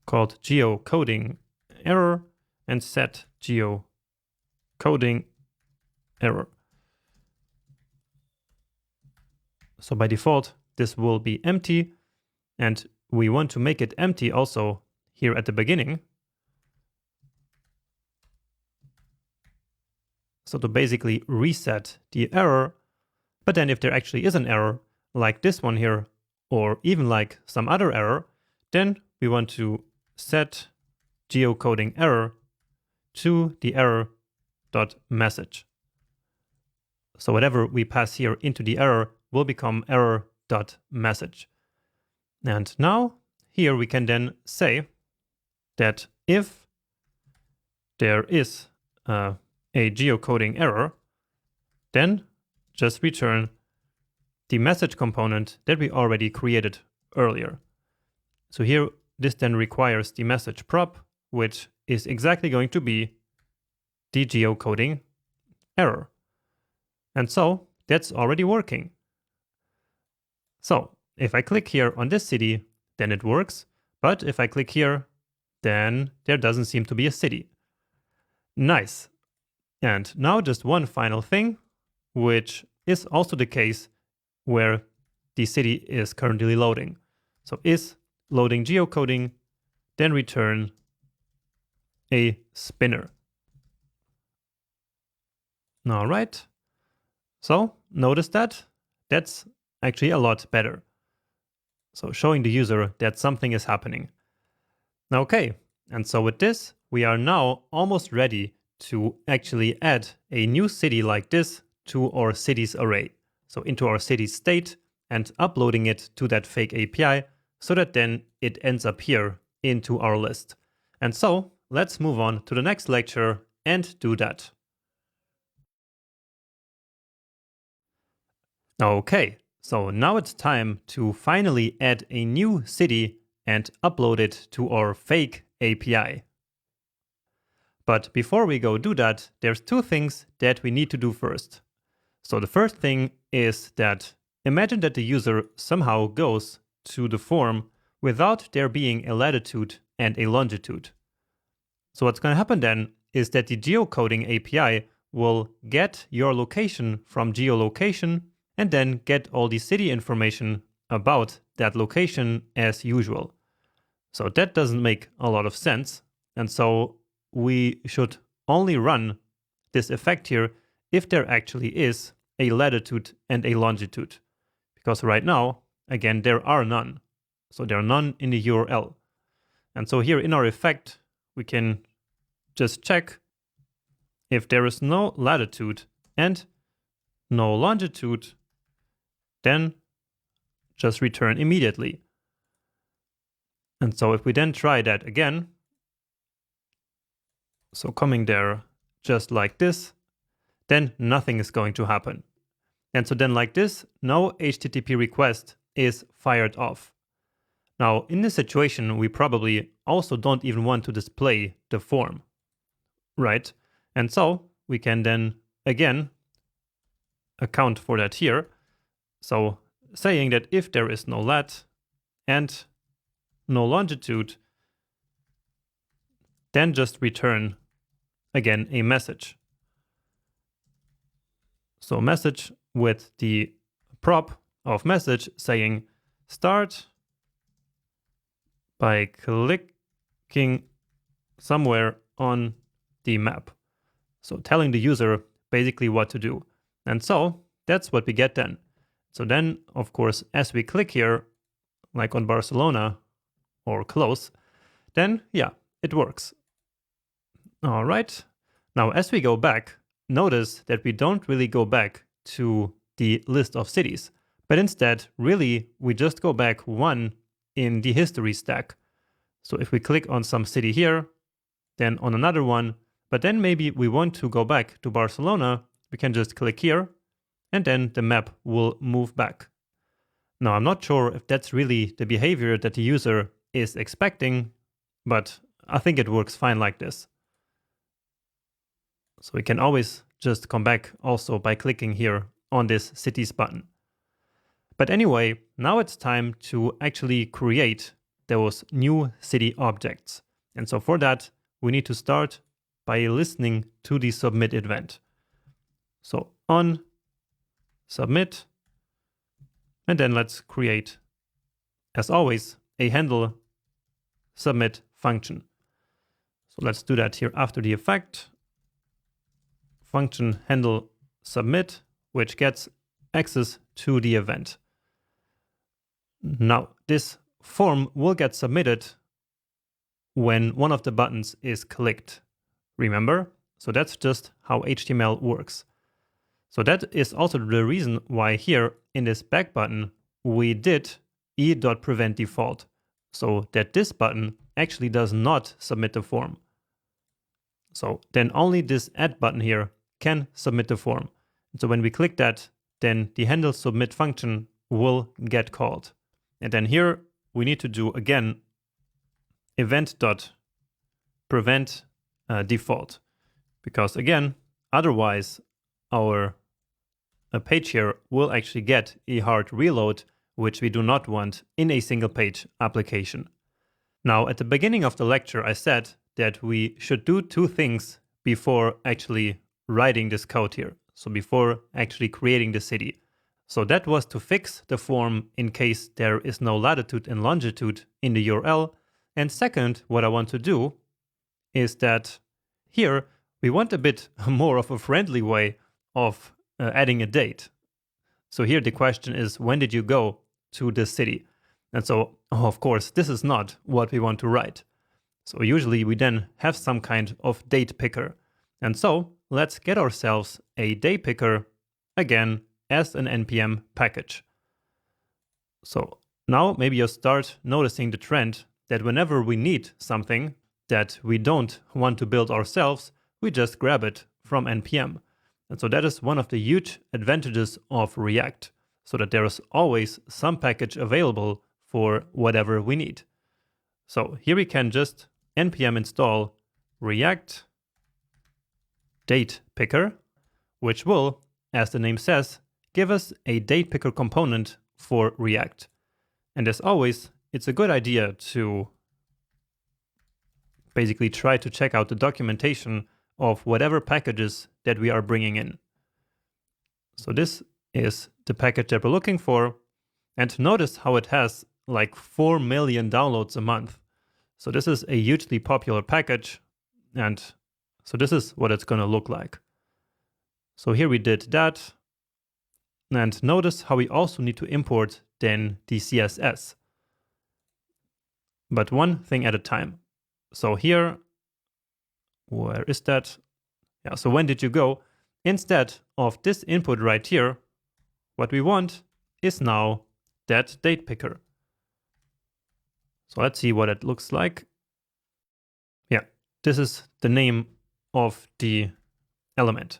called geocoding error and set geocoding error. So by default, this will be empty, and we want to make it empty also here at the beginning. So to basically reset the error, but then if there actually is an error, like this one here, or even like some other error, then we want to set geocoding error to the error.message. So whatever we pass here into the error will become error.message. And now here we can then say that if there is a geocoding error, then just return the message component that we already created earlier. So here, this then requires the message prop, which is exactly going to be the geocoding error. And so that's already working. So if I click here on this city, then it works. But if I click here, then there doesn't seem to be a city. Nice. And now just one final thing, which is also the case where the city is currently loading. So is loading geocoding, then return a spinner. All right. So notice that that's actually a lot better. So showing the user that something is happening. Okay. And so with this, we are now almost ready to actually add a new city like this to our cities array. So into our city state and uploading it to that fake API so that then it ends up here into our list. And so let's move on to the next lecture and do that. Okay, so now it's time to finally add a new city and upload it to our fake API. But before we go do that, there's two things that we need to do first. So the first thing is that imagine that the user somehow goes to the form without there being a latitude and a longitude. So what's going to happen then is that the geocoding API will get your location from geolocation and then get all the city information about that location as usual. So that doesn't make a lot of sense. And so we should only run this effect here if there actually is a latitude and a longitude. Because right now, again, there are none. So there are none in the URL. And so here in our effect, we can just check if there is no latitude and no longitude, then just return immediately. And so if we then try that again, so coming there just like this, then nothing is going to happen. And so then like this, no HTTP request is fired off. Now in this situation, we probably also don't even want to display the form, right? And so we can then again account for that here. So saying that if there is no lat and no longitude, then just return again a message. So message with the prop of message saying start by clicking somewhere on the map. So telling the user basically what to do. And so that's what we get then. So then, of course, as we click here, like on Barcelona or close, then yeah, it works. All right. Now, as we go back, notice that we don't really go back to the list of cities, but instead, really, we just go back one in the history stack. So if we click on some city here, then on another one, but then maybe we want to go back to Barcelona, we can just click here, and then the map will move back. Now, I'm not sure if that's really the behavior that the user is expecting, but I think it works fine like this. So we can always just come back also by clicking here on this cities button. But anyway, now it's time to actually create those new city objects. And so for that, we need to start by listening to the submit event. So on submit, and then let's create, as always, a handle submit function. So let's do that here after the effect. Function handle submit, which gets access to the event. Now, this form will get submitted when one of the buttons is clicked. Remember? So that's just how HTML works. So that is also the reason why here in this back button, we did e.prevent default, so that this button actually does not submit the form. So then only this add button here can submit the form. So when we click that, then the handle submit function will get called. And then here we need to do again event.prevent default, because again, otherwise our page here will actually get a hard reload, which we do not want in a single page application. Now, at the beginning of the lecture, I said that we should do two things before actually writing this code here. So before actually creating the city. So that was to fix the form in case there is no latitude and longitude in the URL. And second, what I want to do is that here we want a bit more of a friendly way of adding a date. So here the question is, when did you go to this city? And so, of course, this is not what we want to write. So usually we then have some kind of date picker. And so let's get ourselves a day picker again as an NPM package. So now maybe you'll start noticing the trend that whenever we need something that we don't want to build ourselves, we just grab it from NPM. And so that is one of the huge advantages of React, so that there is always some package available for whatever we need. So here we can just npm install React date picker, which will, as the name says, give us a date picker component for React. And as always, it's a good idea to basically try to check out the documentation of whatever packages that we are bringing in. So this is the package that we're looking for. And notice how it has like 4 million downloads a month. So this is a hugely popular package. And so this is what it's going to look like. So here we did that. And notice how we also need to import then the CSS. But one thing at a time. So here, where is that? Yeah, so when did you go? Instead of this input right here, what we want is now that date picker. So let's see what it looks like. Yeah, this is the name of the element.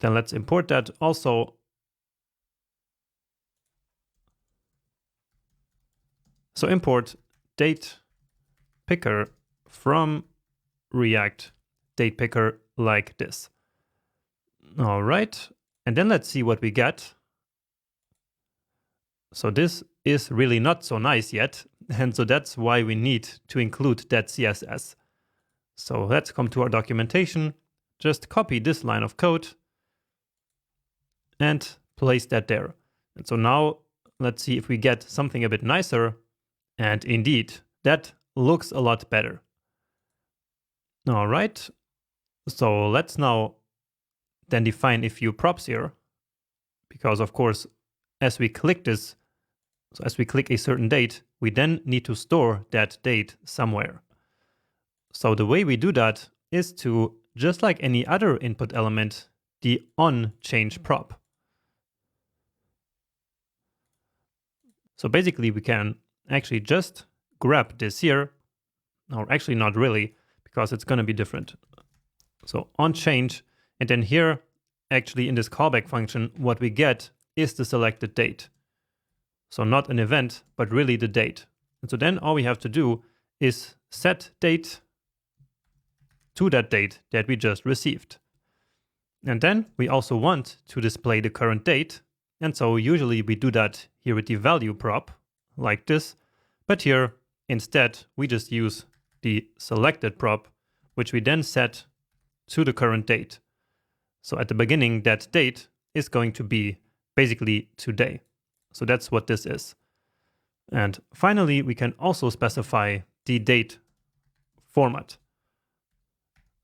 Then let's import that also. So import date picker from React date picker like this. All right. And then let's see what we get. So this is really not so nice yet. And so that's why we need to include that CSS. So let's come to our documentation, just copy this line of code and place that there. And so now let's see if we get something a bit nicer. And indeed, that looks a lot better. All right. So let's now then define a few props here, because of course, as we click this, so as we click a certain date, we then need to store that date somewhere. So the way we do that is to, just like any other input element, the onChange prop. So basically we can actually just grab this here, or actually not really, because it's going to be different. So onChange, and then here, actually in this callback function, what we get is the selected date. So not an event, but really the date. And so then all we have to do is set date to that date that we just received. And then we also want to display the current date. And so usually we do that here with the value prop, like this. But here, instead, we just use the selected prop, which we then set to the current date. So at the beginning, that date is going to be basically today. So that's what this is. And finally, we can also specify the date format.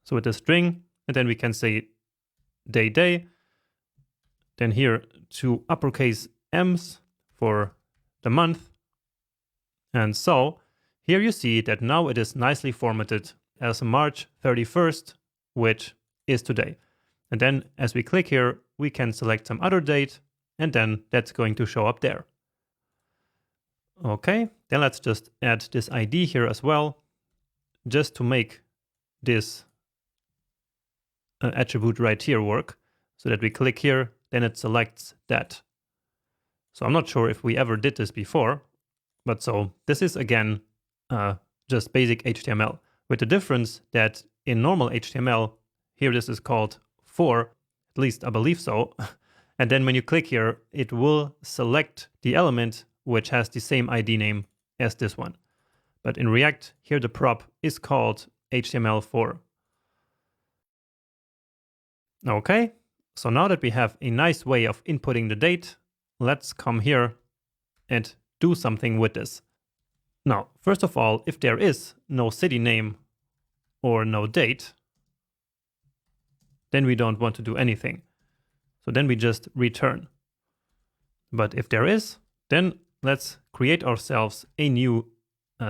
So with a string, and then we can say day, then here 2 uppercase M's for the month. And so here you see that now it is nicely formatted as March 31st, which is today. And then as we click here, we can select some other date, and then that's going to show up there. Okay, then let's just add this ID here as well, just to make this attribute right here work, so that we click here, then it selects that. So I'm not sure if we ever did this before, but so this is again just basic HTML, with the difference that in normal HTML, here this is called for, at least I believe so. And then when you click here, it will select the element which has the same ID name as this one. But in React, here the prop is called HTML4. Okay, so now that we have a nice way of inputting the date, let's come here and do something with this. Now, first of all, if there is no city name or no date, then we don't want to do anything. So then we just return. But if there is, then let's create ourselves a new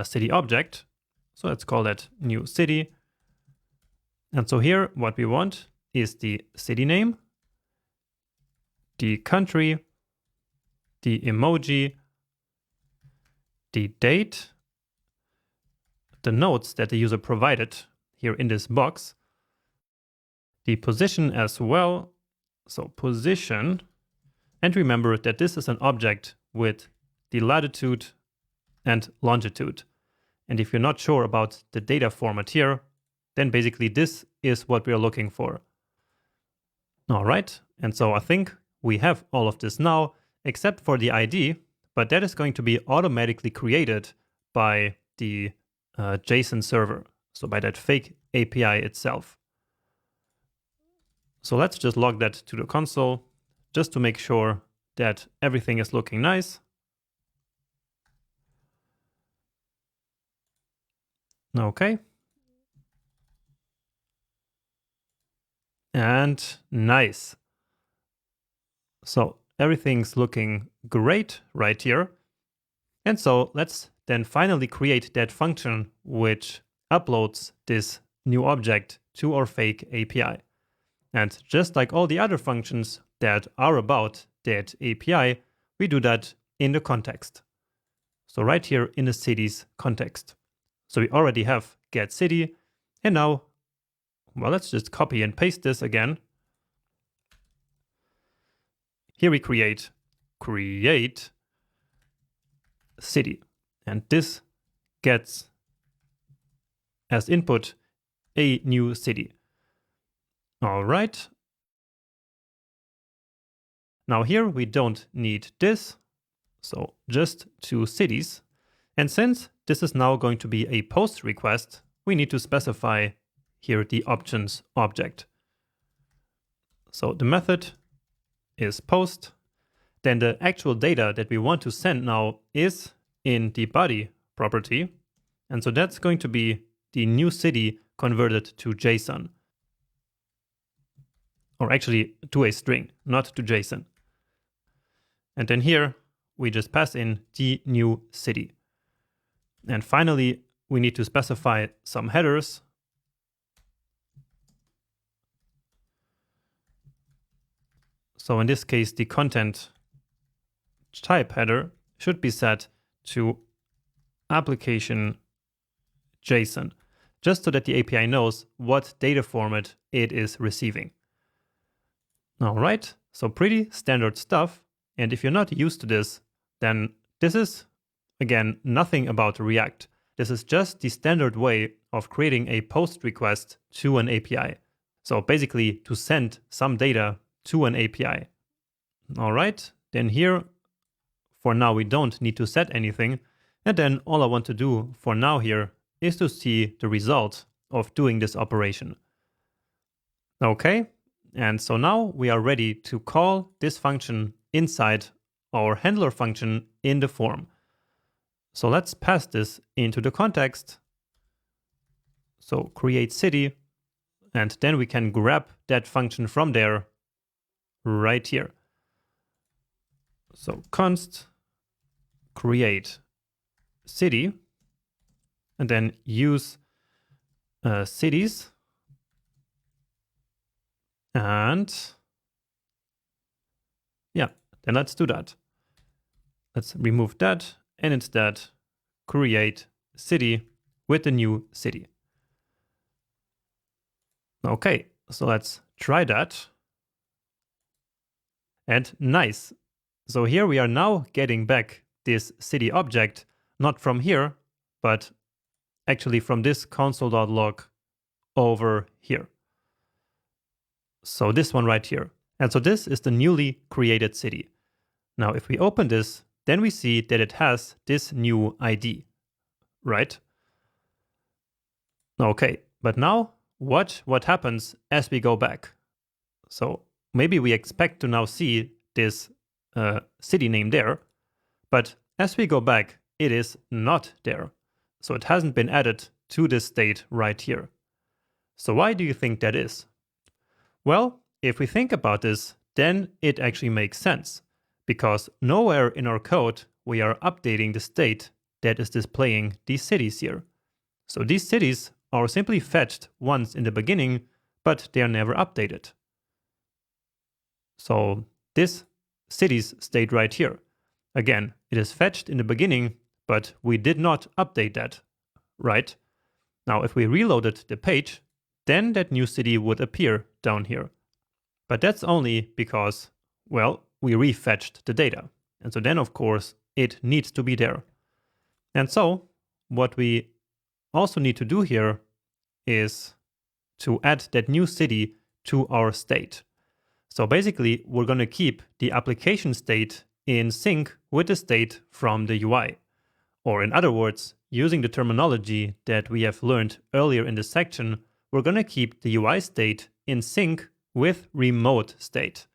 city object. So let's call that new city. And so here what we want is the city name, the country, the emoji, the date, the notes that the user provided here in this box, the position as well. So position, and remember that this is an object with the latitude and longitude. And if you're not sure about the data format here, then basically this is what we are looking for. All right, and so I think we have all of this now, except for the ID, but that is going to be automatically created by the JSON server, so by that fake API itself. So let's just log that to the console, just to make sure that everything is looking nice. Okay. And nice. So everything's looking great right here. And so let's then finally create that function which uploads this new object to our fake API. And just like all the other functions that are about that API, we do that in the context. So right here in the cities context. So we already have get city, and now, well, let's just copy and paste this again. Here we create city, and this gets as input a new city. All right. Now here we don't need this, So just 2 cities. And since this is now going to be a post request, we need to specify here the options object. So the method is post. Then the actual data that we want to send now is in the body property. And so that's going to be the new city converted to JSON. Or actually to a string, not to JSON. And then here we just pass in the new city. And finally, we need to specify some headers. So in this case, the content type header should be set to application JSON, just so that the API knows what data format it is receiving. All right, so pretty standard stuff. And if you're not used to this, then this is, again, nothing about React. This is just the standard way of creating a post request to an API. So basically to send some data to an API. All right, then here, for now, we don't need to set anything. And then all I want to do for now here is to see the result of doing this operation. Okay, and so now we are ready to call this function inside our handler function in the form. So let's pass this into the context. So create city, and then we can grab that function from there right here. So const create city, and then use cities, and yeah, then let's do that. Let's remove that and instead create city with the new city. Okay, so let's try that. And nice. So here we are now getting back this city object, not from here, but actually from this console.log over here. So this one right here. And so this is the newly created city. Now, if we open this, then we see that it has this new ID, right? Okay, but now what happens as we go back? So maybe we expect to now see this city name there, but as we go back, it is not there. So it hasn't been added to this state right here. So why do you think that is? Well, if we think about this, then it actually makes sense, because nowhere in our code we are updating the state that is displaying these cities here. So these cities are simply fetched once in the beginning, but they are never updated. So this cities state right here. Again, it is fetched in the beginning, but we did not update that, right? Now, if we reloaded the page, then that new city would appear down here. But that's only because, well, we refetched the data. And so then, of course, it needs to be there. And so what we also need to do here is to add that new city to our state. So basically, we're going to keep the application state in sync with the state from the UI. Or in other words, using the terminology that we have learned earlier in this section, we're going to keep the UI state in sync with remote state.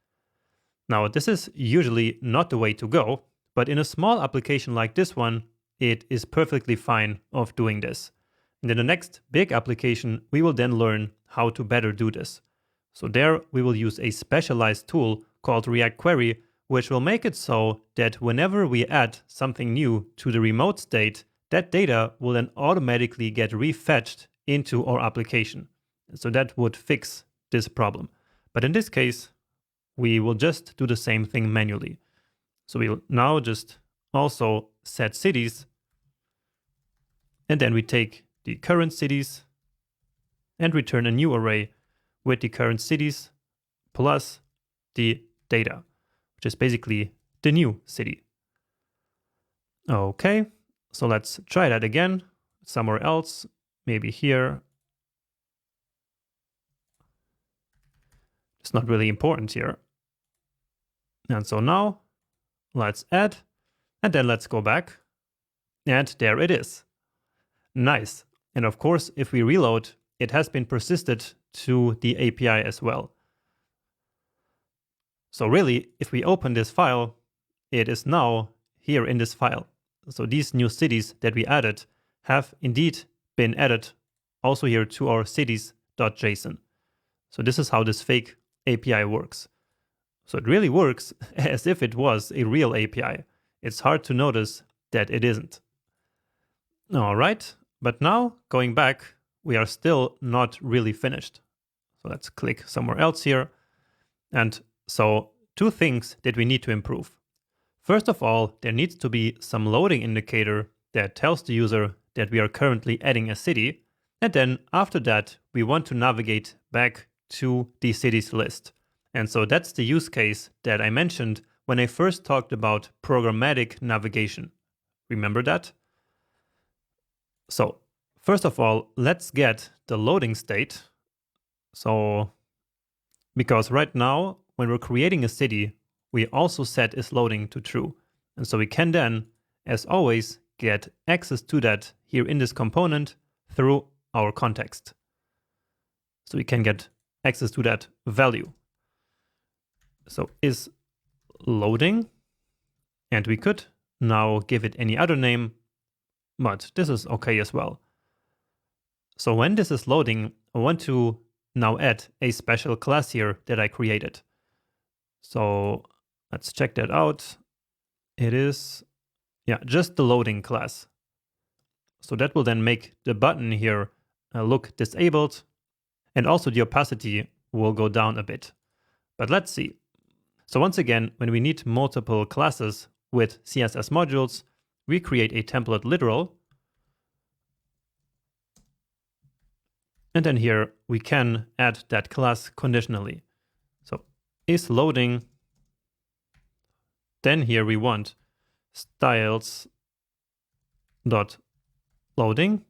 Now, this is usually not the way to go, but in a small application like this one, it is perfectly fine of doing this. And in the next big application, we will then learn how to better do this. So there we will use a specialized tool called React Query, which will make it so that whenever we add something new to the remote state, that data will then automatically get refetched into our application. So that would fix this problem. But in this case, we will just do the same thing manually. So we'll now just also set cities, and then we take the current cities and return a new array with the current cities plus the data, which is basically the new city. Okay, so let's try that again somewhere else, maybe here. It's not really important here. And so now let's add, And then let's go back. And there it is. Nice. And of course, if we reload, it has been persisted to the API as well. So really, if we open this file, it is now here in this file. So these new cities that we added have indeed been added also here to our cities.json. So this is how this fake API works. So it really works as if it was a real API. It's hard to notice that it isn't. All right, but now going back, we are still not really finished. So let's click somewhere else here. And so two things that we need to improve. First of all, there needs to be some loading indicator that tells the user that we are currently adding a city. And then after that, we want to navigate back to the cities list. And so that's the use case that I mentioned when I first talked about programmatic navigation. Remember that? So first of all, let's get the loading state. So because right now, when we're creating a city, we also set is loading to true. And so we can then, as always, get access to that here in this component through our context. So we can get access to that value. So is loading, and we could now give it any other name, but this is okay as well. So when this is loading, I want to now add a special class here that I created. So let's check that out. It is, just the loading class. So that will then make the button here look disabled, and also the opacity will go down a bit. But let's see. So once again, when we need multiple classes with CSS modules, we create a template literal. And then here we can add that class conditionally. So is loading, then here we want styles.loading,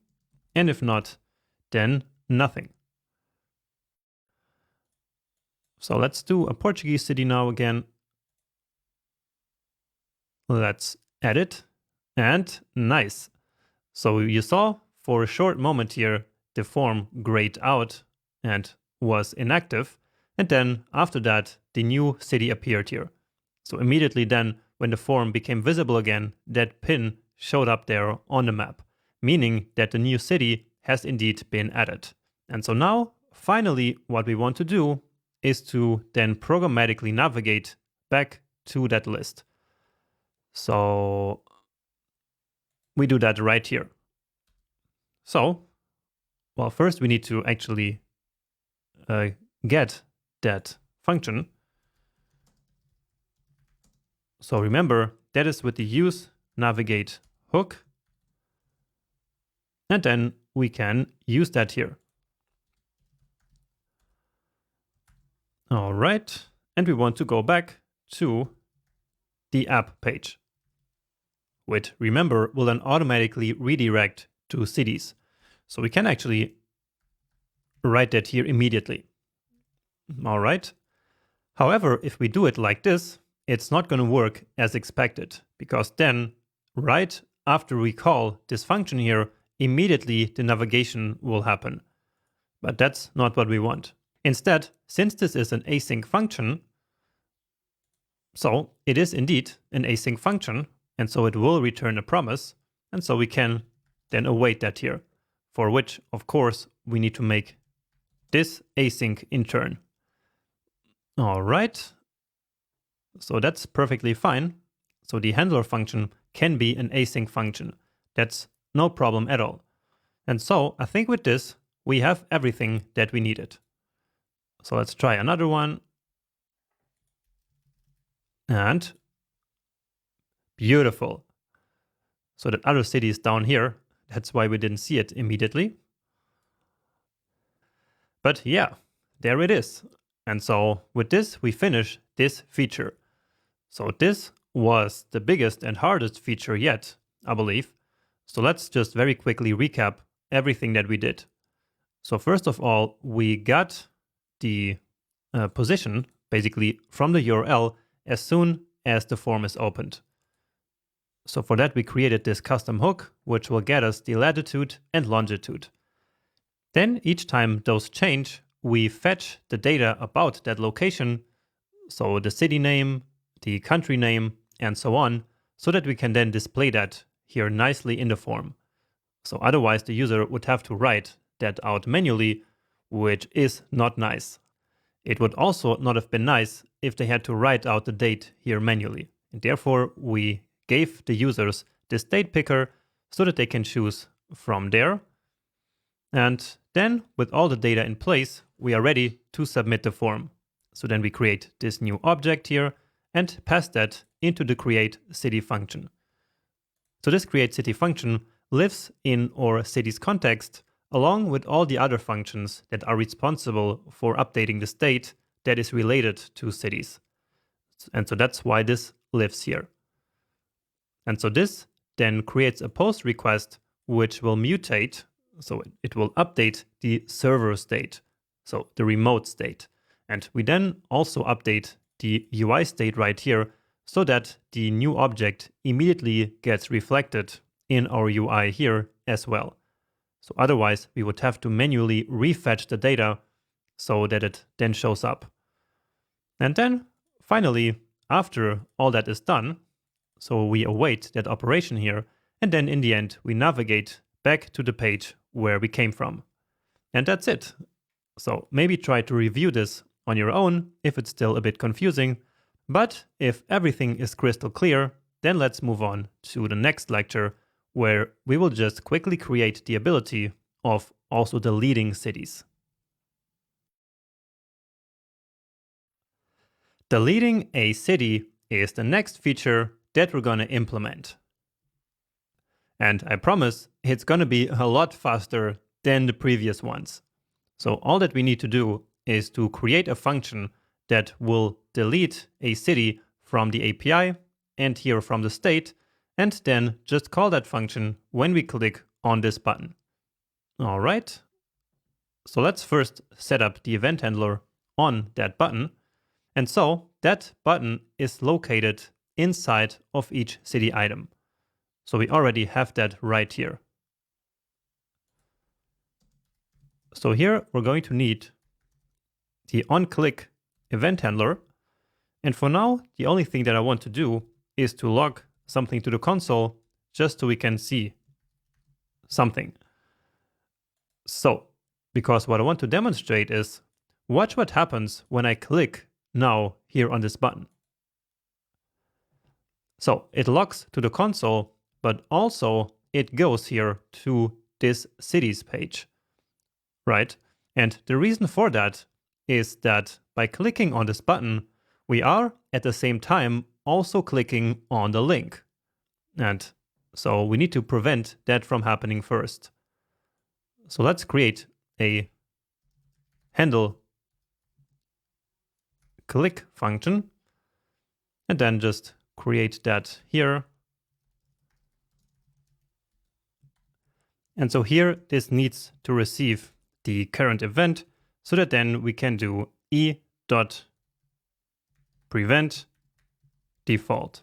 and if not, then nothing. So let's do a Portuguese city now again. Let's edit, and nice. So you saw for a short moment here, the form grayed out and was inactive. And then after that, the new city appeared here. So immediately then, when the form became visible again, that pin showed up there on the map, meaning that the new city has indeed been added. And so now, finally, what we want to do is to then programmatically navigate back to that list. So we do that right here. So, well, first we need to actually get that function. So remember, that is with the use navigate hook. And then we can use that here. All right, and we want to go back to the app page, which, remember, will then automatically redirect to cities. So we can actually write that here immediately. All right. However, if we do it like this, it's not going to work as expected, because then right after we call this function here, immediately the navigation will happen. But that's not what we want. Instead, since this is an async function, so it is indeed an async function, and so it will return a promise, and so we can then await that here, for which, of course, we need to make this async in turn. All right, so that's perfectly fine. So the handler function can be an async function. That's no problem at all. And so I think with this, we have everything that we needed. So let's try another one. And beautiful. So that other city is down here. That's why we didn't see it immediately. But yeah, there it is. And so with this, we finish this feature. So this was the biggest and hardest feature yet, I believe. So let's just very quickly recap everything that we did. So first of all, we got the position basically from the URL as soon as the form is opened. So for that, we created this custom hook, which will get us the latitude and longitude. Then each time those change, we fetch the data about that location, so the city name, the country name, and so on, so that we can then display that here nicely in the form. So otherwise the user would have to write that out manually, which is not nice. It would also not have been nice if they had to write out the date here manually. And therefore we gave the users this date picker so that they can choose from there. And then with all the data in place, we are ready to submit the form. So then we create this new object here and pass that into the create city function. So this create city function lives in our city's context along with all the other functions that are responsible for updating the state that is related to cities. And so that's why this lives here. And so this then creates a post request which will mutate, so it will update the server state, so the remote state. And we then also update the UI state right here so that the new object immediately gets reflected in our UI here as well. So otherwise we would have to manually refetch the data so that it then shows up. And then finally, after all that is done, so we await that operation here, and then in the end we navigate back to the page where we came from. And that's it. So maybe try to review this on your own if it's still a bit confusing, but if everything is crystal clear, then let's move on to the next lecture where we will just quickly create the ability of also deleting cities. Deleting a city is the next feature that we're going to implement. And I promise it's going to be a lot faster than the previous ones. So all that we need to do is to create a function that will delete a city from the API and here from the state, and then just call that function when we click on this button. All right. So let's first set up the event handler on that button. And so that button is located inside of each city item. So we already have that right here. So here we're going to need the onClick event handler. And for now, the only thing that I want to do is to log something to the console just so we can see something. So, because what I want to demonstrate is, watch what happens when I click now here on this button. So it logs to the console, but also it goes here to this cities page, right? And the reason for that is that by clicking on this button, we are at the same time also clicking on the link. And so we need to prevent that from happening first. So let's create a handle click function and then just create that here. And so here this needs to receive the current event so that then we can do e.prevent default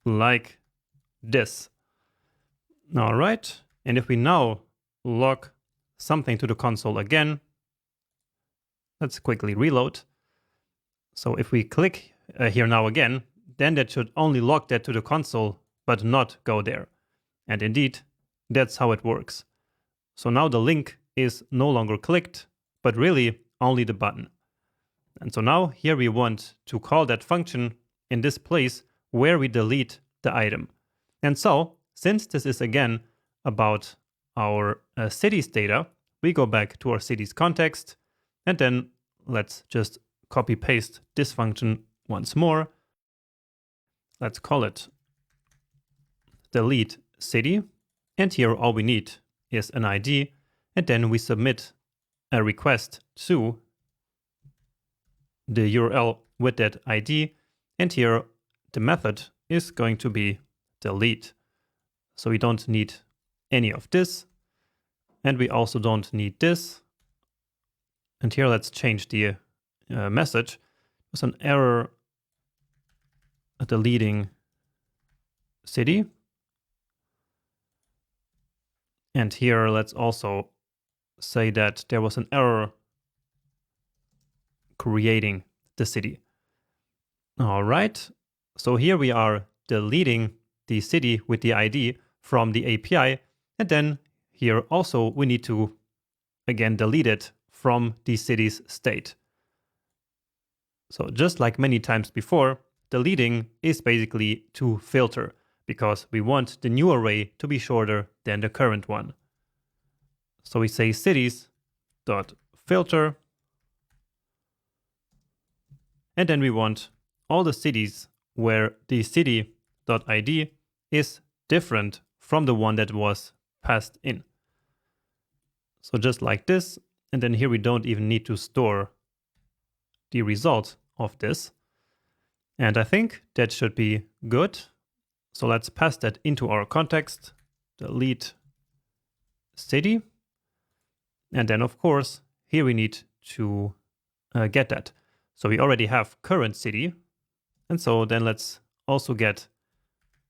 like this. All right. And if we now log something to the console again, let's quickly reload. So if we click here now again, then that should only log that to the console, but not go there. And indeed, that's how it works. So now the link is no longer clicked, but really only the button. And so now here we want to call that function in this place where we delete the item. And so, since this is again about our cities data, we go back to our cities context, and then let's just copy paste this function once more. Let's call it delete city. And here all we need is an ID, and then we submit a request to the URL with that ID. And here the method is going to be delete. So we don't need any of this. And we also don't need this. And here let's change the message. There's an error deleting city. And here, let's also say that there was an error creating the city. All right. So here we are deleting the city with the ID from the API. And then here also we need to, again, delete it from the city's state. So just like many times before, deleting is basically to filter, because we want the new array to be shorter than the current one. So we say cities.filter, and then we want all the cities where the city.id is different from the one that was passed in. So just like this, and then here we don't even need to store the result of this. And I think that should be good. So let's pass that into our context, delete city. And then of course, here we need to get that. So we already have current city. And so then let's also get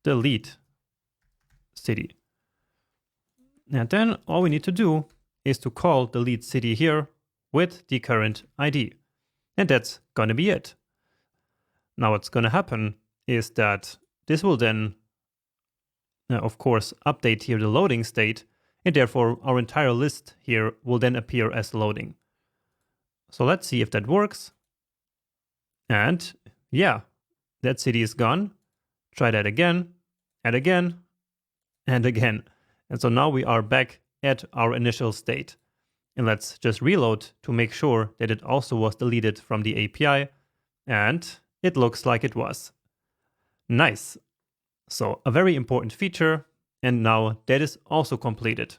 delete city. And then all we need to do is to call delete city here with the current ID. And that's going to be it. Now what's going to happen is that this will then, of course, update here the loading state, and therefore our entire list here will then appear as loading. So let's see if that works. And yeah, that city is gone. Try that again, and again, and again. And so now we are back at our initial state. And let's just reload to make sure that it also was deleted from the API. And it looks like it was. Nice. So a very important feature. And now that is also completed.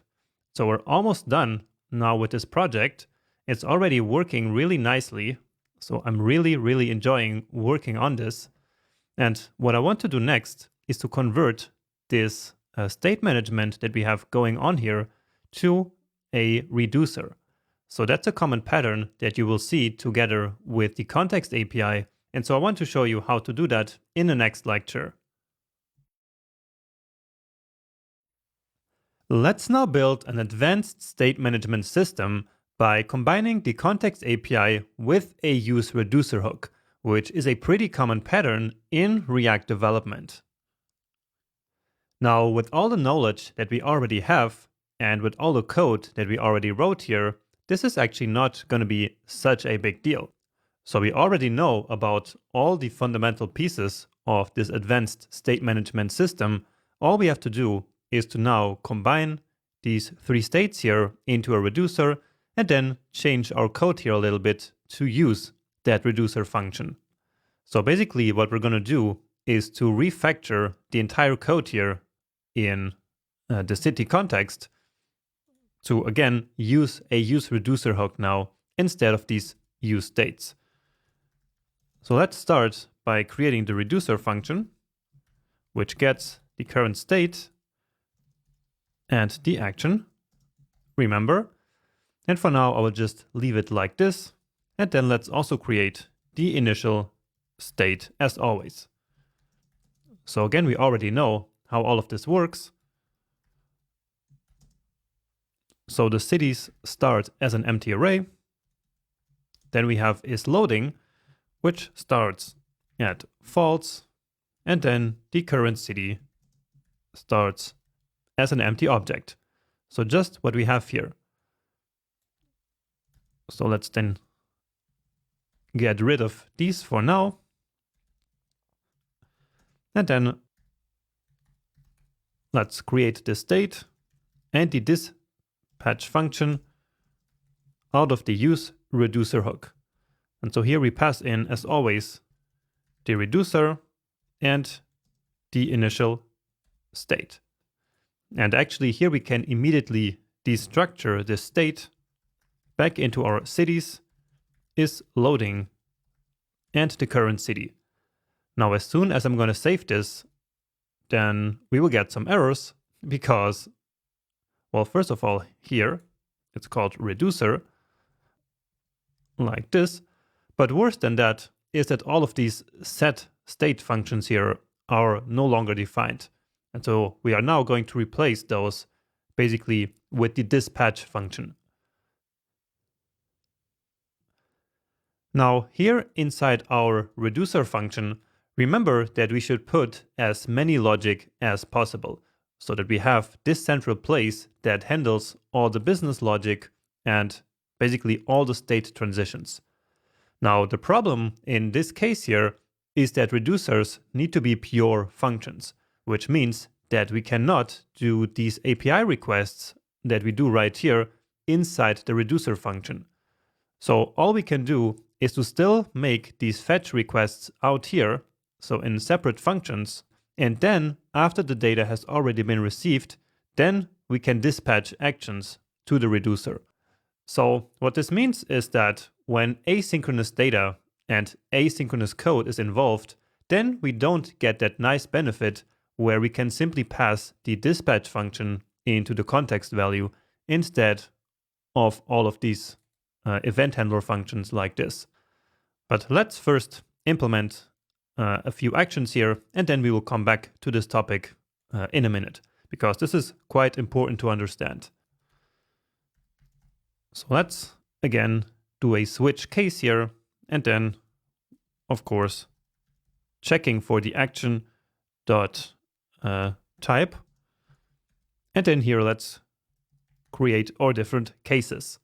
So we're almost done now with this project. It's already working really nicely. So I'm really enjoying working on this. And what I want to do next is to convert this state management that we have going on here to a reducer. So that's a common pattern that you will see together with the context API. And so I want to show you how to do that in the next lecture. Let's now build an advanced state management system by combining the context API with a use reducer hook, which is a pretty common pattern in React development. Now, with all the knowledge that we already have, and with all the code that we already wrote here, this is actually not going to be such a big deal. So we already know about all the fundamental pieces of this advanced state management system. All we have to do is to now combine these three states here into a reducer, and then change our code here a little bit to use that reducer function. So basically what we're going to do is to refactor the entire code here in the city context to, again, use a use reducer hook now instead of these use states. So let's start by creating the reducer function, which gets the current state and the action, remember. And for now, I will just leave it like this. And then let's also create the initial state as always. So again, we already know how all of this works. So the cities start as an empty array. Then we have isLoading, which starts at false. And then the current city starts as an empty object. So just what we have here. So let's then get rid of these for now. And then let's create the state and the dispatch function out of the use reducer hook. And so here we pass in, as always, the reducer and the initial state. And actually here we can immediately destructure the state back into our cities, isLoading, and the current city. Now, as soon as I'm going to save this, then we will get some errors because, well, first of all, here it's called reducer, like this. But worse than that is that all of these set state functions here are no longer defined. And so we are now going to replace those basically with the dispatch function. Now here inside our reducer function, remember that we should put as many logic as possible so that we have this central place that handles all the business logic and basically all the state transitions. Now the problem in this case here is that reducers need to be pure functions, which means that we cannot do these API requests that we do right here inside the reducer function. So all we can do is to still make these fetch requests out here, so in separate functions, and then after the data has already been received, then we can dispatch actions to the reducer. So what this means is that when asynchronous data and asynchronous code is involved, then we don't get that nice benefit where we can simply pass the dispatch function into the context value instead of all of these event handler functions like this. But let's first implement a few actions here, and then we will come back to this topic in a minute, because this is quite important to understand. So let's again do a switch case here, and then, of course, checking for the action dot type. And then here, let's create our different cases.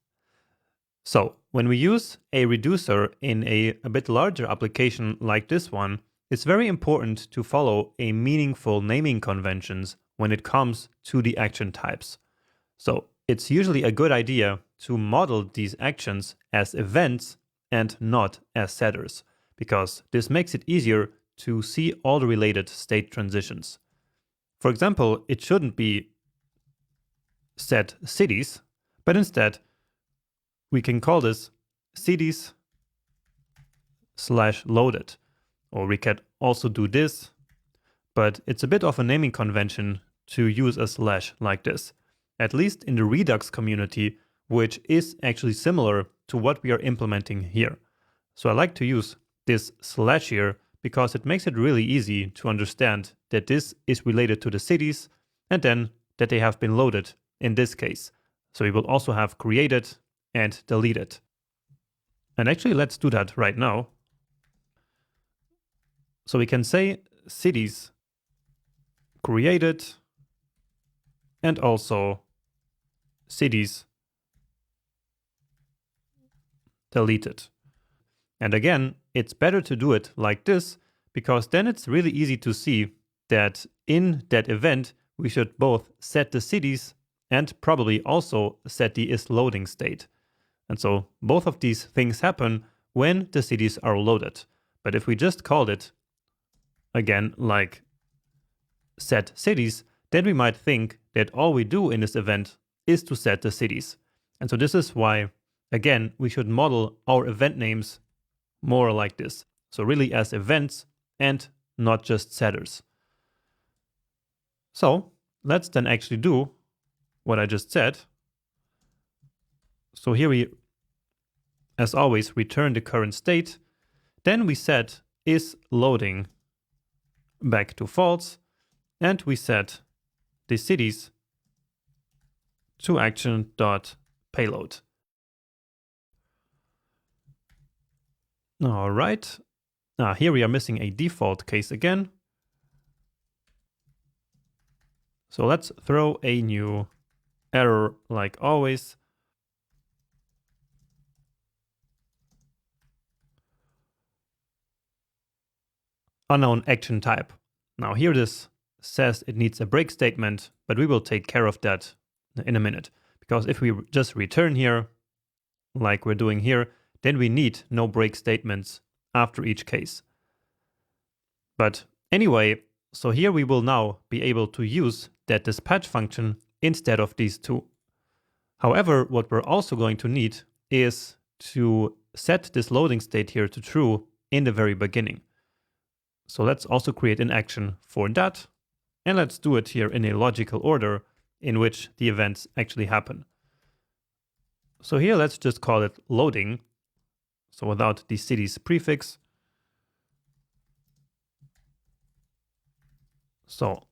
So when we use a reducer in a bit larger application like this one, it's very important to follow a meaningful naming conventions when it comes to the action types. So it's usually a good idea to model these actions as events and not as setters, because this makes it easier to see all the related state transitions. For example, it shouldn't be set cities, but instead we can call this cities/loaded, or we can also do this, but it's a bit of a naming convention to use a slash like this, at least in the Redux community, which is actually similar to what we are implementing here. So I like to use this slash here because it makes it really easy to understand that this is related to the cities and then that they have been loaded in this case. So we will also have created and deleted. And actually, let's do that right now. So we can say cities created and also cities deleted. And again, it's better to do it like this because then it's really easy to see that in that event, we should both set the cities and probably also set the isLoading state. And so both of these things happen when the cities are loaded. But if we just called it, again, like set cities, then we might think that all we do in this event is to set the cities. And so this is why, again, we should model our event names more like this. So really as events and not just setters. So let's then actually do what I just said. So here we, as always, return the current state. Then we set isLoading back to false, and we set the cities to action.payload. All right. Here we are missing a default case again. So let's throw a new error like always. Unknown action type. Now here this says it needs a break statement, but we will take care of that in a minute. Because if we just return here, like we're doing here, then we need no break statements after each case. But anyway, so here we will now be able to use that dispatch function instead of these two. However, what we're also going to need is to set this loading state here to true in the very beginning. So let's also create an action for that. And let's do it here in a logical order in which the events actually happen. So here, let's just call it loading. So without the cities prefix. So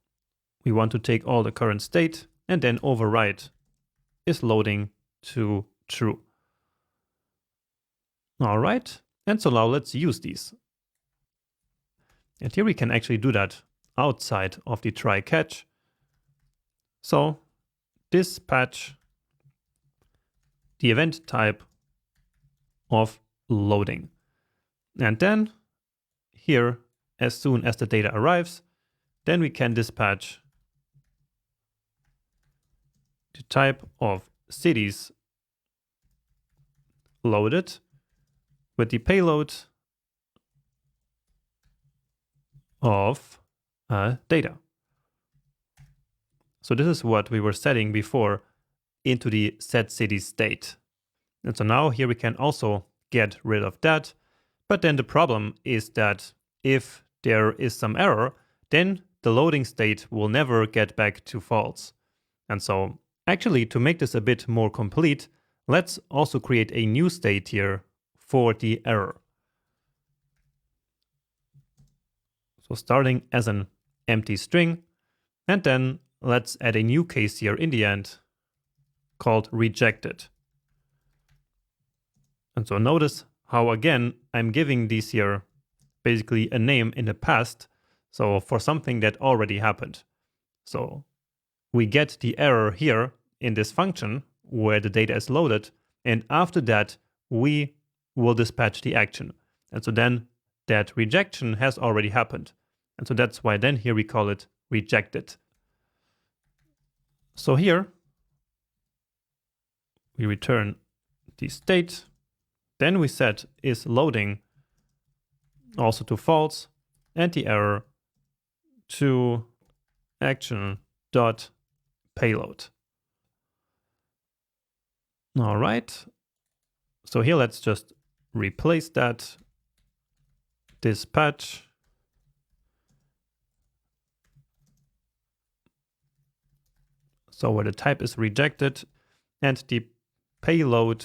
we want to take all the current state and then override is loading to true. All right, and so now let's use these. And here we can actually do that outside of the try catch. So dispatch the event type of loading. And then here, as soon as the data arrives, then we can dispatch the type of cities loaded with the payload of data. So this is what we were setting before into the set city state. And so now here we can also get rid of that. But then the problem is that if there is some error, then the loading state will never get back to false. And so actually, to make this a bit more complete, let's also create a new state here for the error. So starting as an empty string, and then let's add a new case here in the end called rejected. And so notice how again I'm giving these here basically a name in the past, so for something that already happened. So we get the error here in this function where the data is loaded, and after that we will dispatch the action. And so then that rejection has already happened. And so that's why then here we call it rejected. So here we return the state, then we set is loading also to false and the error to action dot payload. All right. So here let's just replace that dispatch so where the type is rejected and the payload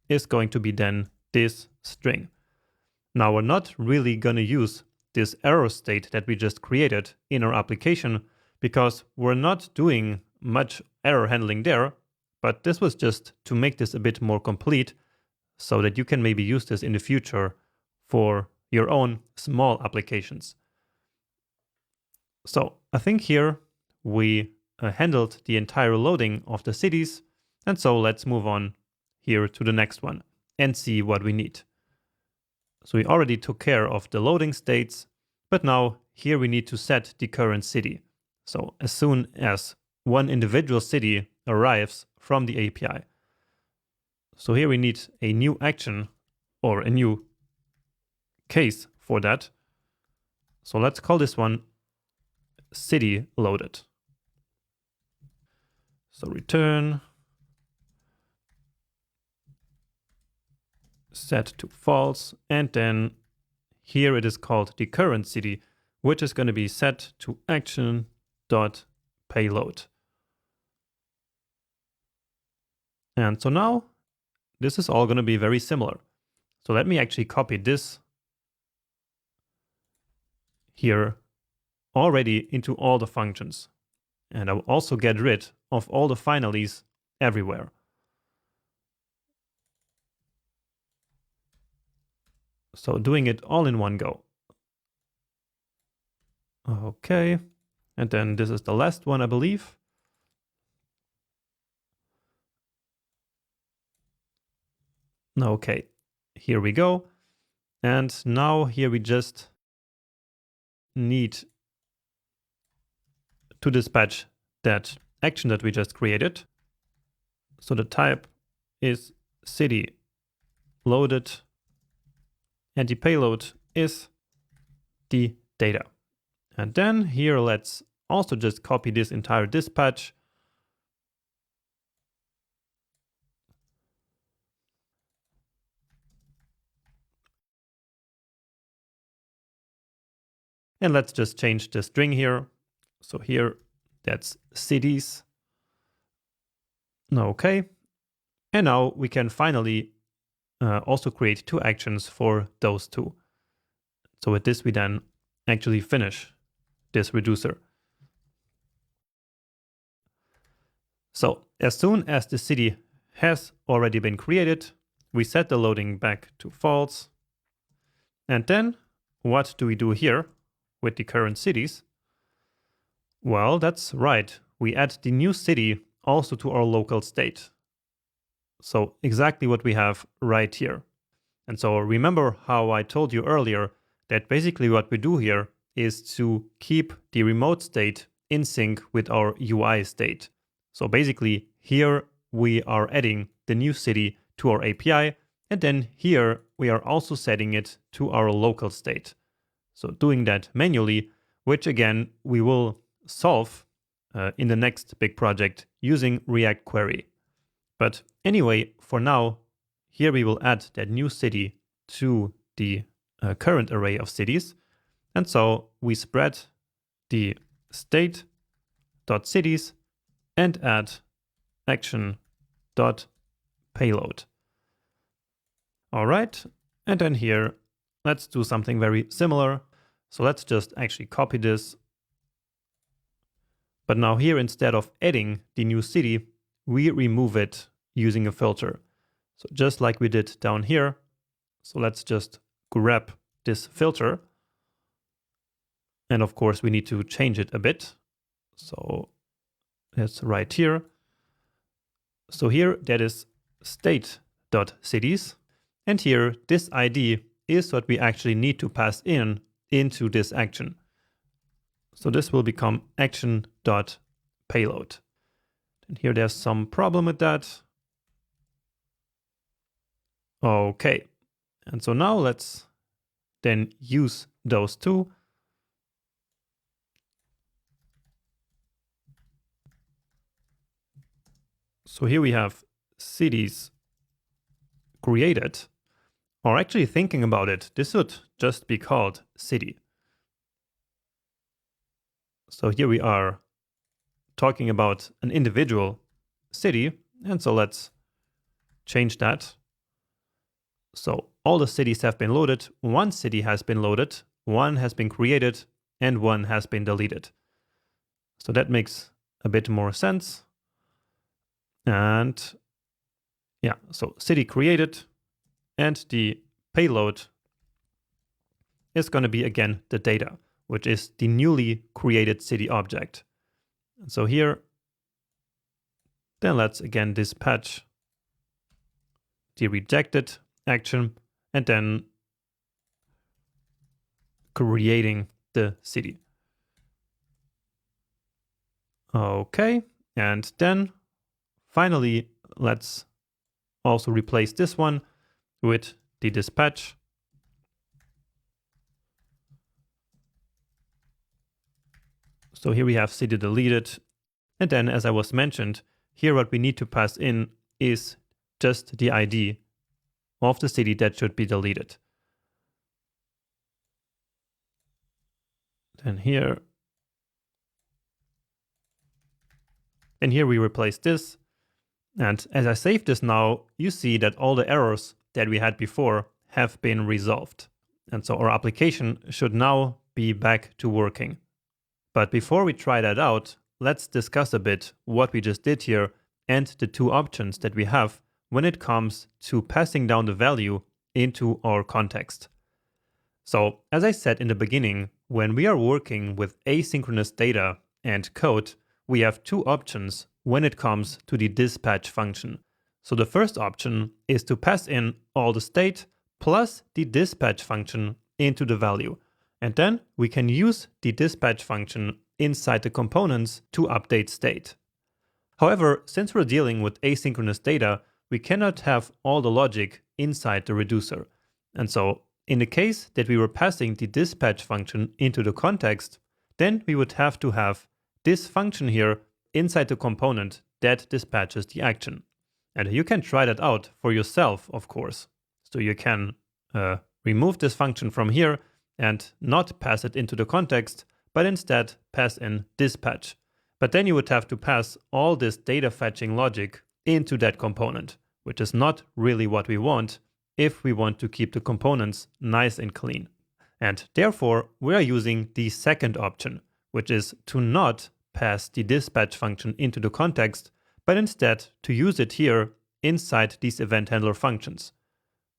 is going to be then this string. Now we're not really going to use this error state that we just created in our application because we're not doing much error handling there, but this was just to make this a bit more complete so that you can maybe use this in the future for your own small applications. So I think here we handled the entire loading of the cities, and so let's move on here to the next one and see what we need. So we already took care of the loading states, but now here we need to set the current city. So as soon as one individual city arrives from the API. So here we need a new action or a new case for that. So let's call this one city loaded. So return set to false, and then here it is called the current city, which is going to be set to action dot payload. And so now this is all going to be very similar. So let me actually copy this here already into all the functions. And I will also get rid of all the finalies everywhere. So doing it all in one go. Okay. And then this is the last one, I believe. Okay, here we go. And now here we just need to dispatch that action that we just created. So the type is city loaded and the payload is the data. And then here let's also just copy this entire dispatch. And let's just change the string here. So here that's cities. Okay. And now we can finally also create two actions for those two. So with this, we then actually finish this reducer. So as soon as the city has already been created, we set the loading back to false. And then what do we do here with the current cities? Well, that's right. We add the new city also to our local state. So exactly what we have right here. And so remember how I told you earlier that basically what we do here is to keep the remote state in sync with our UI state. So basically here we are adding the new city to our API, and then here we are also setting it to our local state. So doing that manually, which again we will solve in the next big project using React Query. But anyway, for now, here we will add that new city to the current array of cities. And so we spread the state.cities and add action.payload. All right, and then here, let's do something very similar. So let's just actually copy this. But now here, instead of adding the new city, we remove it using a filter. So just like we did down here. So let's just grab this filter. And of course, we need to change it a bit. So that's right here. So here, that is state.cities. And here, this ID is what we actually need to pass into this action. So this will become action.payload. And here there's some problem with that. Okay. And so now let's then use those two. So here we have cities created. Or actually thinking about it, this would just be called city. So here we are talking about an individual city. And so let's change that. So all the cities have been loaded. One city has been loaded. One has been created and one has been deleted. So that makes a bit more sense. And yeah, so city created, and the payload is going to be again the data, which is the newly created city object. And so here, then let's again dispatch the rejected action and then creating the city. Okay, and then finally, let's also replace this one with the dispatch. So here we have city deleted. And then, as I was mentioned, here what we need to pass in is just the ID of the city that should be deleted. Then here. And here we replace this. And as I save this now, you see that all the errors that we had before have been resolved. And so our application should now be back to working. But before we try that out, let's discuss a bit what we just did here and the two options that we have when it comes to passing down the value into our context. So as I said in the beginning, when we are working with asynchronous data and code, we have two options when it comes to the dispatch function. So the first option is to pass in all the state plus the dispatch function into the value. And then we can use the dispatch function inside the components to update state. However, since we're dealing with asynchronous data, we cannot have all the logic inside the reducer. And so in the case that we were passing the dispatch function into the context, then we would have to have this function here inside the component that dispatches the action. And you can try that out for yourself, of course. So you can remove this function from here and not pass it into the context, but instead pass in dispatch. But then you would have to pass all this data fetching logic into that component, which is not really what we want if we want to keep the components nice and clean. And therefore, we are using the second option, which is to not pass the dispatch function into the context, but instead to use it here inside these event handler functions,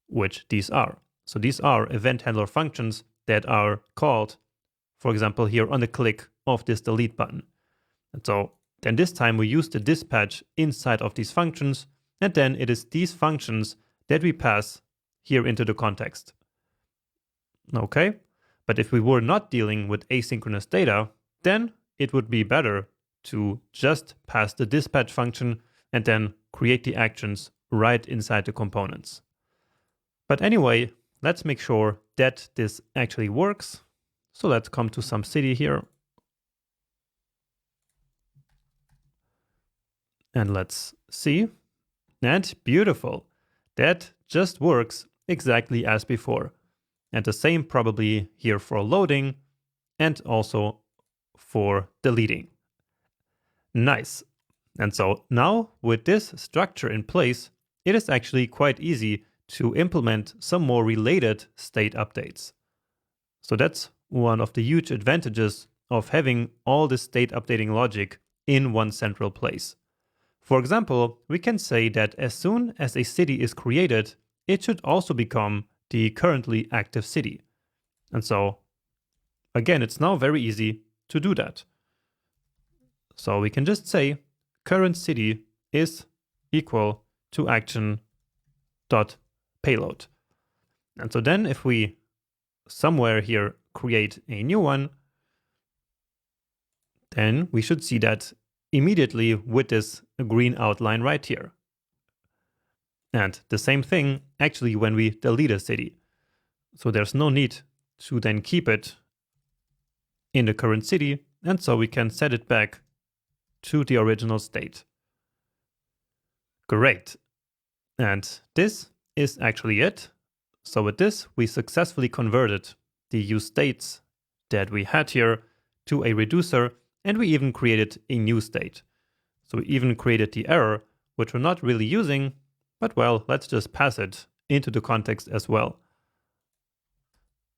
which these are. So these are event handler functions that are called, for example, here on the click of this delete button. And so then this time we use the dispatch inside of these functions, and then it is these functions that we pass here into the context. Okay, but if we were not dealing with asynchronous data, then it would be better to just pass the dispatch function and then create the actions right inside the components. But anyway, let's make sure that this actually works. So let's come to some city here. And let's see. And beautiful. That just works exactly as before. And the same probably here for loading and also for deleting. Nice. And so now with this structure in place, it is actually quite easy to implement some more related state updates. So that's one of the huge advantages of having all this state updating logic in one central place. For example, we can say that as soon as a city is created, it should also become the currently active city. And so, again, it's now very easy to do that. So we can just say current city is equal to action.payload. And so then if we somewhere here create a new one, then we should see that immediately with this green outline right here. And the same thing actually when we delete a city. So there's no need to then keep it in the current city, and so we can set it back to the original state. Great. And this is actually it. So with this, we successfully converted the useStates that we had here to a reducer, and we even created a new state. So we even created the error, which we're not really using, but well, let's just pass it into the context as well.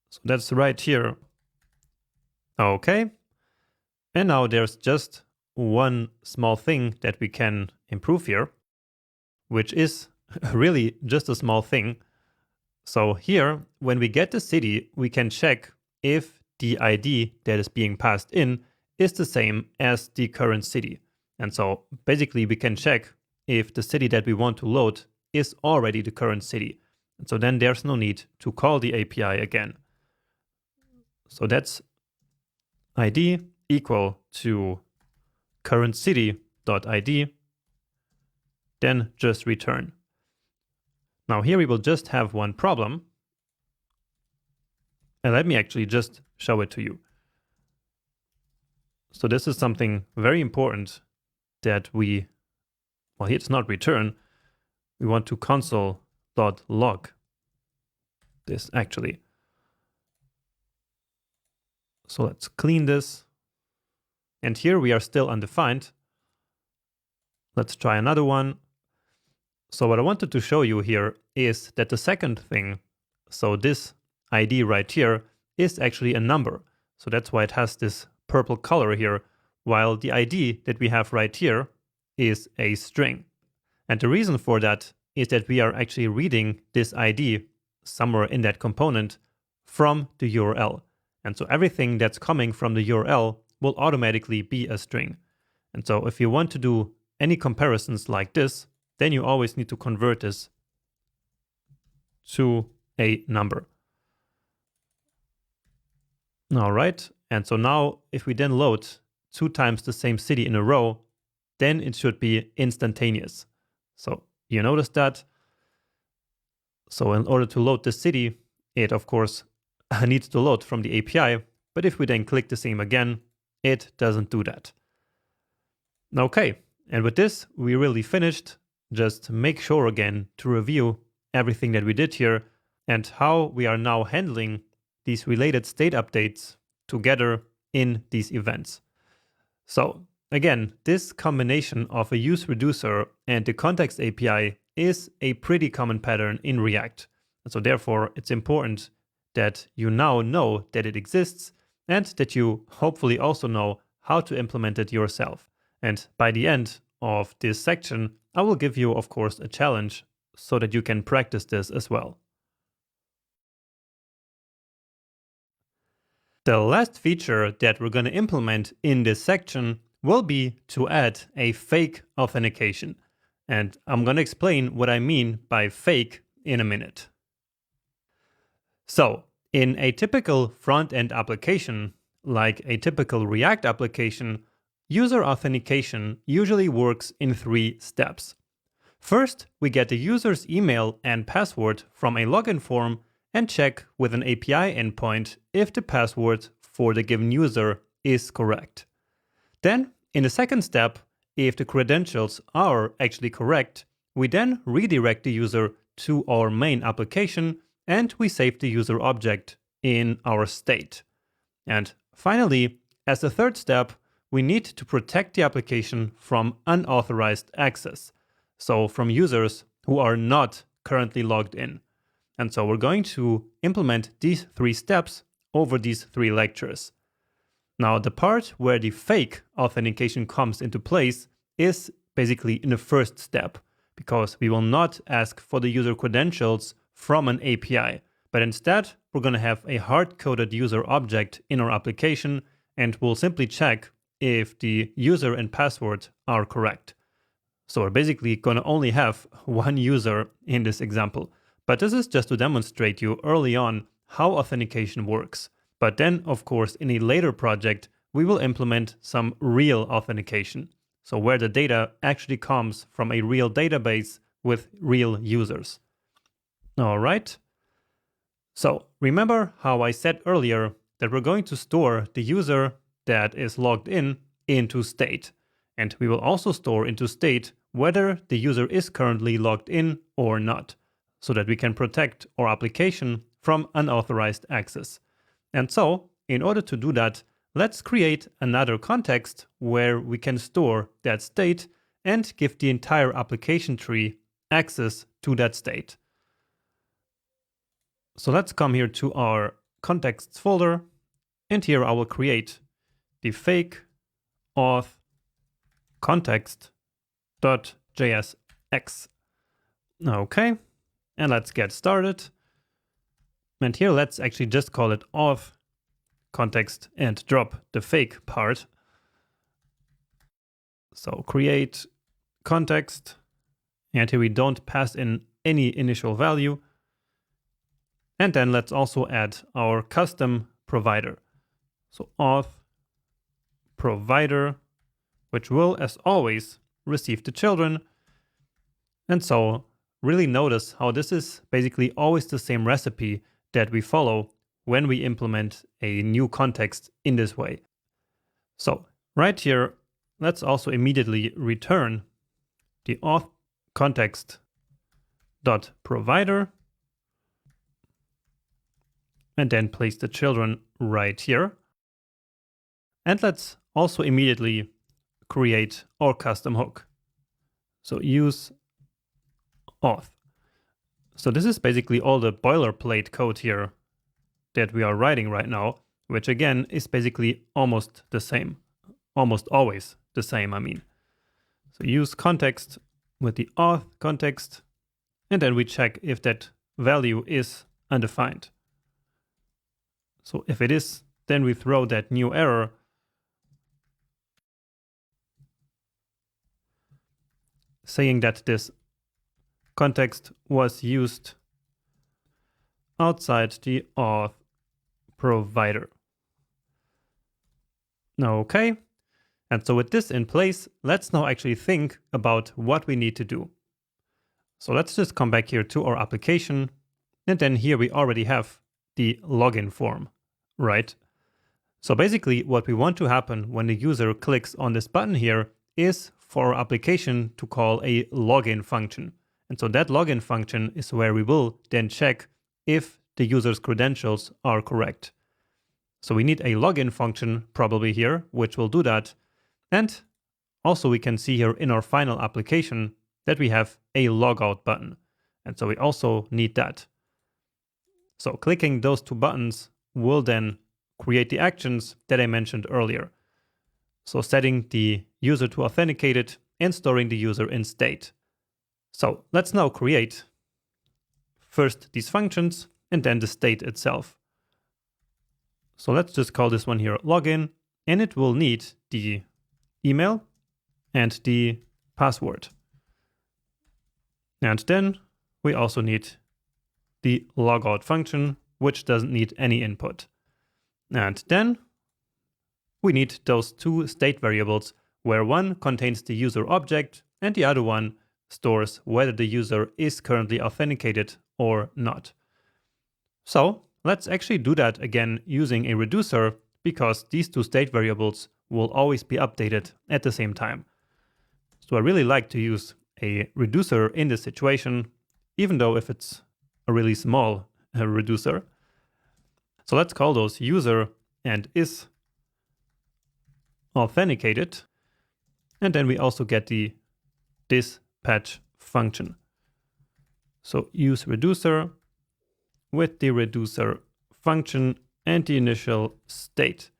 So that's right here. Okay. And now there's just one small thing that we can improve here, which is really just a small thing. So here, when we get the city, we can check if the ID that is being passed in is the same as the current city. And so basically we can check if the city that we want to load is already the current city. And so then there's no need to call the API again. So that's ID equal to current city.id, then just return. Now here we will just have one problem. And let me actually just show it to you. So this is something very important that we, well, it's not return. We want to console.log this actually. So let's clean this. And here we are still undefined. Let's try another one. So what I wanted to show you here is that the second thing, so this ID right here, is actually a number. So that's why it has this purple color here, while the ID that we have right here is a string. And the reason for that is that we are actually reading this ID somewhere in that component from the URL. And so everything that's coming from the URL will automatically be a string. And so if you want to do any comparisons like this, then you always need to convert this to a number. All right. And so now if we then load 2 times the same city in a row, then it should be instantaneous. So you notice that. So in order to load the city, it of course needs to load from the API. But if we then click the same again, it doesn't do that. Okay. And with this, we really finished. Just make sure again to review everything that we did here and how we are now handling these related state updates together in these events. So again, this combination of a use reducer and the context API is a pretty common pattern in React. And so therefore, it's important that you now know that it exists and that you hopefully also know how to implement it yourself. And by the end of this section, I will give you, of course, a challenge so that you can practice this as well. The last feature that we're going to implement in this section will be to add a fake authentication. And I'm going to explain what I mean by fake in a minute. So, in a typical front-end application, like a typical React application, user authentication usually works in 3 steps. First, we get the user's email and password from a login form and check with an API endpoint if the password for the given user is correct. Then, in the second step, if the credentials are actually correct, we then redirect the user to our main application and we save the user object in our state. And finally, as the third step, we need to protect the application from unauthorized access, so from users who are not currently logged in. And so we're going to implement these 3 steps over these 3 lectures. Now, the part where the fake authentication comes into place is basically in the first step, because we will not ask for the user credentials from an API, but instead we're going to have a hard-coded user object in our application, and we'll simply check if the user and password are correct. So we're basically going to only have one user in this example. But this is just to demonstrate you early on how authentication works. But then, of course, in a later project, we will implement some real authentication. So where the data actually comes from a real database with real users. All right. So remember how I said earlier that we're going to store the user that is logged in into state. And we will also store into state whether the user is currently logged in or not, so that we can protect our application from unauthorized access. And so, in order to do that, let's create another context where we can store that state and give the entire application tree access to that state. So let's come here to our contexts folder, and here I will create the fake auth context.jsx. Okay, and let's get started. And here let's actually just call it auth context and drop the fake part. So create context, and here we don't pass in any initial value. And then let's also add our custom provider. So auth provider, which will, as always, receive the children. And so really notice how this is basically always the same recipe that we follow when we implement a new context in this way. So right here, let's also immediately return the auth context.provider and then place the children right here. And let's also immediately create our custom hook. So use auth. So this is basically all the boilerplate code here that we are writing right now, which again is basically almost the same. Almost always the same, I mean. So use context with the auth context, and then we check if that value is undefined. So if it is, then we throw that new error saying that this context was used outside the auth provider. Okay, and so with this in place, let's now actually think about what we need to do. So let's just come back here to our application, and then here we already have the login form, right? So basically what we want to happen when the user clicks on this button here is for our application to call a login function. And so that login function is where we will then check if the user's credentials are correct. So we need a login function probably here, which will do that. And also we can see here in our final application that we have a logout button. And so we also need that. So clicking those 2 buttons will then create the actions that I mentioned earlier. So setting the user to authenticated and storing the user in state. So let's now create first these functions and then the state itself. So let's just call this one here login, and it will need the email and the password. And then we also need the logout function, which doesn't need any input. And then we need those two state variables, where one contains the user object and the other one stores whether the user is currently authenticated or not. So let's actually do that again using a reducer, because these two state variables will always be updated at the same time. So I really like to use a reducer in this situation, even though if it's a really small reducer. So let's call those user and is authenticated. And then we also get the dispatch function. So use reducer with the reducer function and the initial state.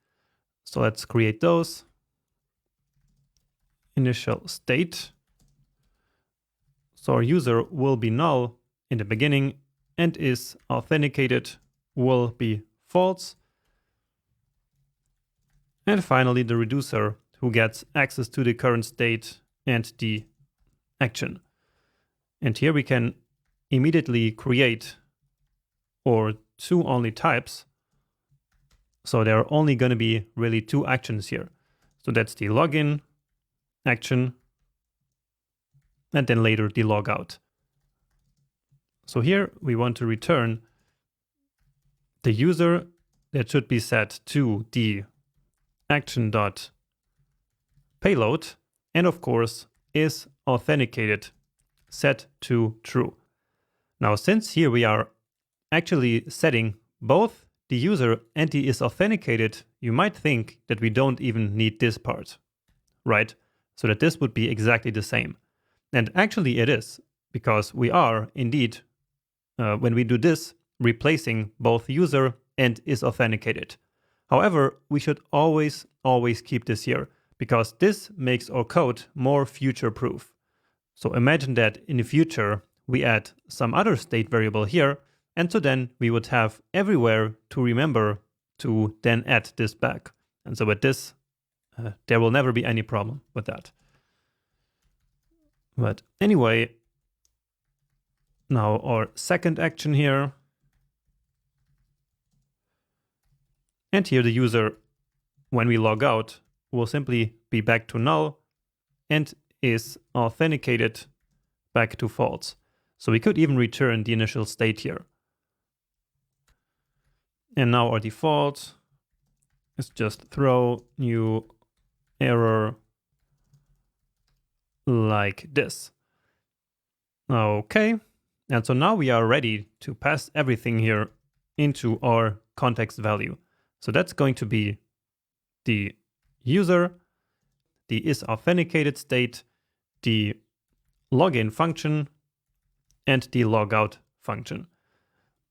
So let's create those. Initial state. So our user will be null in the beginning and is authenticated will be false. And finally, the reducer, who gets access to the current state and the action. And here we can immediately create or two only types. So there are only going to be really two actions here. So that's the login action, and then later the logout. So here we want to return the user that should be set to the action.payload, and of course is authenticated, set to true. Now, since here we are actually setting both the user and the is authenticated, you might think that we don't even need this part, right? So that this would be exactly the same. And actually it is, because we are indeed, when we do this, replacing both user and is authenticated. However, we should always keep this here, because this makes our code more future-proof. So imagine that in the future, we add some other state variable here, and so then we would have everywhere to remember to then add this back. And so with this, there will never be any problem with that. But anyway, now our second action here. And here the user, when we log out, will simply be back to null and is authenticated back to false. So we could even return the initial state here. And now our default is just throw new error like this. Okay, and so now we are ready to pass everything here into our context value. So that's going to be the user, the is authenticated state, the login function, and the logout function.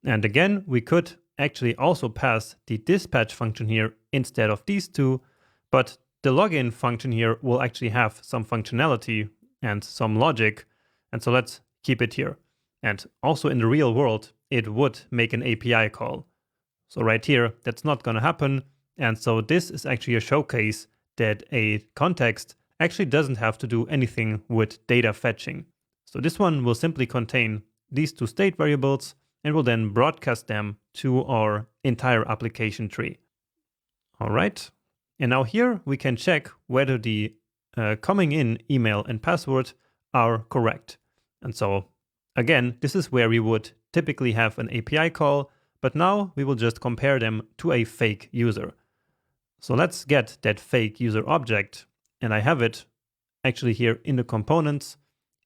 And again, we could actually also pass the dispatch function here instead of these two, but the login function here will actually have some functionality and some logic, and so let's keep it here. And also in the real world, it would make an API call. So right here, that's not going to happen, and so this is actually a showcase that a context actually doesn't have to do anything with data fetching. So this one will simply contain these two state variables and will then broadcast them to our entire application tree. All right. And now here we can check whether the coming in email and password are correct. And so again, this is where we would typically have an API call, but now we will just compare them to a fake user. So let's get that fake user object, and I have it actually here in the components,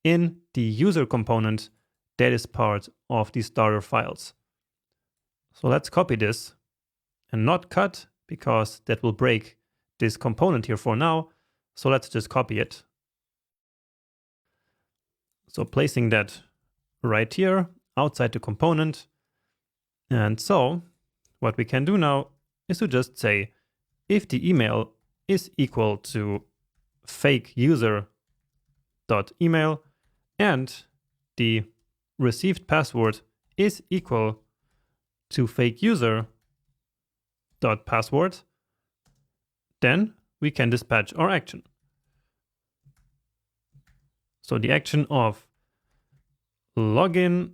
in the user component that is part of the starter files. So let's copy this and not cut, because that will break this component here for now. So let's just copy it. So placing that right here outside the component. And so what we can do now is to just say, if the email is equal to fake user user.email, and the received password is equal to fake user.password, then we can dispatch our action. So the action of login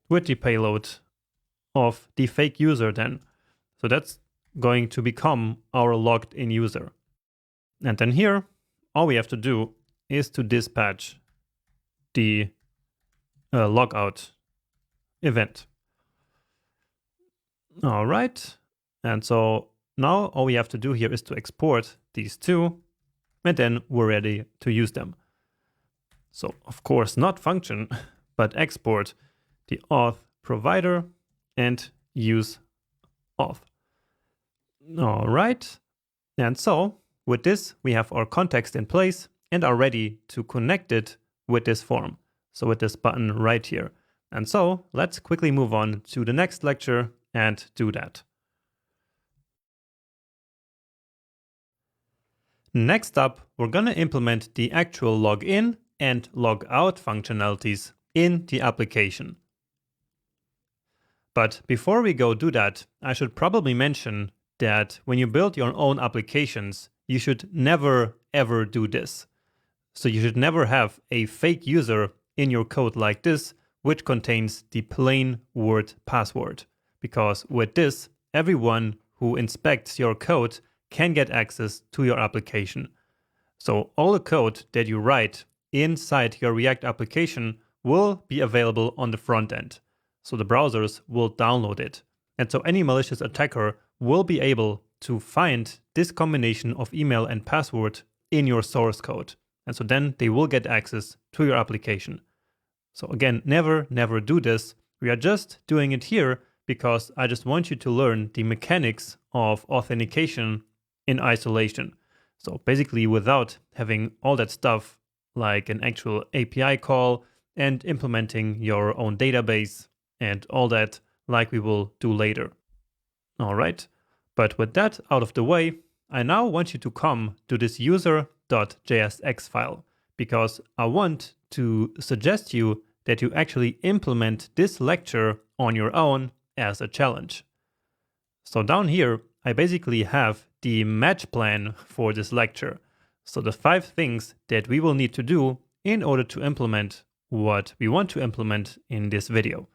with the payload of the fake user then. So that's going to become our logged in user. And then here, all we have to do is to dispatch the logout event. All right. And so now all we have to do here is to export these two, and then we're ready to use them. So of course, not function, but export the auth provider and use auth. All right. And so with this, we have our context in place and are ready to connect it with this form. So with this button right here. And so let's quickly move on to the next lecture and do that. Next up, we're going to implement the actual login and logout functionalities in the application. But before we go do that, I should probably mention that when you build your own applications, you should never ever do this. So you should never have a fake user in your code like this, which contains the plain word password. Because with this, everyone who inspects your code can get access to your application. So all the code that you write inside your React application will be available on the front end. So the browsers will download it. And so any malicious attacker will be able to find this combination of email and password in your source code. And so then they will get access to your application. So again, never do this. We are just doing it here because I just want you to learn the mechanics of authentication in isolation. So basically without having all that stuff like an actual API call and implementing your own database and all that like we will do later. All right, but with that out of the way, I now want you to come to this user.jsx file because I want to suggest you that you actually implement this lecture on your own as a challenge. So down here, I basically have the match plan for this lecture. So the 5 things that we will need to do in order to implement what we want to implement in this video.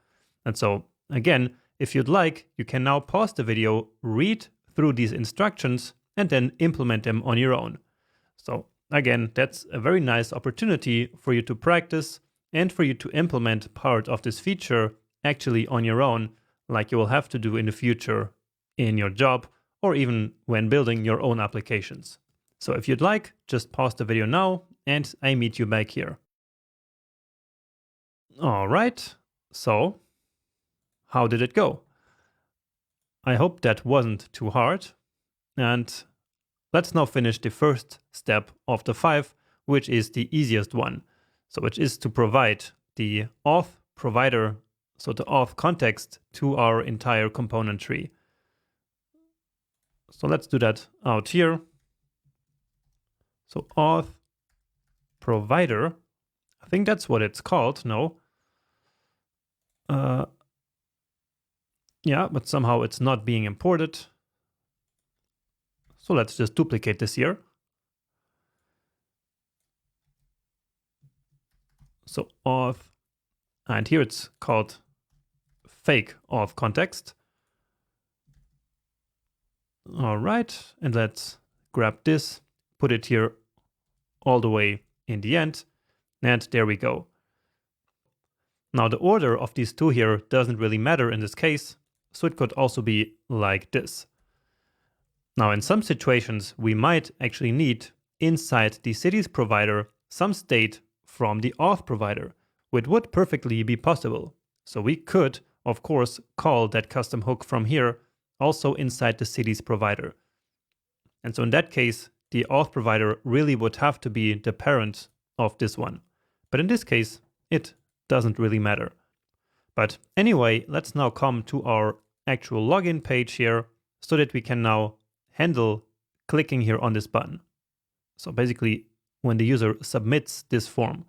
And so again, if you'd like, you can now pause the video, read through these instructions, and then implement them on your own. So again, that's a very nice opportunity for you to practice and for you to implement part of this feature actually on your own, like you will have to do in the future in your job or even when building your own applications. So if you'd like, just pause the video now and I meet you back here. All right, so how did it go? I hope that wasn't too hard. And let's now finish the first step of the 5, which is the easiest one. So which is to provide the auth provider, so the auth context to our entire component tree. So let's do that out here. So auth provider, I think that's what it's called, no? Yeah, but somehow it's not being imported. So let's just duplicate this here. So auth, and here it's called fake auth context. All right, and let's grab this, put it here all the way in the end, and there we go. Now the order of these two here doesn't really matter in this case, so it could also be like this. Now in some situations, we might actually need inside the cities provider some state from the auth provider, which would perfectly be possible. So we could, of course, call that custom hook from here also inside the cities provider. And so in that case, the auth provider really would have to be the parent of this one. But in this case, it doesn't really matter. But anyway, let's now come to our actual login page here so that we can now handle clicking here on this button. So basically, when the user submits this form.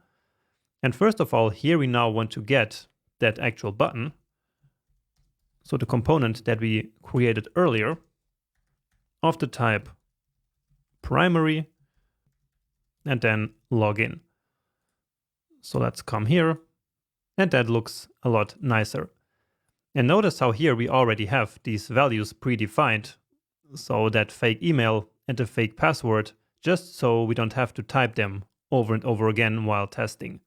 And first of all, here we now want to get that actual button. So the component that we created earlier of the type primary and then login. So let's come here, and that looks a lot nicer. And notice how here we already have these values predefined. So that fake email and the fake password, just so we don't have to type them over and over again while testing.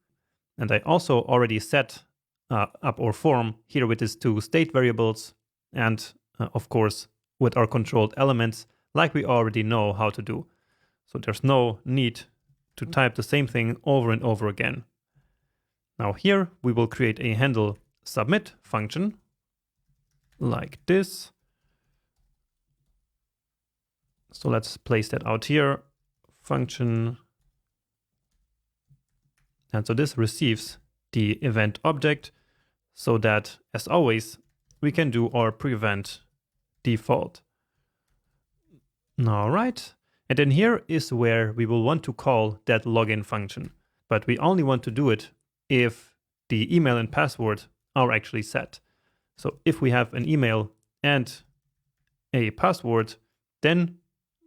And I also already set up our form here with these two state variables and of course with our controlled elements like we already know how to do. So there's no need to type the same thing over and over again. Now here we will create a handle submit function like this. So let's place that out here, function. And so this receives the event object so that, as always, we can do our prevent default. All right. And then here is where we will want to call that login function. But we only want to do it if the email and password are actually set. So if we have an email and a password, then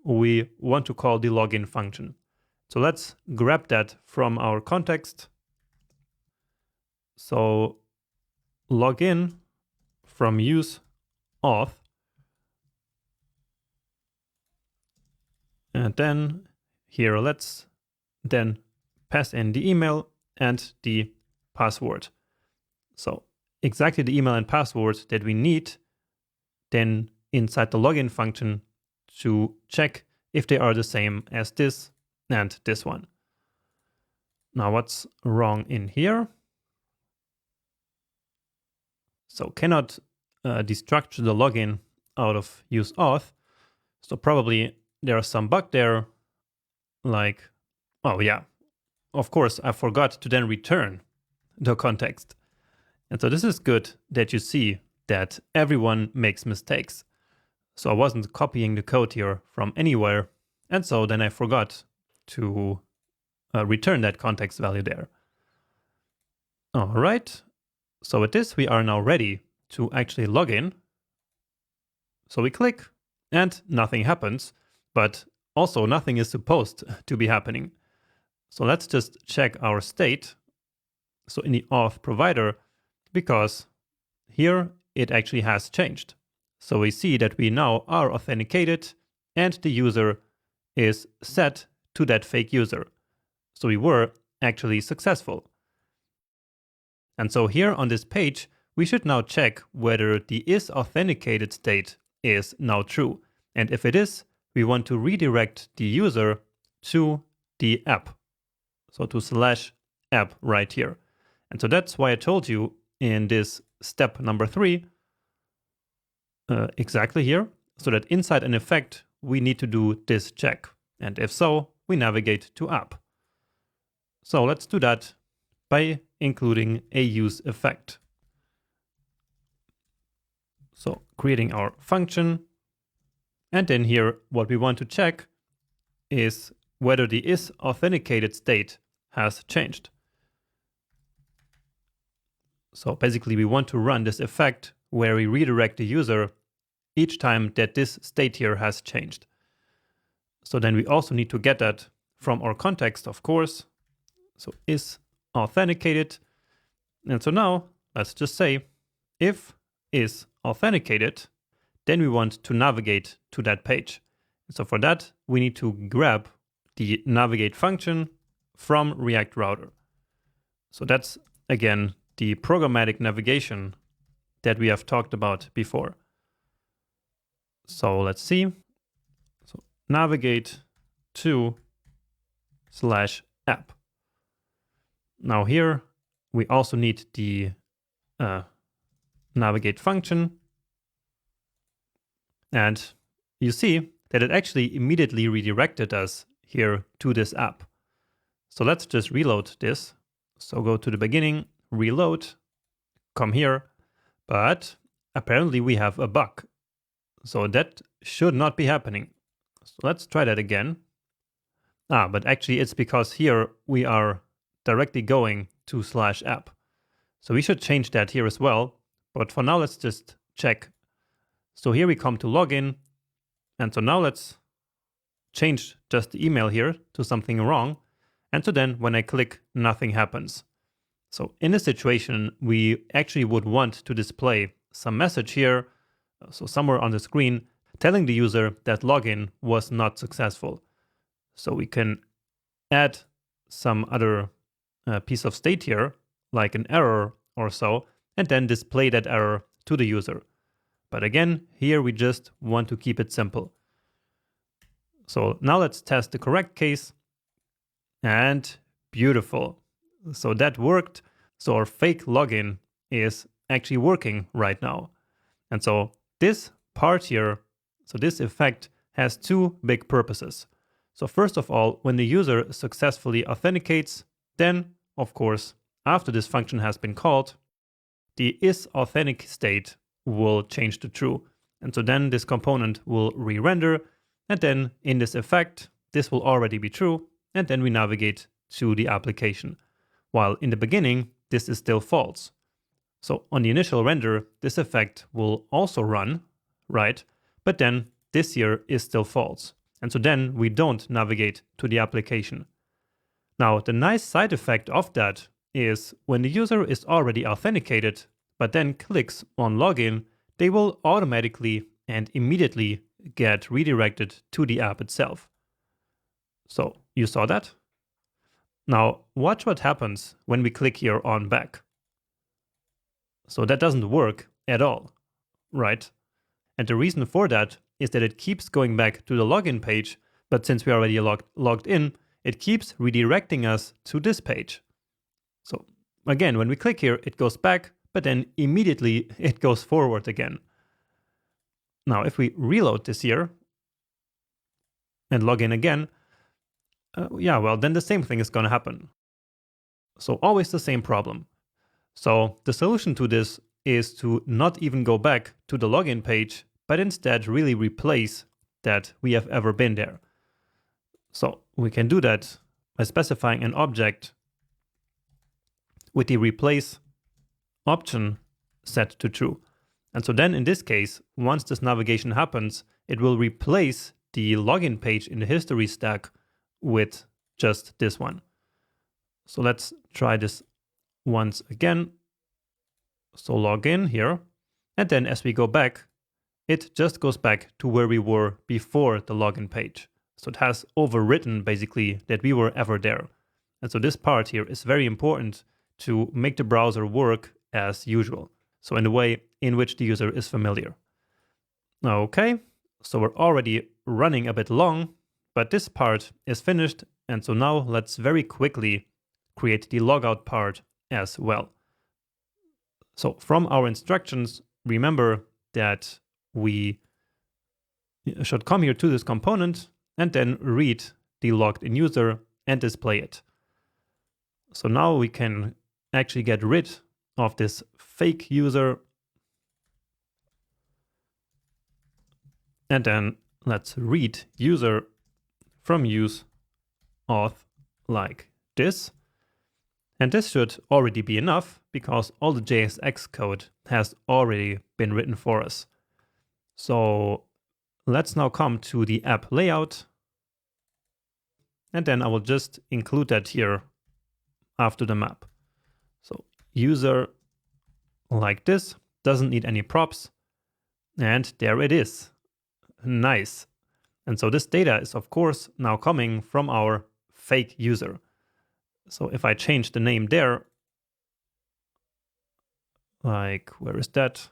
we want to call the login function. So let's grab that from our context. So login from use auth. And then here, let's then pass in the email and the password. So exactly the email and password that we need then inside the login function to check if they are the same as this and this one. Now what's wrong in here? So cannot destruct the login out of use auth. So probably there's some bug there, like, oh yeah, of course I forgot to then return the context. And so this is good that you see that everyone makes mistakes. So I wasn't copying the code here from anywhere. And so then I forgot to return that context value there. All right. So with this, we are now ready to actually log in. So we click and nothing happens, but also nothing is supposed to be happening. So let's just check our state. So in the auth provider, because here it actually has changed. So we see that we now are authenticated and the user is set to that fake user. So we were actually successful. And so here on this page, we should now check whether the isAuthenticated state is now true. And if it is, we want to redirect the user to the app. So to /app right here. And so that's why I told you in this step number 3, exactly here, so that inside an effect, we need to do this check. And if so, we navigate to app. So let's do that by including a use effect. So creating our function. And then here, what we want to check is whether the isAuthenticated state has changed. So basically, we want to run this effect where we redirect the user each time that this state here has changed. So then we also need to get that from our context, of course. So isAuthenticated. And so now let's just say if isAuthenticated, then we want to navigate to that page. So for that, we need to grab the navigate function from React Router. So that's, again, the programmatic navigation that we have talked about before. So let's see. So navigate to /app. Now here, we also need the navigate function. And you see that it actually immediately redirected us here to this app. So let's just reload this. So go to the beginning, reload, come here, but apparently we have a bug. So that should not be happening. So let's try that again. But actually it's because here we are directly going to /app. So we should change that here as well. But for now, let's just check. So here we come to login. And so now let's change just the email here to something wrong. And so then when I click, nothing happens. So in this situation, we actually would want to display some message here, so somewhere on the screen, telling the user that login was not successful. So we can add some other piece of state here, like an error or so, and then display that error to the user. But again, here we just want to keep it simple. So now let's test the correct case. And beautiful. So that worked. So our fake login is actually working right now. And so this part here, so this effect has two big purposes. So first of all, when the user successfully authenticates, then of course, after this function has been called, the isAuthentic state will change to true. And so then this component will re-render, and then in this effect, this will already be true, and then we navigate to the application. While in the beginning, this is still false. So on the initial render, this effect will also run, right? But then this here is still false. And so then we don't navigate to the application. Now, the nice side effect of that is when the user is already authenticated, but then clicks on login, they will automatically and immediately get redirected to the app itself. So you saw that? Now watch what happens when we click here on back. So that doesn't work at all, right? And the reason for that is that it keeps going back to the login page, but since we already logged in, it keeps redirecting us to this page. So again, when we click here, it goes back, but then immediately it goes forward again. Now, if we reload this here and log in again, then the same thing is going to happen. So always the same problem. So the solution to this is to not even go back to the login page, but instead really replace that we have ever been there. So we can do that by specifying an object with the replace option set to true. And so then in this case, once this navigation happens, it will replace the login page in the history stack with just this one. So let's try this once again. So log in here, and then as we go back, it just goes back to where we were before the login page. So it has overwritten basically that we were ever there. And so this part here is very important to make the browser work as usual. So in the way in which the user is familiar. Okay, so we're already running a bit long, but this part is finished. And so now let's very quickly create the logout part as well. So from our instructions, remember that we should come here to this component and then read the logged in user and display it. So now we can actually get rid of this fake user. And then let's read user from use auth like this. And this should already be enough because all the JSX code has already been written for us. So let's now come to the app layout. And then I will just include that here after the map. So user like this, doesn't need any props. And there it is. Nice. And so this data is of course now coming from our fake user. So if I change the name there, like, where is that?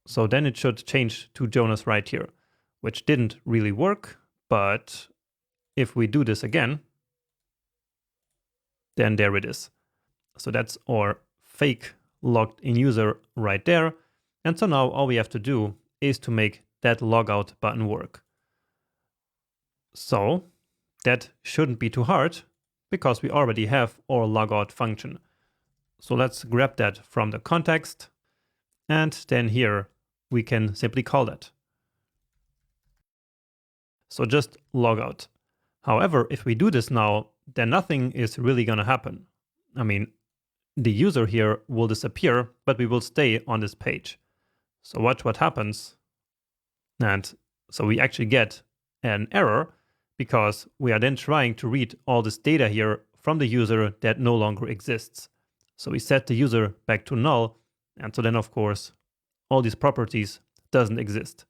So then it should change to Jonas right here, which didn't really work. But if we do this again, then there it is. So that's our fake logged in user right there. And so now all we have to do is to make that logout button work. So that shouldn't be too hard because we already have our logout function. So let's grab that from the context. And then here we can simply call that. So just log out. However, if we do this now, then nothing is really going to happen. I mean, the user here will disappear, but we will stay on this page. So watch what happens. And so we actually get an error because we are then trying to read all this data here from the user that no longer exists. So we set the user back to null. And so then, of course, all these properties doesn't exist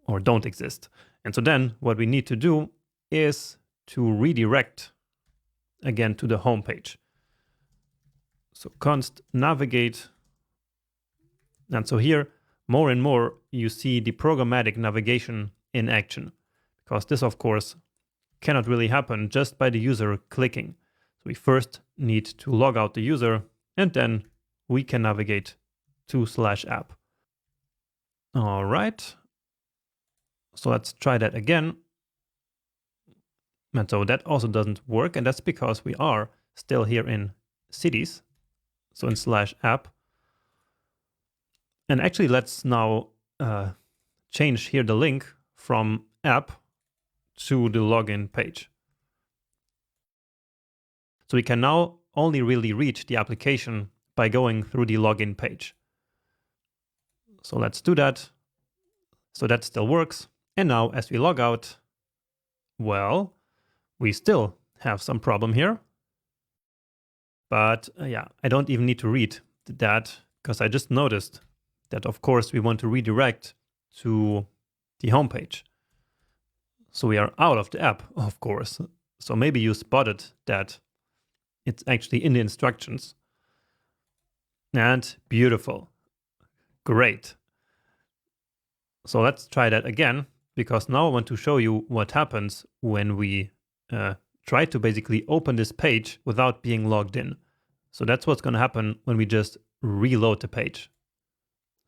or don't exist. And so then what we need to do is to redirect again to the home page. So const navigate. And so here, more and more, you see the programmatic navigation in action, because this, of course, cannot really happen just by the user clicking. So we first need to log out the user, and then we can navigate to /app. All right. So let's try that again. And so that also doesn't work, and that's because we are still here in cities. So in /app. And actually, let's now change here the link from app to the login page. So we can now only really reach the application by going through the login page. So let's do that. So that still works. And now as we log out, well, we still have some problem here. But yeah, I don't even need to read that because I just noticed that, of course, we want to redirect to the home page. So we are out of the app, of course. So maybe you spotted that it's actually in the instructions. And beautiful. Great. So let's try that again, because now I want to show you what happens when we try to basically open this page without being logged in. So that's what's going to happen when we just reload the page.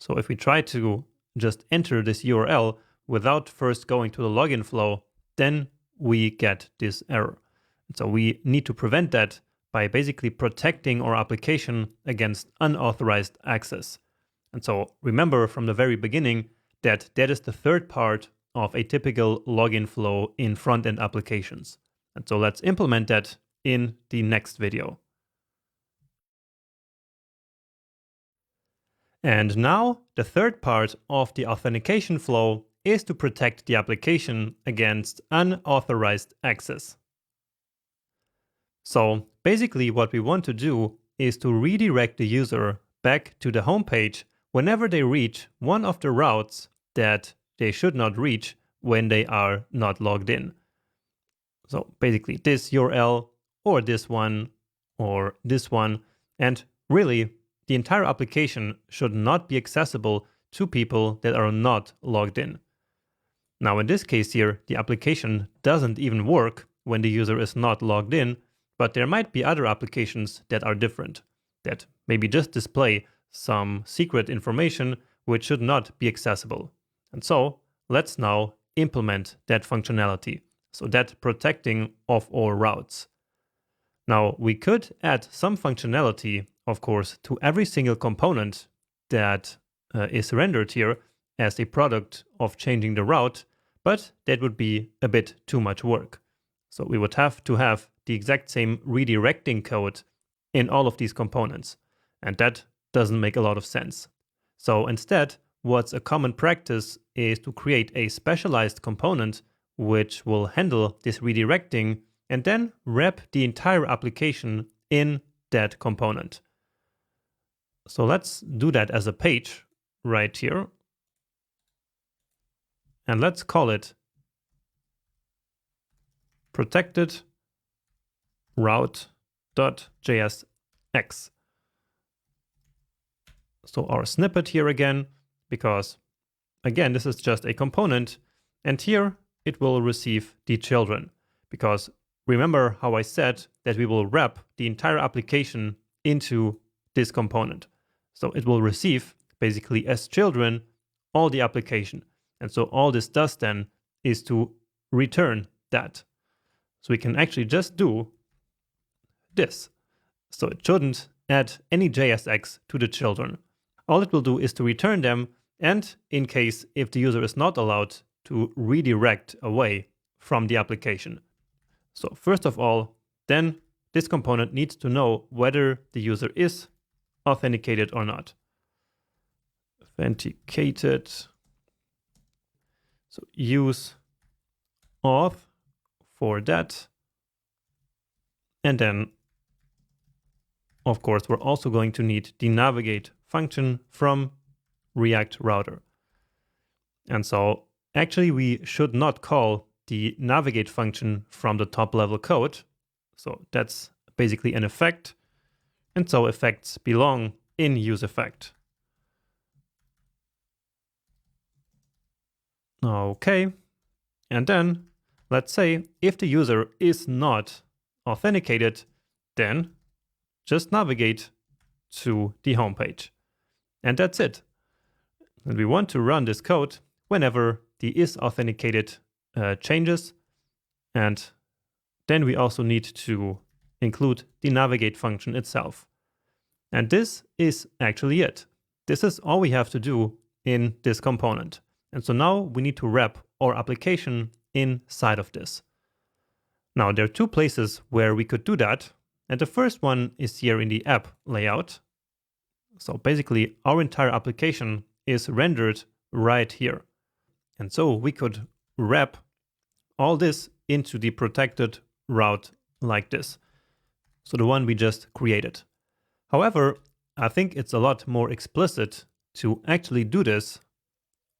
So if we try to just enter this URL without first going to the login flow, then we get this error. So we need to prevent that by basically protecting our application against unauthorized access. And so remember from the very beginning that that is the third part of a typical login flow in front-end applications. And so let's implement that in the next video. And now the third part of the authentication flow is to protect the application against unauthorized access. So basically what we want to do is to redirect the user back to the home page whenever they reach one of the routes that they should not reach when they are not logged in. So basically this URL or this one or this one, and really the entire application should not be accessible to people that are not logged in. Now in this case here, the application doesn't even work when the user is not logged in, but there might be other applications that are different, that maybe just display some secret information which should not be accessible. And so let's now implement that functionality, so that protecting of our routes. Now we could add some functionality, of course, to every single component that is rendered here as a product of changing the route, but that would be a bit too much work. So we would have to have the exact same redirecting code in all of these components, and that doesn't make a lot of sense. So instead, what's a common practice is to create a specialized component which will handle this redirecting and then wrap the entire application in that component. So let's do that as a page right here. And let's call it protected route.jsx. So our snippet here again, because again, this is just a component, and here it will receive the children, because remember how I said that we will wrap the entire application into this component. So it will receive basically as children all the application. And so all this does then is to return that. So we can actually just do this. So it shouldn't add any JSX to the children. All it will do is to return them, and in case if the user is not allowed to redirect away from the application. So first of all, then this component needs to know whether the user is authenticated or not. Authenticated. So use auth for that. And then, of course, we're also going to need the navigate function from React Router. And so actually we should not call the navigate function from the top level code. So that's basically an effect. And so effects belong in useEffect. Okay. And then let's say if the user is not authenticated, then just navigate to the home page. And that's it. And we want to run this code whenever the is authenticated changes. And then we also need to include the navigate function itself. And this is actually it. This is all we have to do in this component. And so now we need to wrap our application inside of this. Now there are two places where we could do that. And the first one is here in the app layout. So basically our entire application is rendered right here. And so we could wrap all this into the protected route like this. So the one we just created. However, I think it's a lot more explicit to actually do this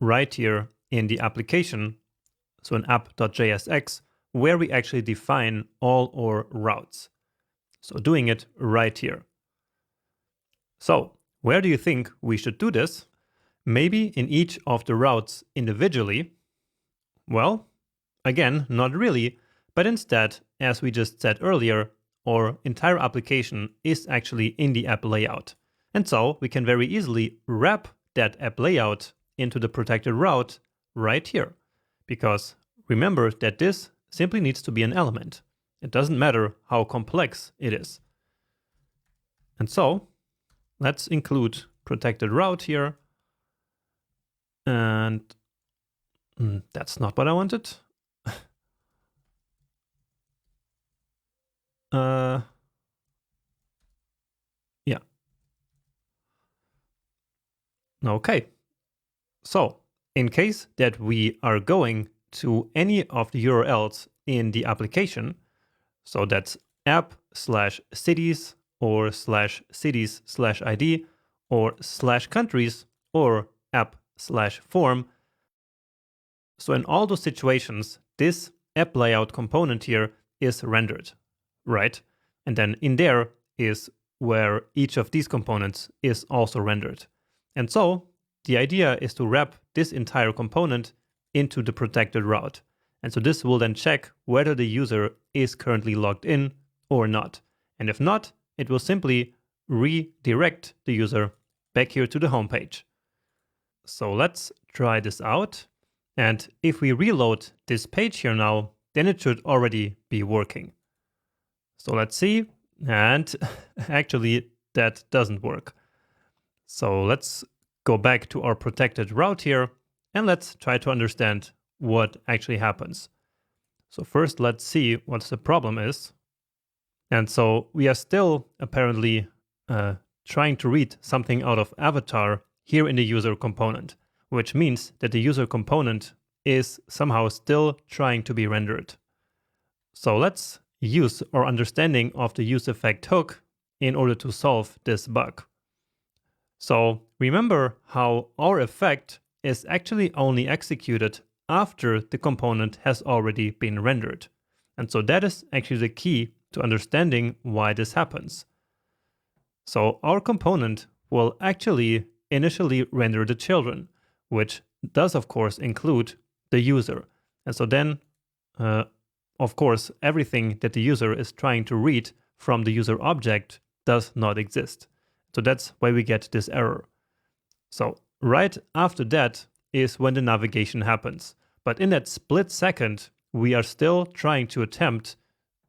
right here in the application. So in app.jsx, where we actually define all our routes. So doing it right here. So where do you think we should do this? Maybe in each of the routes individually? Well, again, not really, but instead, as we just said earlier, our entire application is actually in the app layout. And so we can very easily wrap that app layout into the protected route right here. Because remember that this simply needs to be an element. It doesn't matter how complex it is. And so let's include protected route here. And that's not what I wanted. Yeah. Okay. So in case that we are going to any of the URLs in the application, so that's app/cities or /cities/id or /countries or app/form. So in all those situations, this app layout component here is rendered, right? And then in there is where each of these components is also rendered. And so the idea is to wrap this entire component into the protected route. And so this will then check whether the user is currently logged in or not. And if not, it will simply redirect the user back here to the home page. So let's try this out. And if we reload this page here now, then it should already be working. So let's see. And actually, that doesn't work. So let's go back to our protected route here, and let's try to understand what actually happens. So first, let's see what the problem is. And so we are still apparently trying to read something out of avatar here in the user component, which means that the user component is somehow still trying to be rendered. So let's use our understanding of the useEffect hook in order to solve this bug. So remember how our effect is actually only executed after the component has already been rendered. And so that is actually the key to understanding why this happens. So our component will actually initially render the children, which does of course include the user. And so then, of course, everything that the user is trying to read from the user object does not exist. So that's why we get this error. So right after that is when the navigation happens. But in that split second, we are still trying to attempt,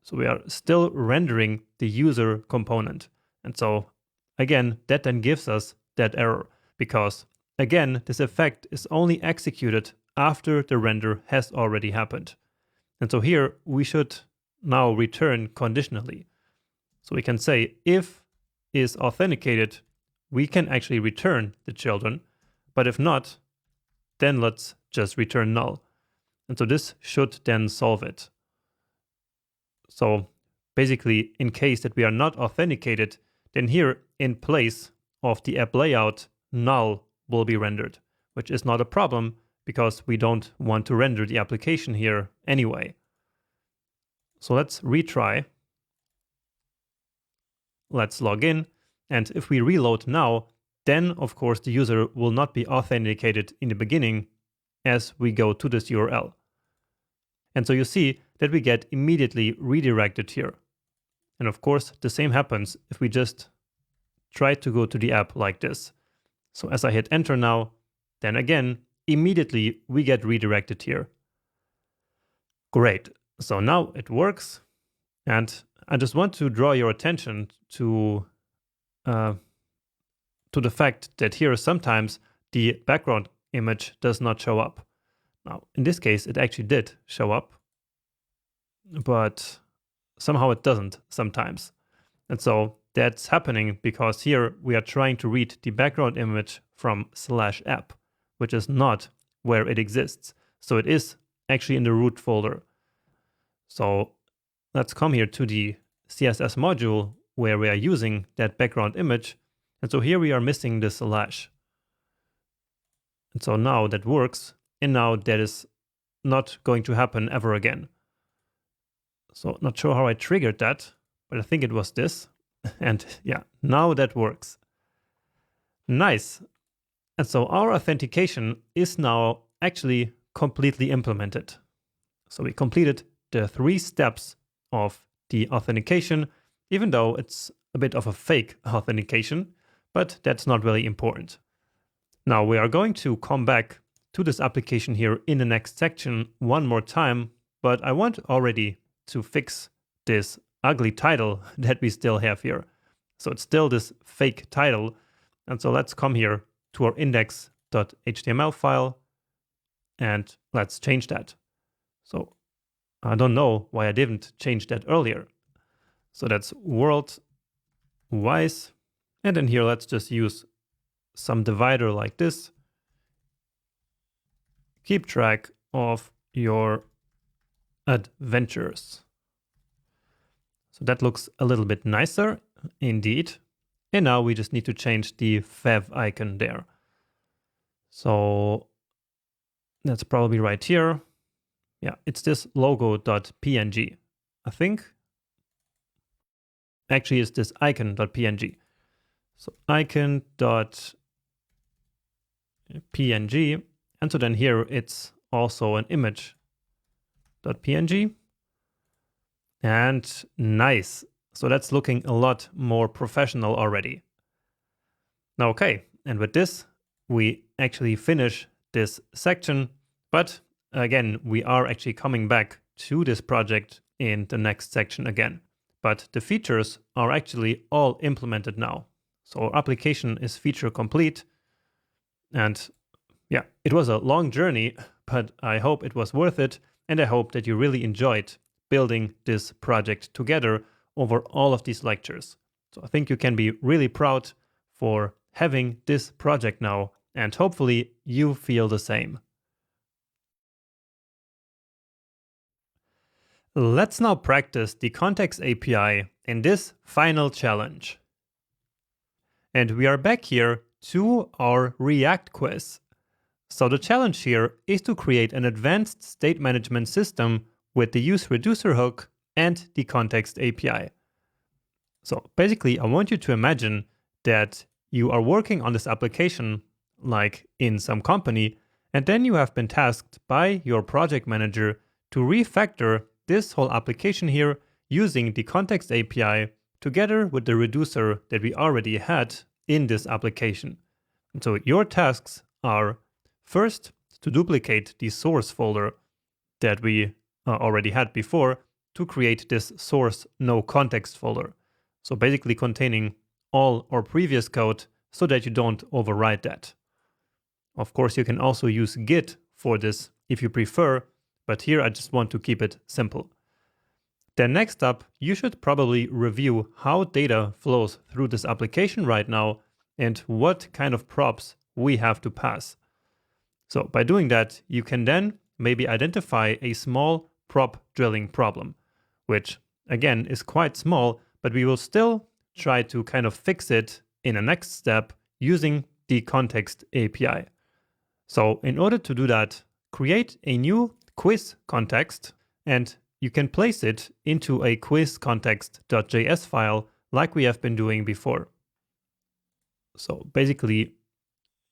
so we are still rendering the user component. And so again, that then gives us that error because again, this effect is only executed after the render has already happened. And so here we should now return conditionally. So we can say if is authenticated, we can actually return the children, but if not, then let's just return null. And so this should then solve it. So basically, in case that we are not authenticated, then here in place of the app layout, null will be rendered, which is not a problem because we don't want to render the application here anyway. So let's retry. Let's log in. And if we reload now, then of course the user will not be authenticated in the beginning as we go to this URL. And so you see that we get immediately redirected here. And of course, the same happens if we just try to go to the app like this. So as I hit enter now, then again, immediately we get redirected here. Great. So now it works. And I just want to draw your attention to the fact that here sometimes the background image does not show up. Now, in this case, it actually did show up, but somehow it doesn't sometimes. And so that's happening because here we are trying to read the background image from /app, which is not where it exists. So it is actually in the root folder. So let's come here to the CSS module where we are using that background image. And so here we are missing the /. And so now that works. And now that is not going to happen ever again. So not sure how I triggered that, but I think it was this. And yeah, now that works. Nice. And so our authentication is now actually completely implemented. So we completed the 3 steps of the authentication, even though it's a bit of a fake authentication, but that's not really important. Now we are going to come back to this application here in the next section one more time, but I want already to fix this ugly title that we still have here. So it's still this fake title. And so let's come here to our index.html file and let's change that. So I don't know why I didn't change that earlier. So that's world wise. And then here, let's just use some divider like this. Keep track of your adventures. So that looks a little bit nicer indeed. And now we just need to change the fav icon there. So that's probably right here. Yeah, it's this logo.png, I think. Actually, it's this icon.png. So icon.png. And so then here it's also an image.png. And nice. So that's looking a lot more professional already. Now, okay, and with this, we actually finish this section. But again, we are actually coming back to this project in the next section again. But the features are actually all implemented now. So our application is feature complete. And yeah, it was a long journey, but I hope it was worth it. And I hope that you really enjoyed building this project together over all of these lectures. So I think you can be really proud for having this project now, and hopefully you feel the same. Let's now practice the Context API in this final challenge. And we are back here to our React quiz. So the challenge here is to create an advanced state management system with the useReducer hook and the Context API. So basically, I want you to imagine that you are working on this application like in some company, and then you have been tasked by your project manager to refactor this whole application here using the Context API together with the reducer that we already had in this application. And so your tasks are first to duplicate the source folder that we already had before to create this source no context folder. So basically containing all our previous code so that you don't overwrite that. Of course, you can also use Git for this if you prefer, but here I just want to keep it simple. Then next up, you should probably review how data flows through this application right now and what kind of props we have to pass. So by doing that, you can then maybe identify a small prop drilling problem, which again is quite small, but we will still try to kind of fix it in a next step using the context API. So in order to do that, create a new quiz context, and you can place it into a quiz context.js file like we have been doing before. So basically,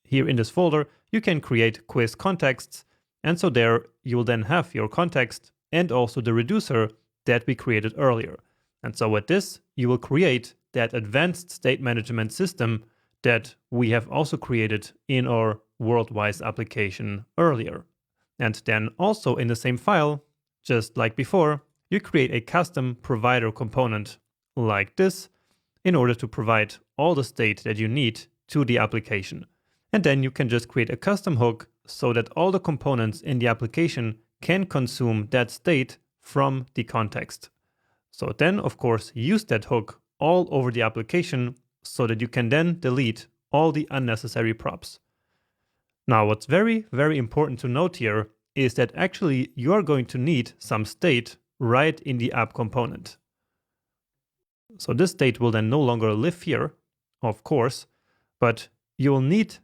here in this folder, you can create quiz contexts, and so there you will then have your context and also the reducer that we created earlier. And so with this, you will create that advanced state management system that we have also created in our WorldWise application earlier. And then also in the same file, just like before, you create a custom provider component like this in order to provide all the state that you need to the application. And then you can just create a custom hook so that all the components in the application can consume that state from the context. So then, of course, use that hook all over the application so that you can then delete all the unnecessary props. Now, what's very, very important to note here is that actually you are going to need some state right in the app component. So this state will then no longer live here, of course, but you will need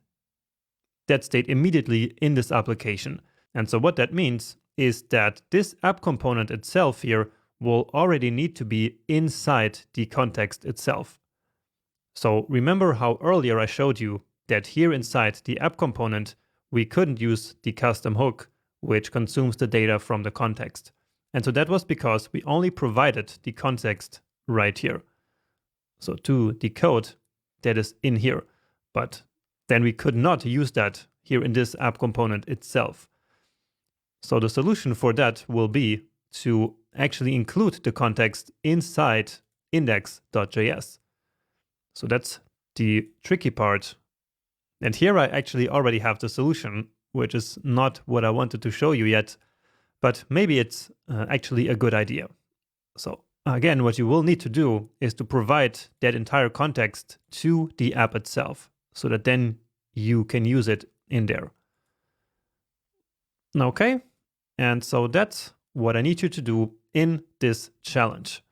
that state immediately in this application. And so what that means is that this app component itself here will already need to be inside the context itself. So remember how earlier I showed you that here inside the app component, we couldn't use the custom hook, which consumes the data from the context. And so that was because we only provided the context right here. So to the code that is in here, but then we could not use that here in this app component itself. So the solution for that will be to actually include the context inside index.js. So that's the tricky part. And here I actually already have the solution, which is not what I wanted to show you yet, but maybe it's actually a good idea. So again, what you will need to do is to provide that entire context to the app itself, so that then you can use it in there. Okay, and so that's what I need you to do in this challenge.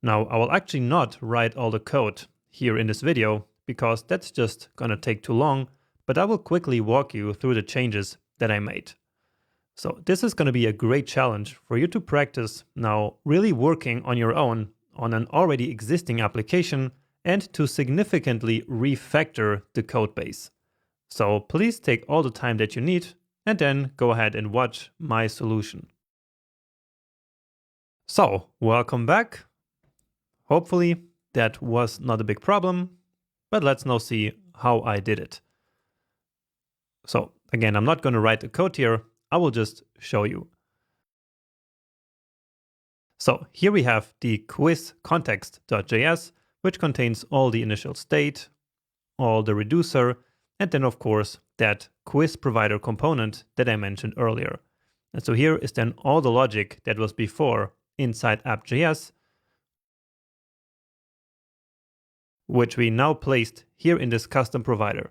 Now, I will actually not write all the code here in this video because that's just gonna take too long, but I will quickly walk you through the changes that I made. So this is gonna be a great challenge for you to practice now really working on your own on an already existing application and to significantly refactor the code base. So please take all the time that you need and then go ahead and watch my solution. So, welcome back. Hopefully that was not a big problem, but let's now see how I did it. So again, I'm not going to write the code here. I will just show you. So here we have the quiz context.js, which contains all the initial state, all the reducer, and then of course that quiz provider component that I mentioned earlier. And so here is then all the logic that was before inside app.js, which we now placed here in this custom provider.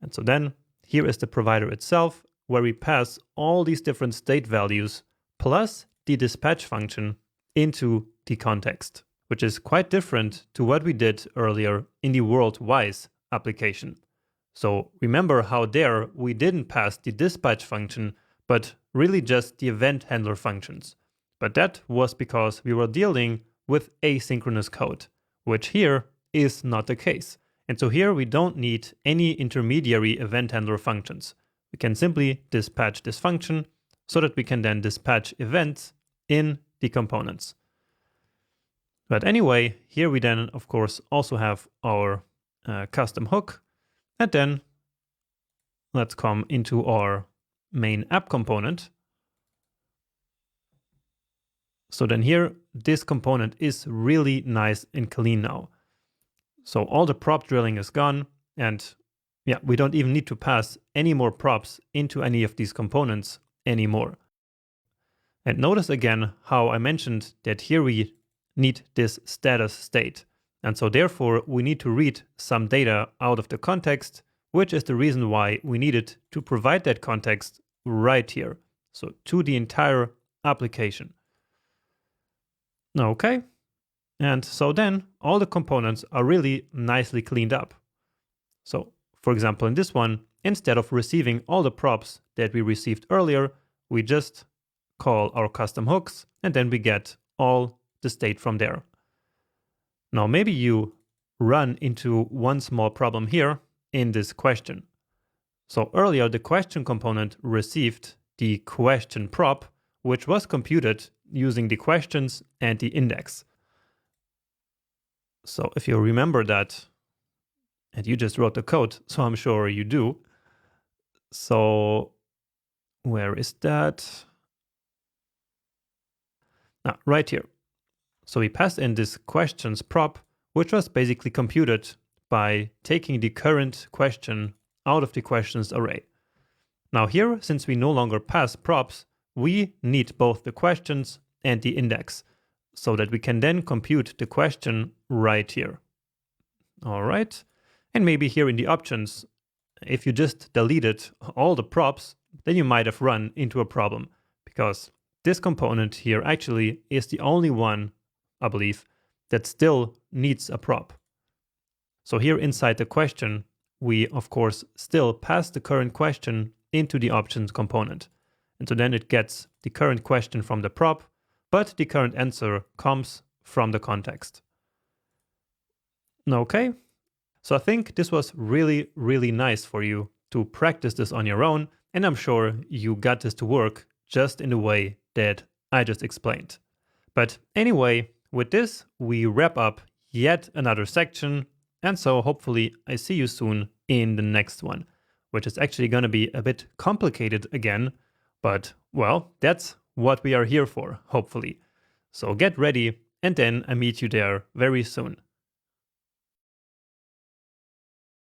And so then here is the provider itself, where we pass all these different state values plus the dispatch function into the context, which is quite different to what we did earlier in the WorldWise application. So remember how there we didn't pass the dispatch function, but really just the event handler functions. But that was because we were dealing with asynchronous code, which here is not the case. And so here we don't need any intermediary event handler functions. We can simply dispatch this function so that we can then dispatch events in the components. But anyway, here we then, of course, also have our custom hook. And then let's come into our main app component. So then here, this component is really nice and clean now. So all the prop drilling is gone, and Yeah, we don't even need to pass any more props into any of these components anymore. And notice again how I mentioned that here we need this status state. And so therefore we need to read some data out of the context, which is the reason why we needed to provide that context right here. So to the entire application. Okay. And so then all the components are really nicely cleaned up. So for example, in this one, instead of receiving all the props that we received earlier, we just call our custom hooks and then we get all the state from there. Now maybe you run into one small problem here in this question. So earlier the question component received the question prop, which was computed using the questions and the index. So if you remember that, and you just wrote the code, so I'm sure you do. So where is that? Right here. So we passed in this questions prop, which was basically computed by taking the current question out of the questions array. Now here, since we no longer pass props, we need both the questions and the index so that we can then compute the question right here. All right. And maybe here in the options, if you just deleted all the props, then you might have run into a problem because this component here actually is the only one, I believe, that still needs a prop. So here inside the question, we of course still pass the current question into the options component. And so then it gets the current question from the prop, but the current answer comes from the context. Okay. So I think this was really, really nice for you to practice this on your own, and I'm sure you got this to work just in the way that I just explained. But anyway, with this, we wrap up yet another section, and so hopefully I see you soon in the next one, which is actually going to be a bit complicated again, but well, that's what we are here for, hopefully. So get ready, and then I meet you there very soon.